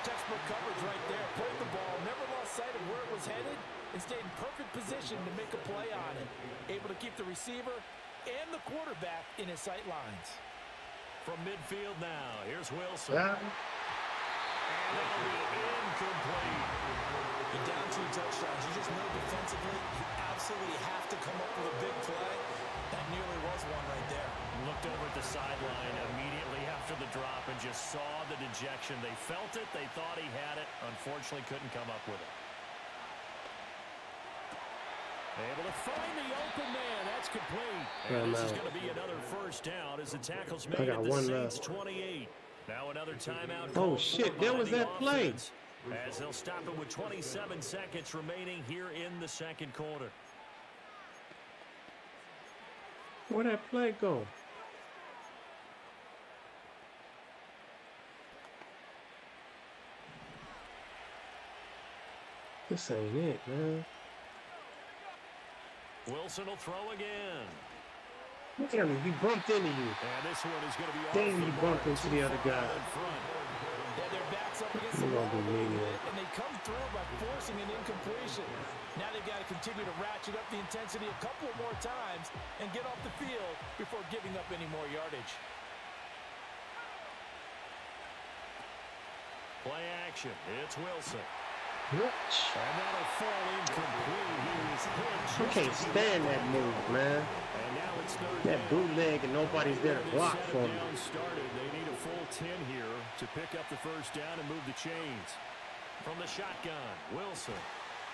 Textbook coverage right there. Pulled the ball, never lost sight of where it was headed, and stayed in perfect position to make a play on it. Able to keep the receiver and the quarterback in his sight lines. From midfield now, here's Wilson. Yeah. And it'll be incomplete. You're down 2 touchdowns. You just know defensively you absolutely have to come up with a big play. That nearly was one right there. Looked over at the sideline immediately after the drop and just saw the dejection. They felt it. They thought he had it. Unfortunately, couldn't come up with it. Able to find the open man. That's complete. And this is going to be another first down as the tackle's made at the Saints 28. Now another timeout. Oh, shit. There was that play. As they'll stop it with 27 seconds remaining here in the second quarter. Where'd that play go? This ain't it, man. Wilson will throw again. Damn, he bumped into you. And this one is going to be Damn, he bumped into the other guy. Yeah, their backs up against the wall, and they come through by forcing an incompletion. Now they've got to continue to ratchet up the intensity a couple more times and get off the field before giving up any more yardage. Play action. It's Wilson. And that'll fall incomplete. He was hit. I can't stand that move, man. And now it's that bootleg and nobody's there to block for me. They need a full 10 here to pick up the first down and move the chains. From the shotgun, Wilson.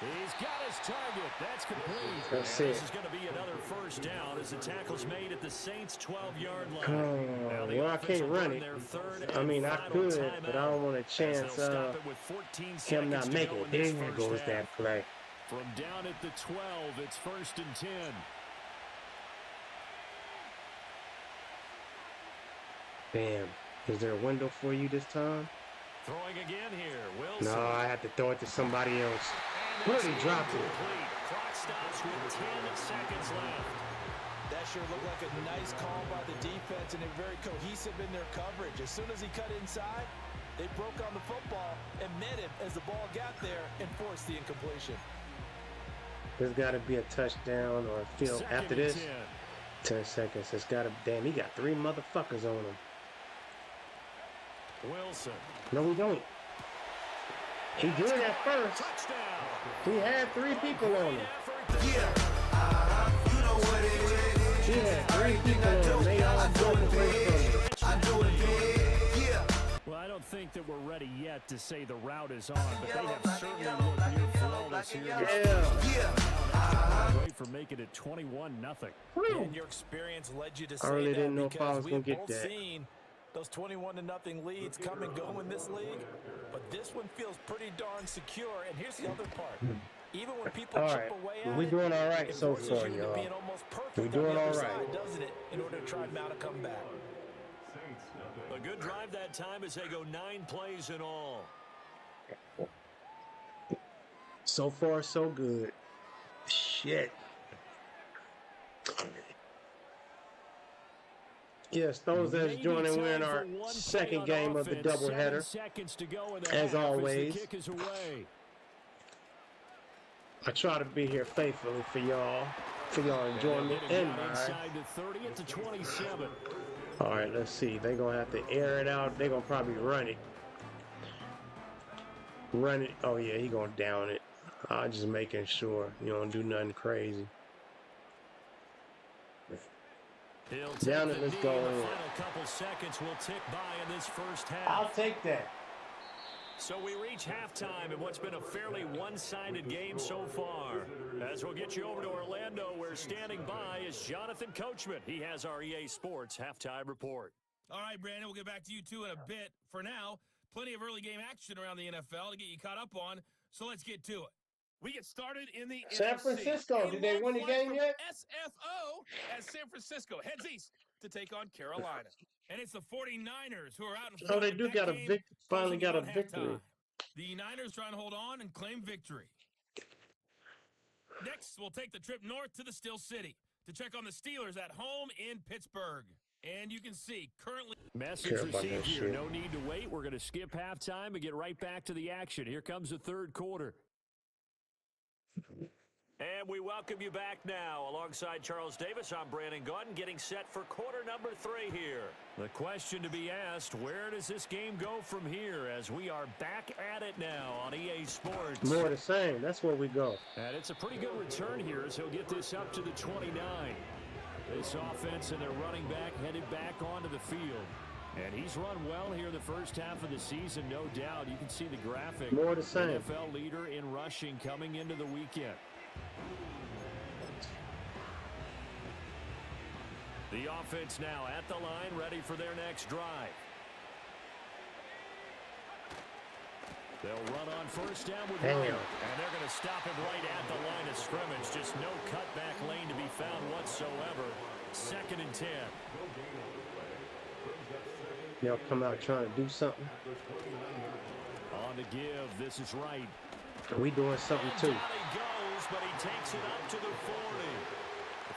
He's got his target. That's complete. That's and it. This is going to be another first down as the tackle's made at the Saints' 12-yard line. Oh, well, I can't run it. I mean, I could, but I don't want a chance of him not making it. There goes that play. From down at the 12, it's 1st and 10. Damn. Is there a window for you this time? Throwing again here. Wilson. No, I had to throw it to somebody else. Really dropped it. Clock stops with 10 seconds left. That sure looked like a nice call by the defense, and they're very cohesive in their coverage. As soon as he cut inside, they broke on the football and met him as the ball got there and forced the incompletion. There's got to be a touchdown or a field after this. 10 seconds. It's got to. Damn, he got 3 motherfuckers on him. Wilson. No, we don't. He did at first. Touchdown. He had 3 people on him. Yeah, you know what it is. He had 3 people on him. They all broke away from him. I do it big. Yeah. Well, I don't think that we're ready yet to say the route is on, but they have certainly looked near flawless here. Yeah. Away from making it 21-0. And your experience led you to say I really that didn't know if I was because going to we get have both that. seen those 21-0 leads come and go in this league, but this one feels pretty darn secure. And here's the other part: even when people chip away at we it, doing all right it so forces far, you into y'all. being almost perfect We on doing the all other right. side, doesn't it? In order to try and mount a comeback. A good drive that time as they go 9 plays in all. So far, so good. Shit. Yes, those that's joining, we're in our second game of the doubleheader. As always, I try to be here faithfully for y'all enjoyment and mine. All right, let's see. They're going to have to air it out. They're going to probably run it. Run it. Oh, yeah, he going to down it. I'm just making sure you don't do nothing crazy. Down it, let's go in. Final couple seconds will tick by in this first half. I'll take that. So we reach halftime in what's been a fairly one-sided game so far. As we'll get you over to Orlando, where standing by is Jonathan Coachman. He has our EA Sports halftime report. All right, Brandon, we'll get back to you two in a bit. For now, plenty of early game action around the NFL to get you caught up on, so let's get to it. We get started in the San NFC. Francisco, did they win the game yet? SFO as San Francisco heads east to take on Carolina. And it's the 49ers who are out in front. Oh, they do got a finally got a victory. The Niners trying to hold on and claim victory. Next, we'll take the trip north to the Steel City to check on the Steelers at home in Pittsburgh. And you can see currently... Message received here. No need to wait. We're going to skip halftime and get right back to the action. Here comes the third quarter. And we welcome you back now. Alongside Charles Davis, I'm Brandon Gordon, getting set for quarter number 3 here. The question to be asked, where does this game go from here as we are back at it now on EA Sports? More the same. That's where we go. And it's a pretty good return here as he'll get this up to the 29. This offense and their running back headed back onto the field. And he's run well here the first half of the season, no doubt. You can see the graphic. More the same. NFL leader in rushing coming into the weekend. The offense now at the line, ready for their next drive. They'll run on first down with one, and they're going to stop him right at the line of scrimmage. Just no cutback lane to be found whatsoever. 2nd and 10. They'll come out trying to do something. On to give. This is right. We doing something too. Down he goes, but he takes it up to the 40.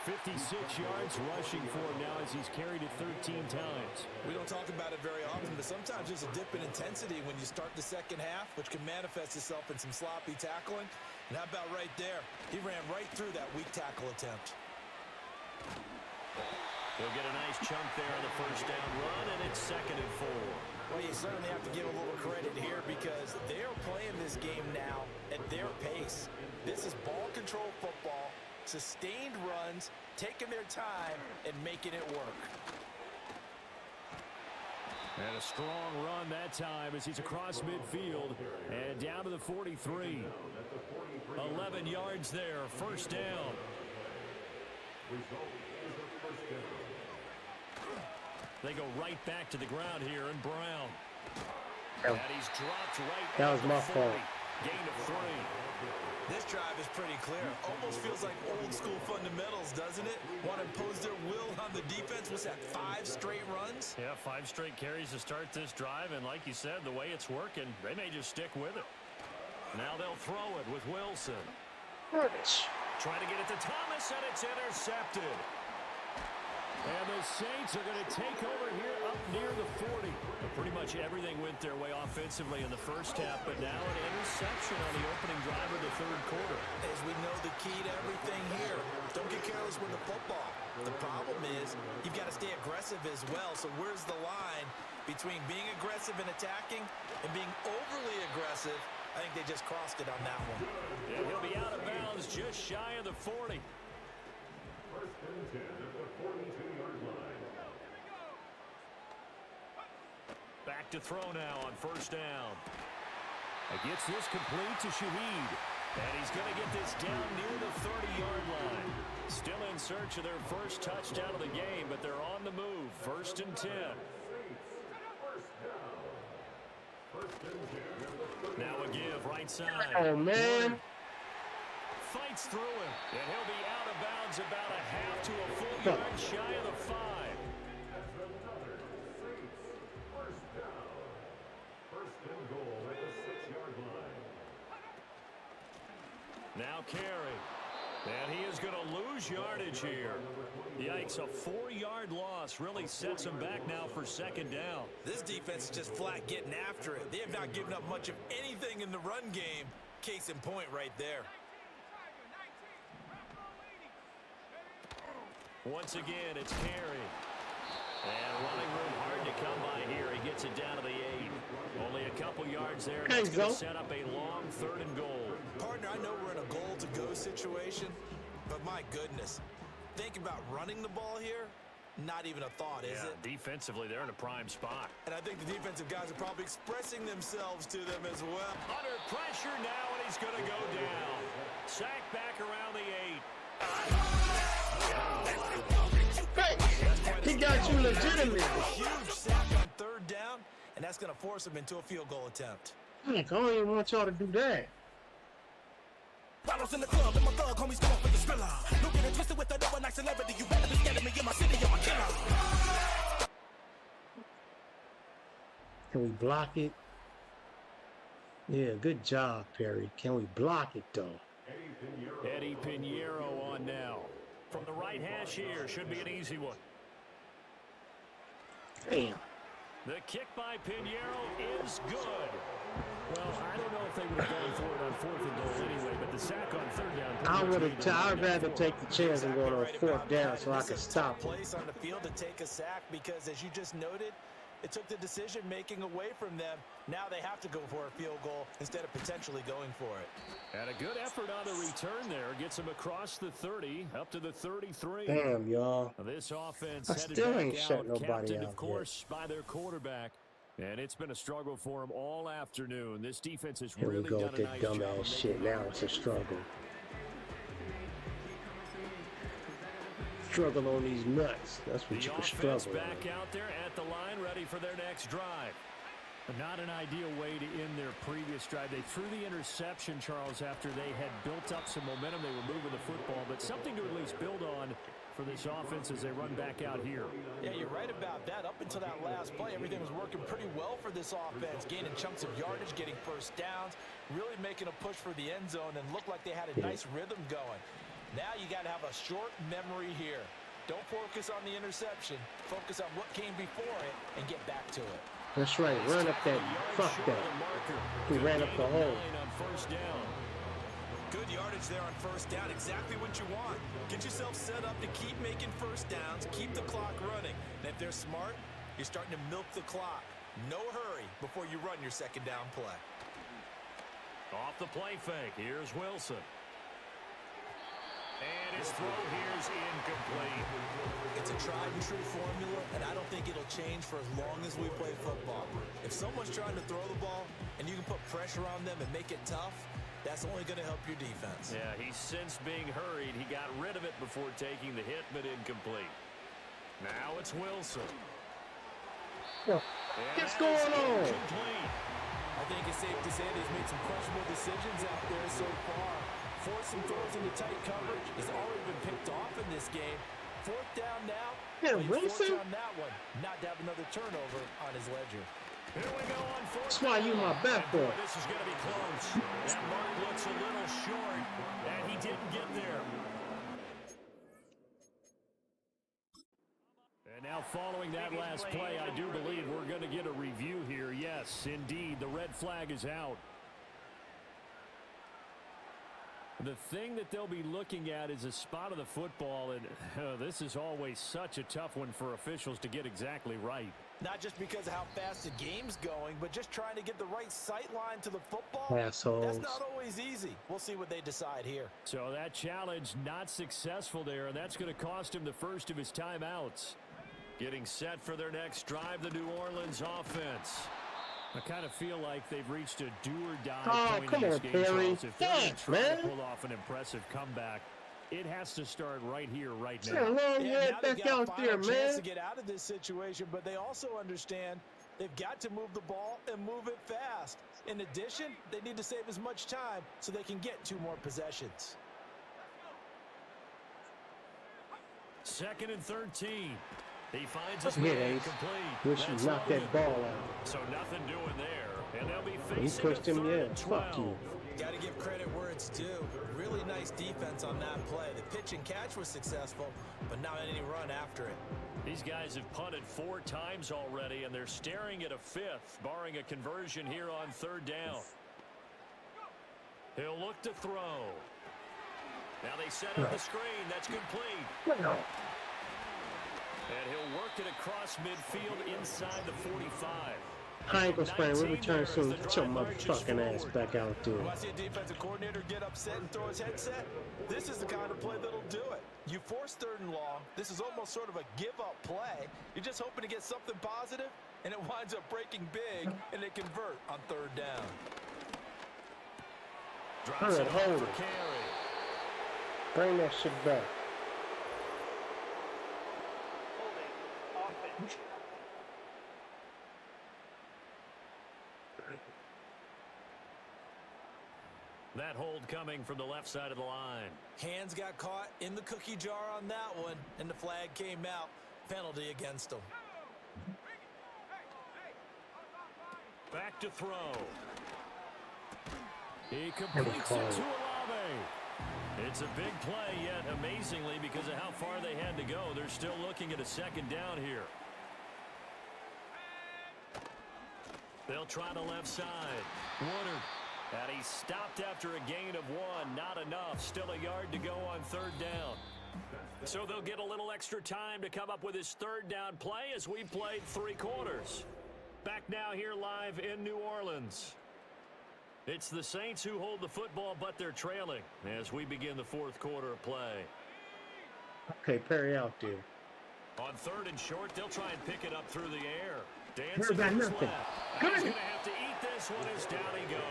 56 yards rushing for him now as he's carried it 13 times. We don't talk about it very often, but sometimes there's a dip in intensity when you start the second half, which can manifest itself in some sloppy tackling. And how about right there? He ran right through that weak tackle attempt. He'll get a nice chunk there on the first down run, and it's 2nd and 4. Well, you certainly have to give a little credit here because they're playing this game now at their pace. This is ball control football, sustained runs, taking their time, and making it work. And a strong run that time as he's across midfield and down to the 43. 11 yards there, first down. They go right back to the ground here, and Brown. And he's dropped right. That was my fault. Gain of 3. This drive is pretty clear. Almost feels like old school fundamentals, doesn't it? Want to impose their will on the defense. What's that, 5 straight runs? Yeah, 5 straight carries to start this drive, and like you said, the way it's working, they may just stick with it. Now they'll throw it with Wilson. Trying to get it to Thomas, and it's intercepted. And the Saints are going to take over here up near the 40. Pretty much everything went their way offensively in the first half, but now an interception on the opening drive of the 3rd quarter. As we know, the key to everything here, don't get careless with the football. The problem is you've got to stay aggressive as well. So where's the line between being aggressive and attacking and being overly aggressive? I think they just crossed it on that one. Yeah, he'll be out of bounds just shy of the 40. First and 10 at the 42-yard line. Back to throw now on first down. Gets this complete to Shaheed. And he's going to get this down near the 30-yard line. Still in search of their first touchdown of the game, but they're on the move. First and 10. Now a give, right side. Oh, man. Fights through him, and he'll be out of bounds about a half to a full yard shy of the 5. First and goal at the 6-yard line. Now carry. And he is going to lose yardage here. Yikes, a 4-yard loss really sets him back now for 2nd down. This defense is just flat getting after it. They have not given up much of anything in the run game. Case in point right there. Once again, it's carry. And running room hard to come by here. He gets it down to the 8. Only a couple yards there. That's going to set up a long 3rd and goal. Partner, I know we're in a goal-to-go situation, but my goodness. Think about running the ball here. Not even a thought, is it? Defensively, they're in a prime spot. And I think the defensive guys are probably expressing themselves to them as well. Under pressure now, and he's going to go down. Sack back around the 8. He got you legitimate. Huge sack on 3rd down, and that's going to force him into a field goal attempt. I don't even want y'all to do that. Bottles in the club, and my thug homies come up with the spiller. Don't get it twisted with that overnight celebrity. You better be scared of me in my city, I'm a killer. Can we block it? Yeah, good job, Perry. Can we block it, though? Eddie Pinheiro on now. From the right hash here, should be an easy one. Damn. The kick by Pinheiro is good. Well, I don't know if they would have gone for it on 4th and goal anyway, but the sack on 3rd down. I'd rather take the chance and go on 4th down so I can stop him. Place on the field to take a sack because, as you just noted, it took the decision-making away from them. Now they have to go for a field goal instead of potentially going for it. And a good effort on the return there. Gets him across the 30, up to the 33. Damn, y'all. This offense I headed still back ain't shut out, nobody captained, out of course, by their quarterback. And it's been a struggle for him all afternoon. This defense has Here really we go done with a that nice job. dumbass shit. Now it's a struggle. Struggle on these nuts. That's what The you can offense struggle back on. out there at the line, ready for their next drive. Not an ideal way to end their previous drive. They threw the interception, Charles, after they had built up some momentum. They were moving the football, but something to at least build on for this offense as they run back out here. Yeah, you're right about that. Up until that last play, everything was working pretty well for this offense, gaining chunks of yardage, getting first downs, really making a push for the end zone, and looked like they had a nice rhythm going. Now you got to have a short memory here. Don't focus on the interception. Focus on what came before it and get back to it. That's right. Run up that. Fuck that. He ran up the hole. Good yardage there on first down. Exactly what you want. Get yourself set up to keep making first downs. Keep the clock running. And if they're smart, you're starting to milk the clock. No hurry before you run your second down play. Off the play fake. Here's Wilson. And his throw here's incomplete. It's a tried and true formula, and I don't think it'll change for as long as we play football. If someone's trying to throw the ball and you can put pressure on them and make it tough, that's only going to help your defense. Yeah, he's since being hurried. He got rid of it before taking the hit, but incomplete. Now it's Wilson. What's going on? I think it's safe to say they've made some questionable decisions out there so far. Forcing throws into tight coverage has already been picked off in this game. Fourth down now. Yeah, Wilson? On that one, not to have another turnover on his ledger. Here we go on fourth. That's why you my backup. This is going to be close. That mark looks a little short, and he didn't get there. And now following that last play, I do believe we're going to get a review here. Yes, indeed, the red flag is out. The thing that they'll be looking at is a spot of the football, and this is always such a tough one for officials to get exactly right. Not just because of how fast the game's going, but just trying to get the right sight line to the football. Assholes. That's not always easy. We'll see what they decide here. So that challenge not successful there, and that's going to cost him the first of his timeouts. Getting set for their next drive, the New Orleans offense. I kind of feel like they've reached a do-or-die point in this game, Charles. If they're trying to pull off an impressive comeback, it has to start right here, right now. Now they've got a final chance to get out of this situation, but they also understand they've got to move the ball and move it fast. In addition, they need to save as much time so they can get 2 more possessions. 2nd and 13. He finds his man complete. Wish you knocked that ball out. So nothing doing there. And they'll be He facing pushed him, yeah. Fuck you. Got to give credit where it's due. Really nice defense on that play. The pitch and catch was successful, but not any run after it. These guys have punted 4 times already, and they're staring at a 5th, barring a conversion here on 3rd down. He'll look to throw. Now they set up the screen. That's complete. And he'll work it across midfield inside the 45. I ain't gonna spend. We'll return soon. Get your motherfucking ass back out there. Do I see a defensive coordinator get upset and throw his headset? This is the kind of play that'll do it. You force 3rd and long. This is almost sort of a give-up play. You're just hoping to get something positive, and it winds up breaking big, and they convert on 3rd down. Drops it hold for it. carry. Bring that shit back. That hold coming from the left side of the line. Hands got caught in the cookie jar on that one, and the flag came out. Penalty against them. Back to throw. He completes it to Olave. It's a big play, yet amazingly, because of how far they had to go, they're still looking at a 2nd down here. They'll try the left side. Woodard. And he stopped after a gain of 1. Not enough. Still a yard to go on 3rd down. So they'll get a little extra time to come up with his 3rd down play as we played 3 quarters. Back now here live in New Orleans. It's the Saints who hold the football, but they're trailing as we begin the 4th quarter of play. Okay, Perry out there. On 3rd and short, they'll try and pick it up through the air. Heard about nothing. He's going to have to eat this one as down he goes.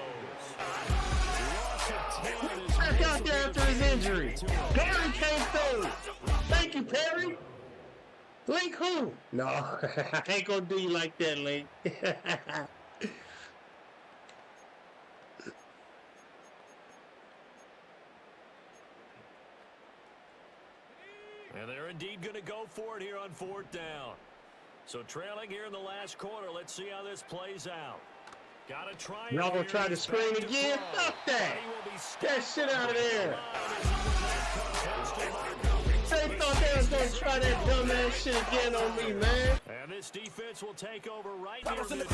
Back out there after his injury. Gary came through. Thank Thank you, Perry. Link who? No, I ain't gonna do you like that, Link. And they're indeed going to go for it here on 4th down. So trailing here in the last quarter. Let's see how this plays out. Got to try. Y'all gonna try to screen again? Fuck that. Get that shit out of there. They thought they was gonna try that dumbass shit again on me, man. And this defense will take over right here. They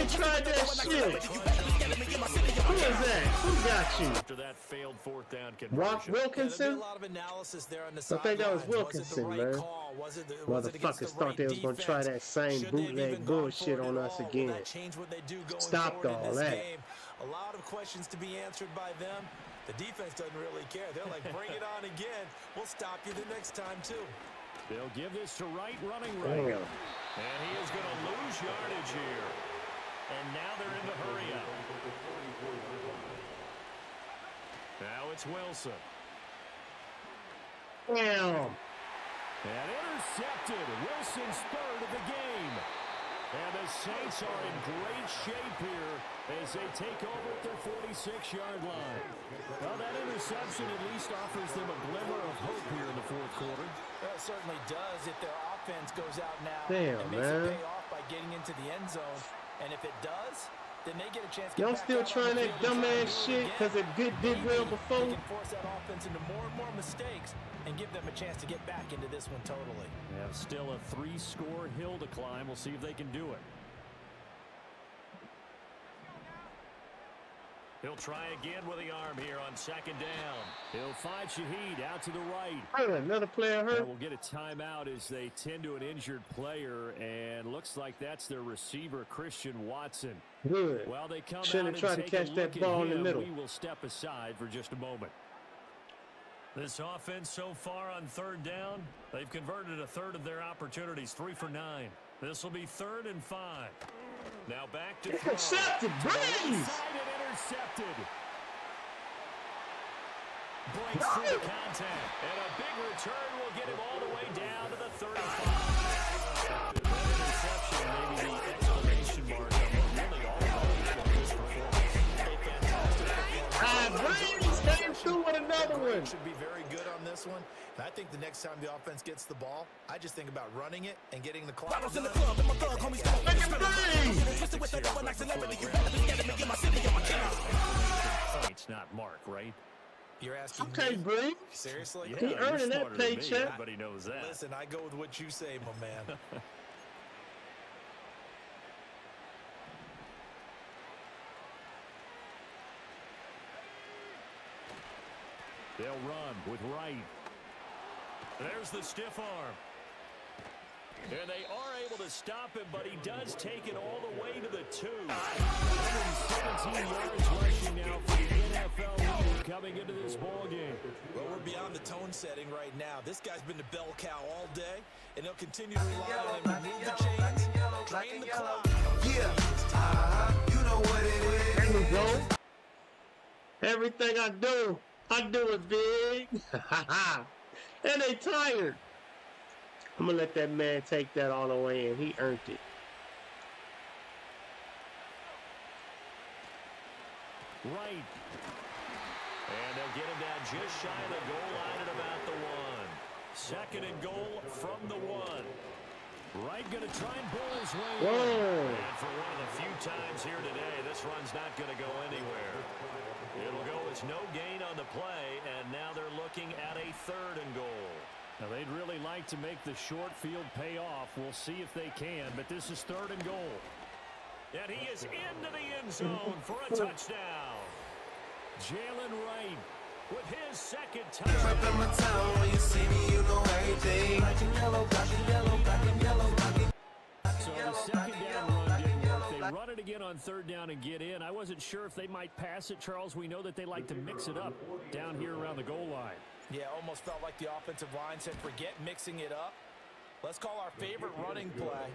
tried that shit. Who is that? Who got you? After that failed 4th down conversion. Rock Wilkinson? A lot of analysis there on the I think that was sidelines. Wilkinson, Was it the right man. call? Was it Motherfuckers thought they was gonna try that same bootleg bullshit on us again. Stopped all that. Game? A lot of questions to be answered by them. The defense doesn't really care. They're like, bring it on again. We'll stop you the next time, too. They'll give this to Wright running right. Damn. And he is going to lose yardage here. And now they're in the hurry up. Now it's Wilson. Damn. And intercepted. Wilson's third of the game. And the Saints are in great shape here as they take over at their 46-yard line. Well, that interception at least offers them a glimmer of hope here in the 4th quarter. Well, it certainly does if their offense goes out now Damn, and makes man. it pay off by getting into the end zone. And if it does, then they get a chance to Y'all still trying that dumbass shit because it did well before? They can force that offense into more and more mistakes and give them a chance to get back into this one totally. They have still a 3-score hill to climb. We'll see if they can do it. He'll try again with the arm here on 2nd down. He'll find Shaheed out to the right. Another player hurt. We'll get a timeout as they tend to an injured player, and looks like that's their receiver, Christian Watson. Good. Well, they come Shouldn't out have tried and to take catch a that look ball at in the him. middle. We will step aside for just a moment. This offense so far on 3rd down, they've converted a third of their opportunities, 3 for 9. This will be 3rd and 5. Now back to throw. Intercepted, Breeze! Intercepted. Breaks through the contact. And a big return will get him all the way down to the 35. That interception may be the exclamation mark of really all of this performance. A fantastic Breeze came through with another one. Should be very good on this one. And I think the next time the offense gets the ball, I just think about running it and getting the clock. In the club, my thug homies come twisted with the double like celebrity. You better be scared of me in my city, I'm a killer. Points, not Mark, right? You're asking Okay, me? Breeze. Seriously? He earning that smarter than me. paycheck. Everybody knows that. Listen, I go with what you say, my man. They'll run with Wright. There's the stiff arm. And they are able to stop him, but he does take it all the way to the 2. 117 yards rushing now for the NFL leader coming into this ball game. Well, we're beyond the tone setting right now. This guy's been the bell cow all day, and he'll continue to rely on him to move the chains, drain the clock. Yeah, you know what it is. There we go. Everything I do it big. And they tired. I'm going to let that man take that all the way in. He earned it. Right. And they'll get him down just shy of the goal line at about the 1. 2nd and goal from the 1. Wright going to try and pull his way in. And for one of the few times here today, this run's not going to go anywhere. It'll go as no gain on the play, and now they're looking at a 3rd and goal. Now, they'd really like to make the short field pay off. We'll see if they can, but this is 3rd and goal. And he is into the end zone for a touchdown. Jalen Wright with his 2nd touchdown. Up in my town, when you see me, you know everything. Black and yellow, black and yellow, black and yellow, black and So the 2nd down run didn't work. They run it again on 3rd down and get in. I wasn't sure if they might pass it, Charles. We know that they like to mix it up down here around the goal line. Yeah, almost felt like the offensive line said, forget mixing it up. Let's call our favorite running play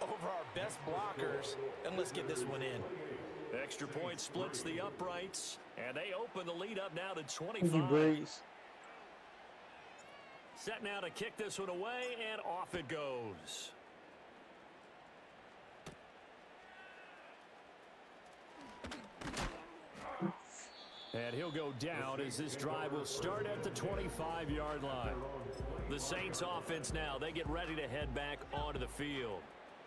over our best blockers, and let's get this one in. Extra point splits the uprights, and they open the lead up now to 25. Thank you, Breeze. Set now to kick this one away, and off it goes. And he'll go down as this drive will start at the 25-yard line. The Saints offense now, they get ready to head back onto the field.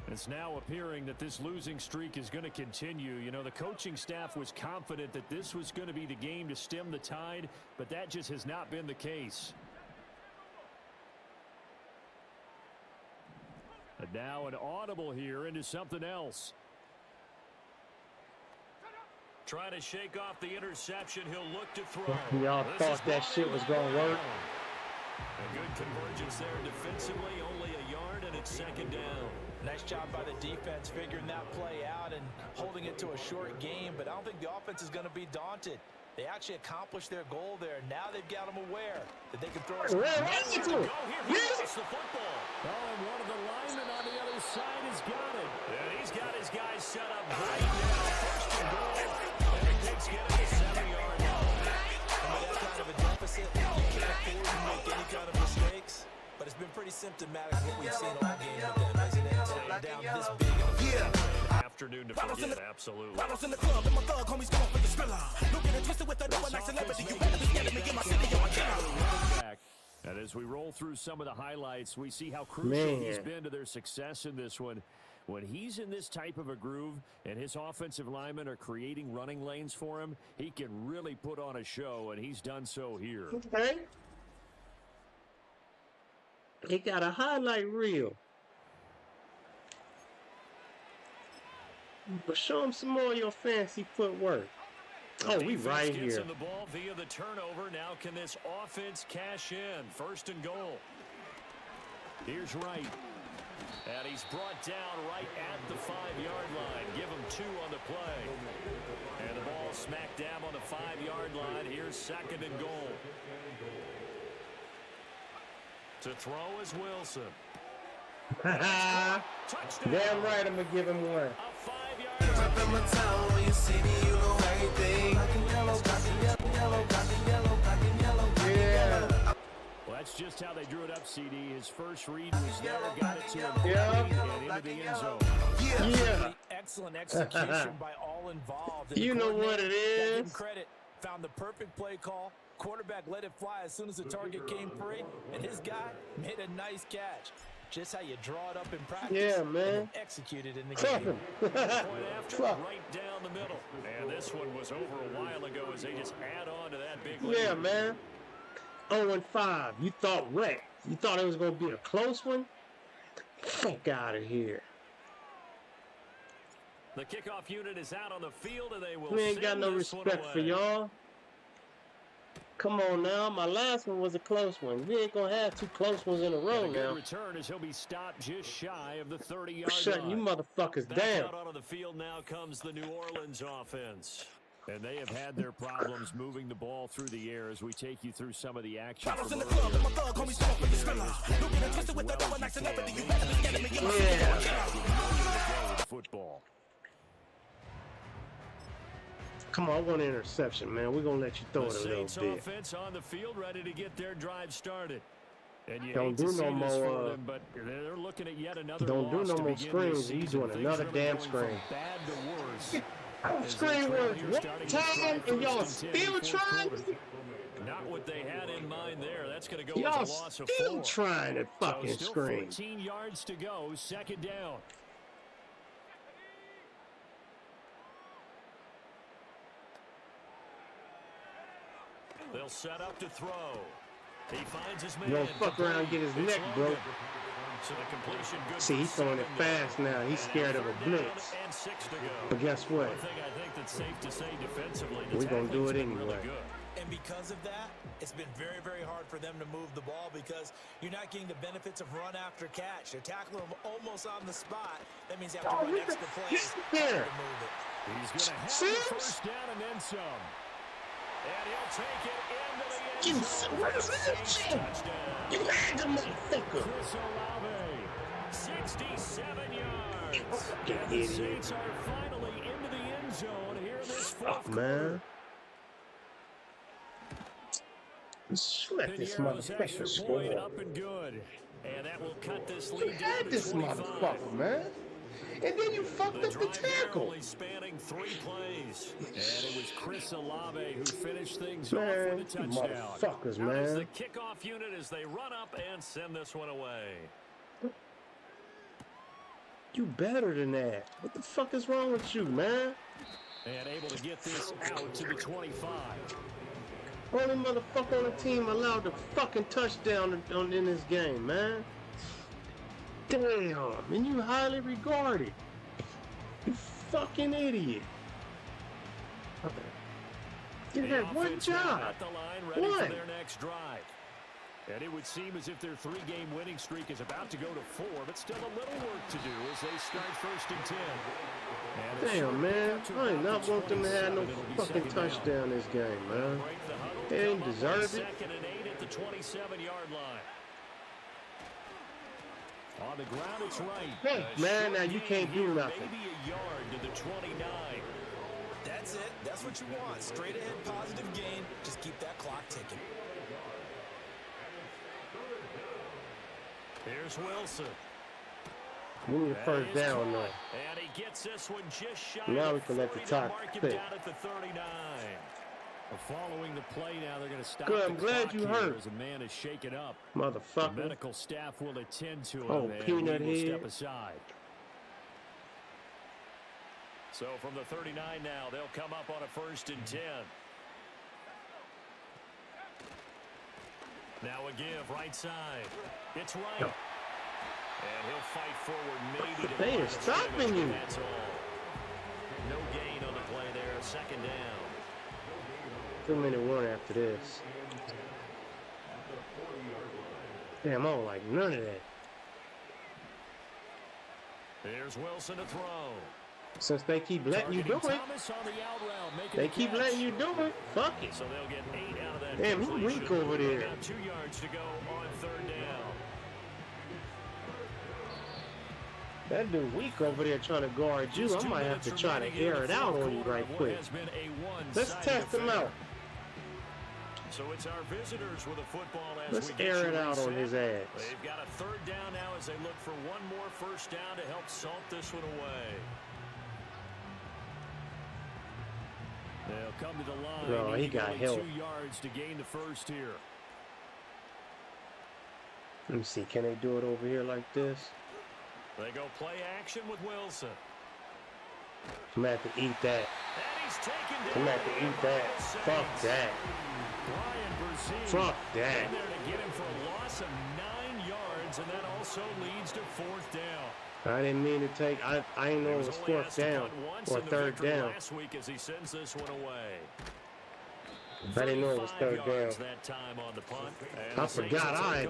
It's now appearing that this losing streak is going to continue. You know, the coaching staff was confident that this was going to be the game to stem the tide, but that just has not been the case. And now an audible here into something else. Trying to shake off the interception. He'll look to throw. Y'all thought that shit was going to work. A good convergence there defensively. Only a yard, and it's second down. Nice job by the defense figuring that play out and holding it to a short game, but I don't think the offense is going to be daunted. They actually accomplished their goal there. Now they've got them aware that they can throw it. He lost the football. Oh, and one of the linemen on the other side has got it. And he's got his guys set up right now. First and goal. And the Pigs get it to 7-yard line. And with that kind of a deficit, you can't afford to make any kind of mistakes. But it's been pretty symptomatic of what we've seen all game with them, isn't it? Down this big afternoon to forget, absolutely. Bottles in the club, and my thug homies going for the thriller. Looking and twisted with another nice celebrity. You better be scared of me in my city, yo, I cannot. And as we roll through some of the highlights, we see how crucial he's been to their success in this one. When he's in this type of a groove and his offensive linemen are creating running lanes for him, he can really put on a show, and he's done so here. Okay. He got a highlight reel. But show him some more of your fancy footwork. Oh, we right here. The ball via the turnover. Now can this offense cash in? First and goal. Here's Wright. And he's brought down right at the 5-yard line. Give him 2 on the play. And the ball smack dab on the 5-yard line. Here's second and goal. To throw is Wilson. Damn right, I'm going to give him one. Yeah. Well, that's just how they drew it up, CD. His first read was there, got it to him, and into the end zone. Yeah. Excellent execution by all involved. You know what it is. Give him credit. Found the perfect play call. Quarterback let it fly as soon as the target came free, and his guy made a nice catch. Just how you draw it up in practice. Yeah, man. And execute it in the game. Point after, right down the middle. And this one was over a while ago as they just add on to that big lead. Yeah, man. 0-5. You thought wreck. You thought it was going to be a close one? Fuck out of here. The kickoff unit is out on the field, and they will. We ain't got no respect for y'all. Come on now, my last one was a close one. We ain't gonna have 2 close ones in a row now. Return as he'll be stopped just shy of the 30-yard line. Shutting you motherfuckers down. Out onto the field now comes the New Orleans offense. And they have had their problems moving the ball through the air as we take you through some of the action. Football. Come on, I want an interception, man. We're going to let you throw it a little Saints bit. Offense on the field ready to get their drive started. And you don't do no more. Them, but they're looking at yet another don't do no more screens. He's doing another damn screen. Bad to worse. Screen was one time, and y'all still trying. Not what they had in mind there. That's going to go y'all with a loss of 4. Still trying to fucking still screen. 14 yards to go. Second down. They'll set up to throw. He finds his man. You don't fuck around and get his neck broke. So the completion good. See, he's throwing it fast now. He's scared of a blitz. But guess what? One thing I think that's safe to say defensively, we're going to do it anyway. Really and because of that, it's been very, very hard for them to move the ball because you're not getting the benefits of run after catch. They're tackling them almost on the spot. That means you have to run extra plays to move it. He's going to have the first down and then some. And he'll take it into the end zone. You had the motherfucker. Chris Olave, 67 yards. And the Saints are finally into the end zone here in this fourth quarter. Man. Let this motherfucker score. Up and good. And that will cut this You lead down had to this 25. motherfucker, man. And then you fucked up the tackle. Only spanning 3 plays. And it was Chris Olave who finished things off Man, with a touchdown. motherfuckers, Now man. the kickoff unit as they run up and send this one away. You better than that. What the fuck is wrong with you, man? And able to get this out to the 25. Only motherfucker on the team allowed the fucking touchdown in this game, man. Damn, and you highly regarded. You fucking idiot. You had one job. At the line, ready One. for their next drive. And it would seem as if their 3-game winning streak is about to go to 4, but still a little work to do as they start 1st and 10. Damn, man. I ain't not want them to have no fucking touchdown this game, man. They ain't deserve it. 2nd and 8 at the 27-yard line. On the ground, it's right. Hey, man, now you can't do nothing. Maybe a yard to the 29. That's it. That's what you want. Straight ahead, positive gain. Just keep that clock ticking. Here's Wilson. We need a first down now. And he gets this one just shy. Now we can let the top mark pick. him down at the 39. Following the play now, they're going to stop Good, the I'm glad clock you here hurt. as a man is shaken up. Motherfucker. The medical staff will attend to him. Oh, and peanut he will head. step aside. So from the 39 now, they'll come up on a 1st and 10. Now a give, right side. It's right. And he'll fight forward maybe to They are stopping you. That's all. No gain on the play there. 2nd down. 2-minute one after this. Damn, I don't like none of that. Here's Wilson to throw. Since they keep letting you do it, they keep letting you do it. Fuck it. So they'll get 8 out of that. Damn, he weak over there. Got 2 yards to go on 3rd down. That dude weak over there trying to guard you. I might have to try to air it out on you right quick. Let's test him out. So it's our visitors with a football as Let's we get air you it out on reset. his ass. They've got a 3rd down now as they look for one more 1st down to help salt this one away. They'll come to the line. No, he got only help. 2 yards to gain the 1st here. Let me see. Can they do it over here like this? They go play action with Wilson. I'm gonna have to eat that. And he's taken down. I'm gonna have to eat that. Fuck that. Fuck that. In there to get him for a loss of 9 yards, and that also leads to 4th down. I didn't mean to take. I didn't know it was 4th down or 3rd down. Last week as he sends this one away. I didn't know it was 3rd down. That time on the punt. I forgot I.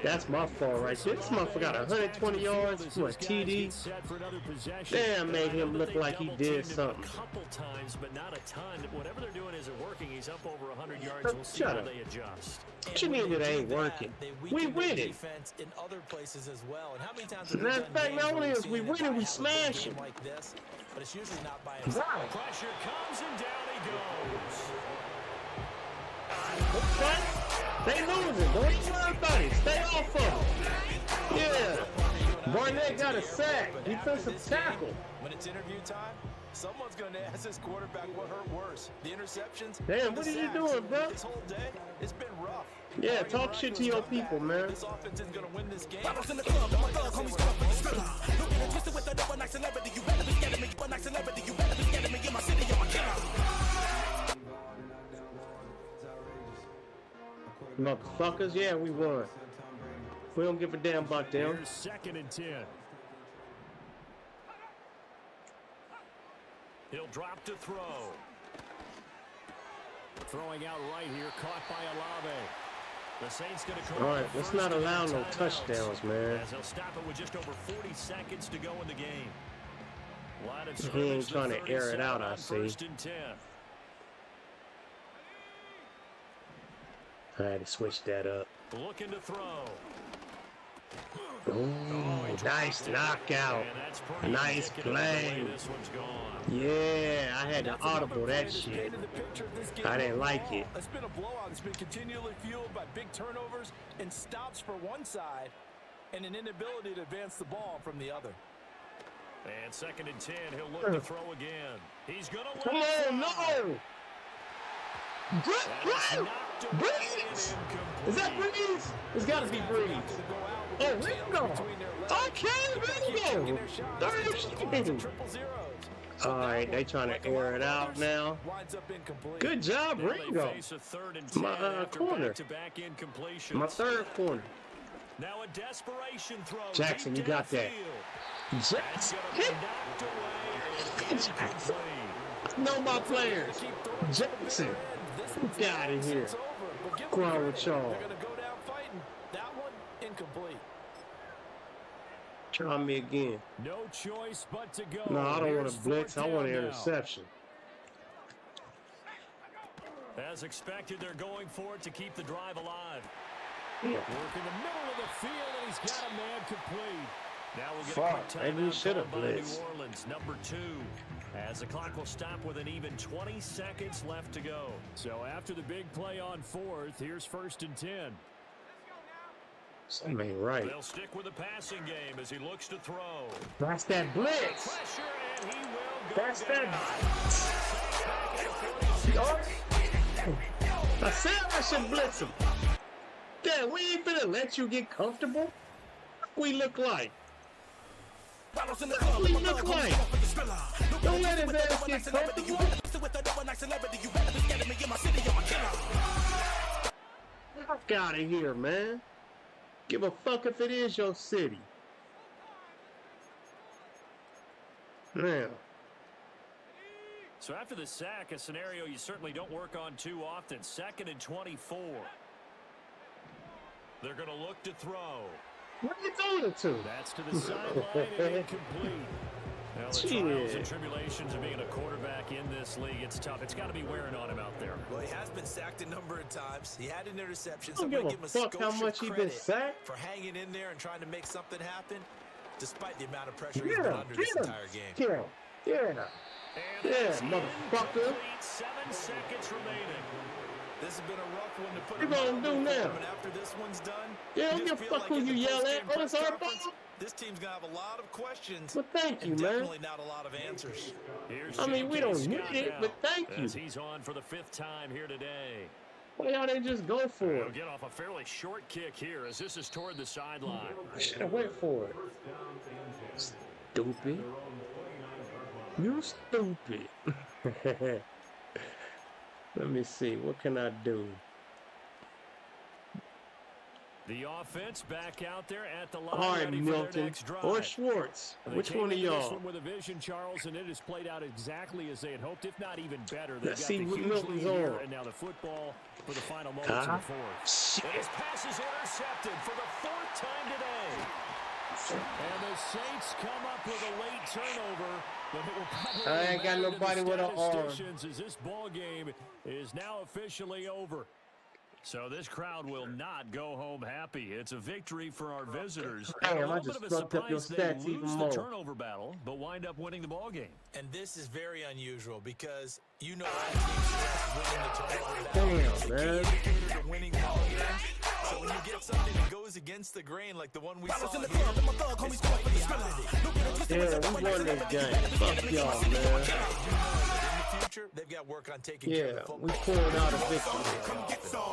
That's my fault right there. This motherfucker got 120 yards for a TD. Damn, made him look like he did something. A couple times, but not a ton. Whatever they're doing isn't working. He's up over 100 yards. We'll see how they adjust. What you mean it ain't working? We win it. In other places as well. And how many times Matter of fact, not only is we winning, we smashing. like this, but it's usually not by Pressure comes and down he goes. They losing. Don't even worry about it. Stay off of them. Yeah. Barnett got a sack. Defensive tackle. When it's interview time, someone's going to ask this quarterback what hurt worse. The interceptions? Damn, what are you doing, bro? This whole day, it's been rough. Yeah, talk shit to your people, man. This offense is going to win this game. Bottles in the club, my thug homies come up with the thriller. Looking and twisted with another nice celebrity. You better be scared of me, you a nice celebrity. You better be scared of me. In my city, I'm a killer. Motherfuckers, yeah, we won. We don't give a damn about them. Here's 2nd and 10. He'll drop to throw. Throwing out right here, caught by Olave. The Saints going to All right, let's not allow no touchdowns, man. As they'll stop it with just over 40 seconds to go in the game. Line of He ain't trying to air it out, I see. 1st and 10. I had to switch that up. Looking to throw. Oh, nice knockout. Nice play. Yeah, I had to audible that shit. I didn't like it. It's been a blowout. It's been continually fueled by big turnovers and stops for one side and an inability to advance the ball from the other. And 2nd and 10, he'll look to throw again. He's going to Come on, no! Breeze! Is that Breeze? It's got to be Breeze. Oh, Ringo! Okay, Ringo! Third. All right, they trying to air it out now. Good job, Ringo. My corner. My third corner. Now a desperation throw. Jackson, you got that. Jackson. I know my players. Jackson. Get out of here. What's wrong with y'all? They're going to go down fighting. That one, incomplete. Try me again. No choice but to go. No, I don't want a blitz. I want an interception. As expected, they're going for it to keep the drive alive. Work in the middle of the field, and he's got a man complete. Now we'll get Fuck, a maybe we should have blitzed. New Orleans, number 2. As the clock will stop with an even 20 seconds left to go. So after the big play on 4th, here's 1st and 10. Something ain't right. They'll stick with the passing game as he looks to throw. That's that blitz. Pressure, and he will go That's down. I said I should blitz him. Damn, we ain't finna let you get comfortable. What we look like? What we look like? Don't let his ass get comfortable. Fuck out of here, man. Give a fuck if it is your city. Now. So after the sack, a scenario you certainly don't work on too often. 2nd and 24. They're going to look to throw. What are you throwing it to? That's to the sideline and incomplete. Now, the trials and tribulations of being a quarterback in this league, it's tough. It's got to be wearing on him out there. Well, he has been sacked a number of times. He had an interception. I don't give a fuck how much he's been sacked. For hanging in there and trying to make something happen, despite the amount of pressure he's been under this entire game. Yeah, motherfucker. 7 seconds remaining. This has been a rough one to put What you gonna do now? But after this one's done, Yeah, don't give a fuck who you yell at. Oh, it's our ball. This team's gonna have a lot of questions. Well, thank you, and man. definitely not a lot of answers. I mean, we don't need it, but thank you. As he's on for the 5th time here today. Why y'all didn't just go for He'll it? get off a fairly short kick here as this is toward the sideline. I should have went for it. Stupid. You stupid. Let me see. What can I do? The offense back out there at the line. All right, ready for their Milton next drive. or Schwartz. They Which came one of into this y'all? one with a vision, Charles, and it has played out exactly as they had hoped, if not even better. They've Let's got see the what huge Milton's lead here, on. and now the football for the final moments of the 4th. And his pass is intercepted for the 4th time today. And the Saints come up with a late turnover, but it will probably I ain't got matter to nobody the with an arm. statisticians as this ball game is now officially over. So this crowd will not go home happy. It's a victory for our visitors. Damn, a I little just bit of a fucked up your surprise they stats even lose more. the turnover battle, but wind up winning the ball game. And this is very unusual because you know that team stress winning the turnover battle. Damn, man. Indicator to winning ball games. So when you get something that goes against the grain like the one we saw here, it's quite the Yeah, we won this game. Fuck y'all, man. In the future, they've got work on taking care of Yeah, the football. we pulled out a victory.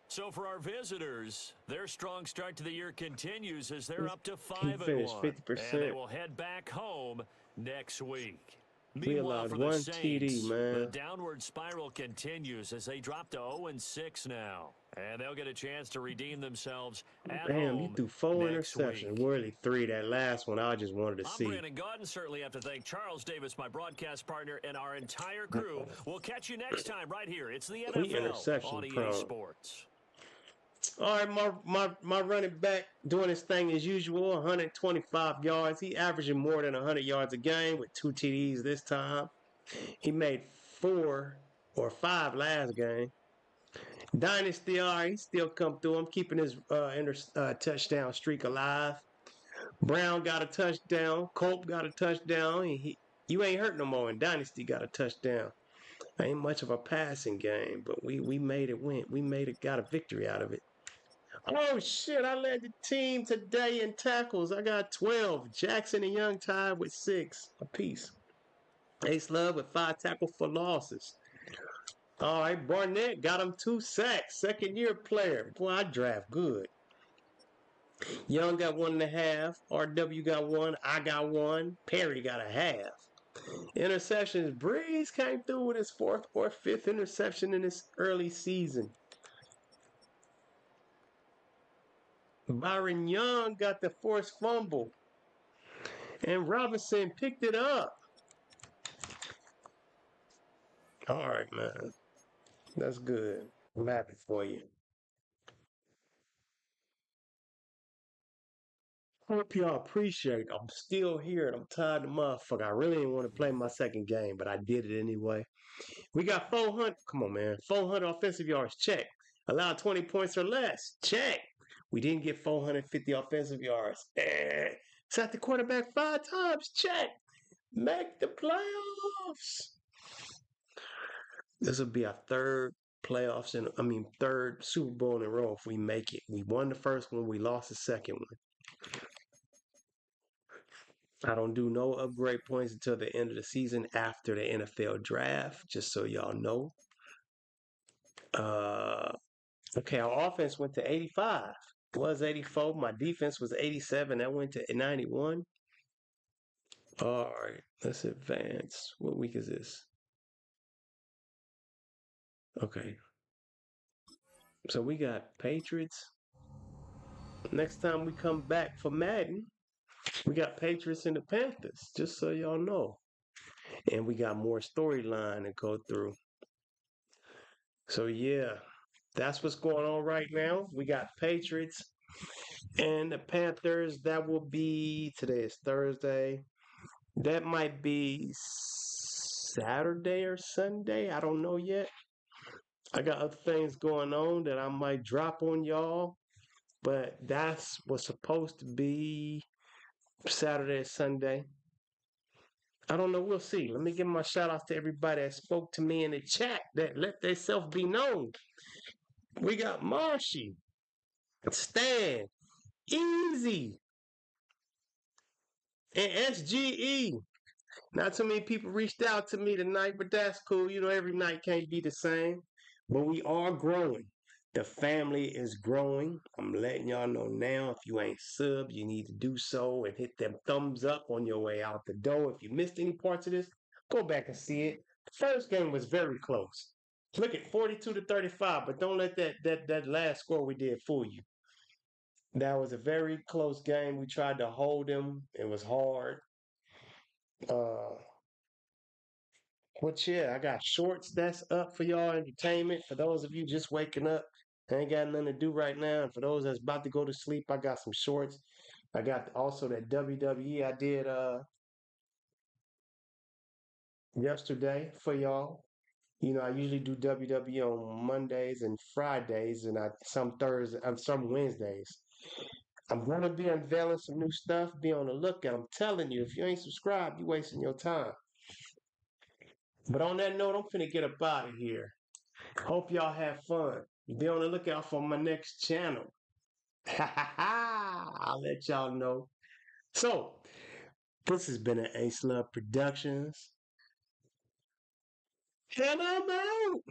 So for our visitors, their strong start to the year continues as they're up to He 5-1. finished And they 50%. will head back home next week. We Meanwhile, allowed for the one Saints, TD, man. the downward spiral continues as they drop to 0-6 now. And they'll get a chance to redeem themselves at Damn, home you threw 4 next interceptions. week. Really 3. That last one, I just wanted to I'm see. Brandon Gaudin. Certainly have to thank Charles Davis, my broadcast partner, and our entire crew. We'll catch you next time right here. It's the We NFL interception on EA prone. Sports. All right, my running back doing his thing as usual, 125 yards. He averaging more than 100 yards a game with 2 TDs this time. He made 4 or 5 last game. Dynasty, all right, he still come through. I'm keeping his touchdown streak alive. Brown got a touchdown. Cope got a touchdown. You ain't hurt no more. And Dynasty got a touchdown. Ain't much of a passing game, but we made it win. We made it, got a victory out of it. Oh shit! I led the team today in tackles. I got 12. Jackson and Young tied with 6 apiece. Ace Love with 5 tackles for losses. All right, Barnett got him 2 sacks. Second-year player. Boy, I draft good. Young got 1.5. RW got 1. I got 1. Perry got a half. Interceptions. Breeze came through with his 4th or 5th interception in this early season. Byron Young got the forced fumble. And Robinson picked it up. All right, man. That's good. I'm happy for you. Hope y'all appreciate it. I'm still here and I'm tired of motherfucker. I really didn't want to play my second game, but I did it anyway. We got 400. Come on, man. 400 offensive yards. Check. Allowed 20 points or less. Check. We didn't get 450 offensive yards. Sacked the quarterback 5 times. Check. Make the playoffs. This will be our third Super Bowl in a row if we make it. We won the first one. We lost the second one. I don't do no upgrade points until the end of the season after the NFL draft, just so y'all know. Okay, our offense went to 85. It was 84. My defense was 87. That went to 91. All right, let's advance. What week is this? Okay. So we got Patriots. Next time we come back for Madden, we got Patriots and the Panthers, just so y'all know. And we got more storyline to go through. So yeah, that's what's going on right now. We got Patriots and the Panthers. That will be, today is Thursday. That might be Saturday or Sunday. I don't know yet. I got other things going on that I might drop on y'all. But that's what's supposed to be Saturday or Sunday. I don't know. We'll see. Let me give my shout outs to everybody that spoke to me in the chat that let themselves be known. We got Marshy, Stan, Easy, and SGE. Not too many people reached out to me tonight, but that's cool. You know, every night can't be the same. But we are growing. The family is growing. I'm letting y'all know now. If you ain't sub, you need to do so and hit them thumbs up on your way out the door. If you missed any parts of this, go back and see it. The first game was very close. Look at 42-35, but don't let that last score we did fool you. That was a very close game. We tried to hold them. It was hard. But yeah, I got shorts that's up for y'all entertainment. For those of you just waking up, I ain't got nothing to do right now. And for those that's about to go to sleep, I got some shorts. I got also that WWE I did yesterday for y'all. You know, I usually do WWE on Mondays and Fridays, and some Wednesdays. I'm gonna be unveiling some new stuff. Be on the lookout. I'm telling you, if you ain't subscribed, you wasting your time. But on that note, I'm finna get up out of here. Hope y'all have fun. Be on the lookout for my next channel. I'll let y'all know. So, this has been an Ace Love Productions. And I'm out.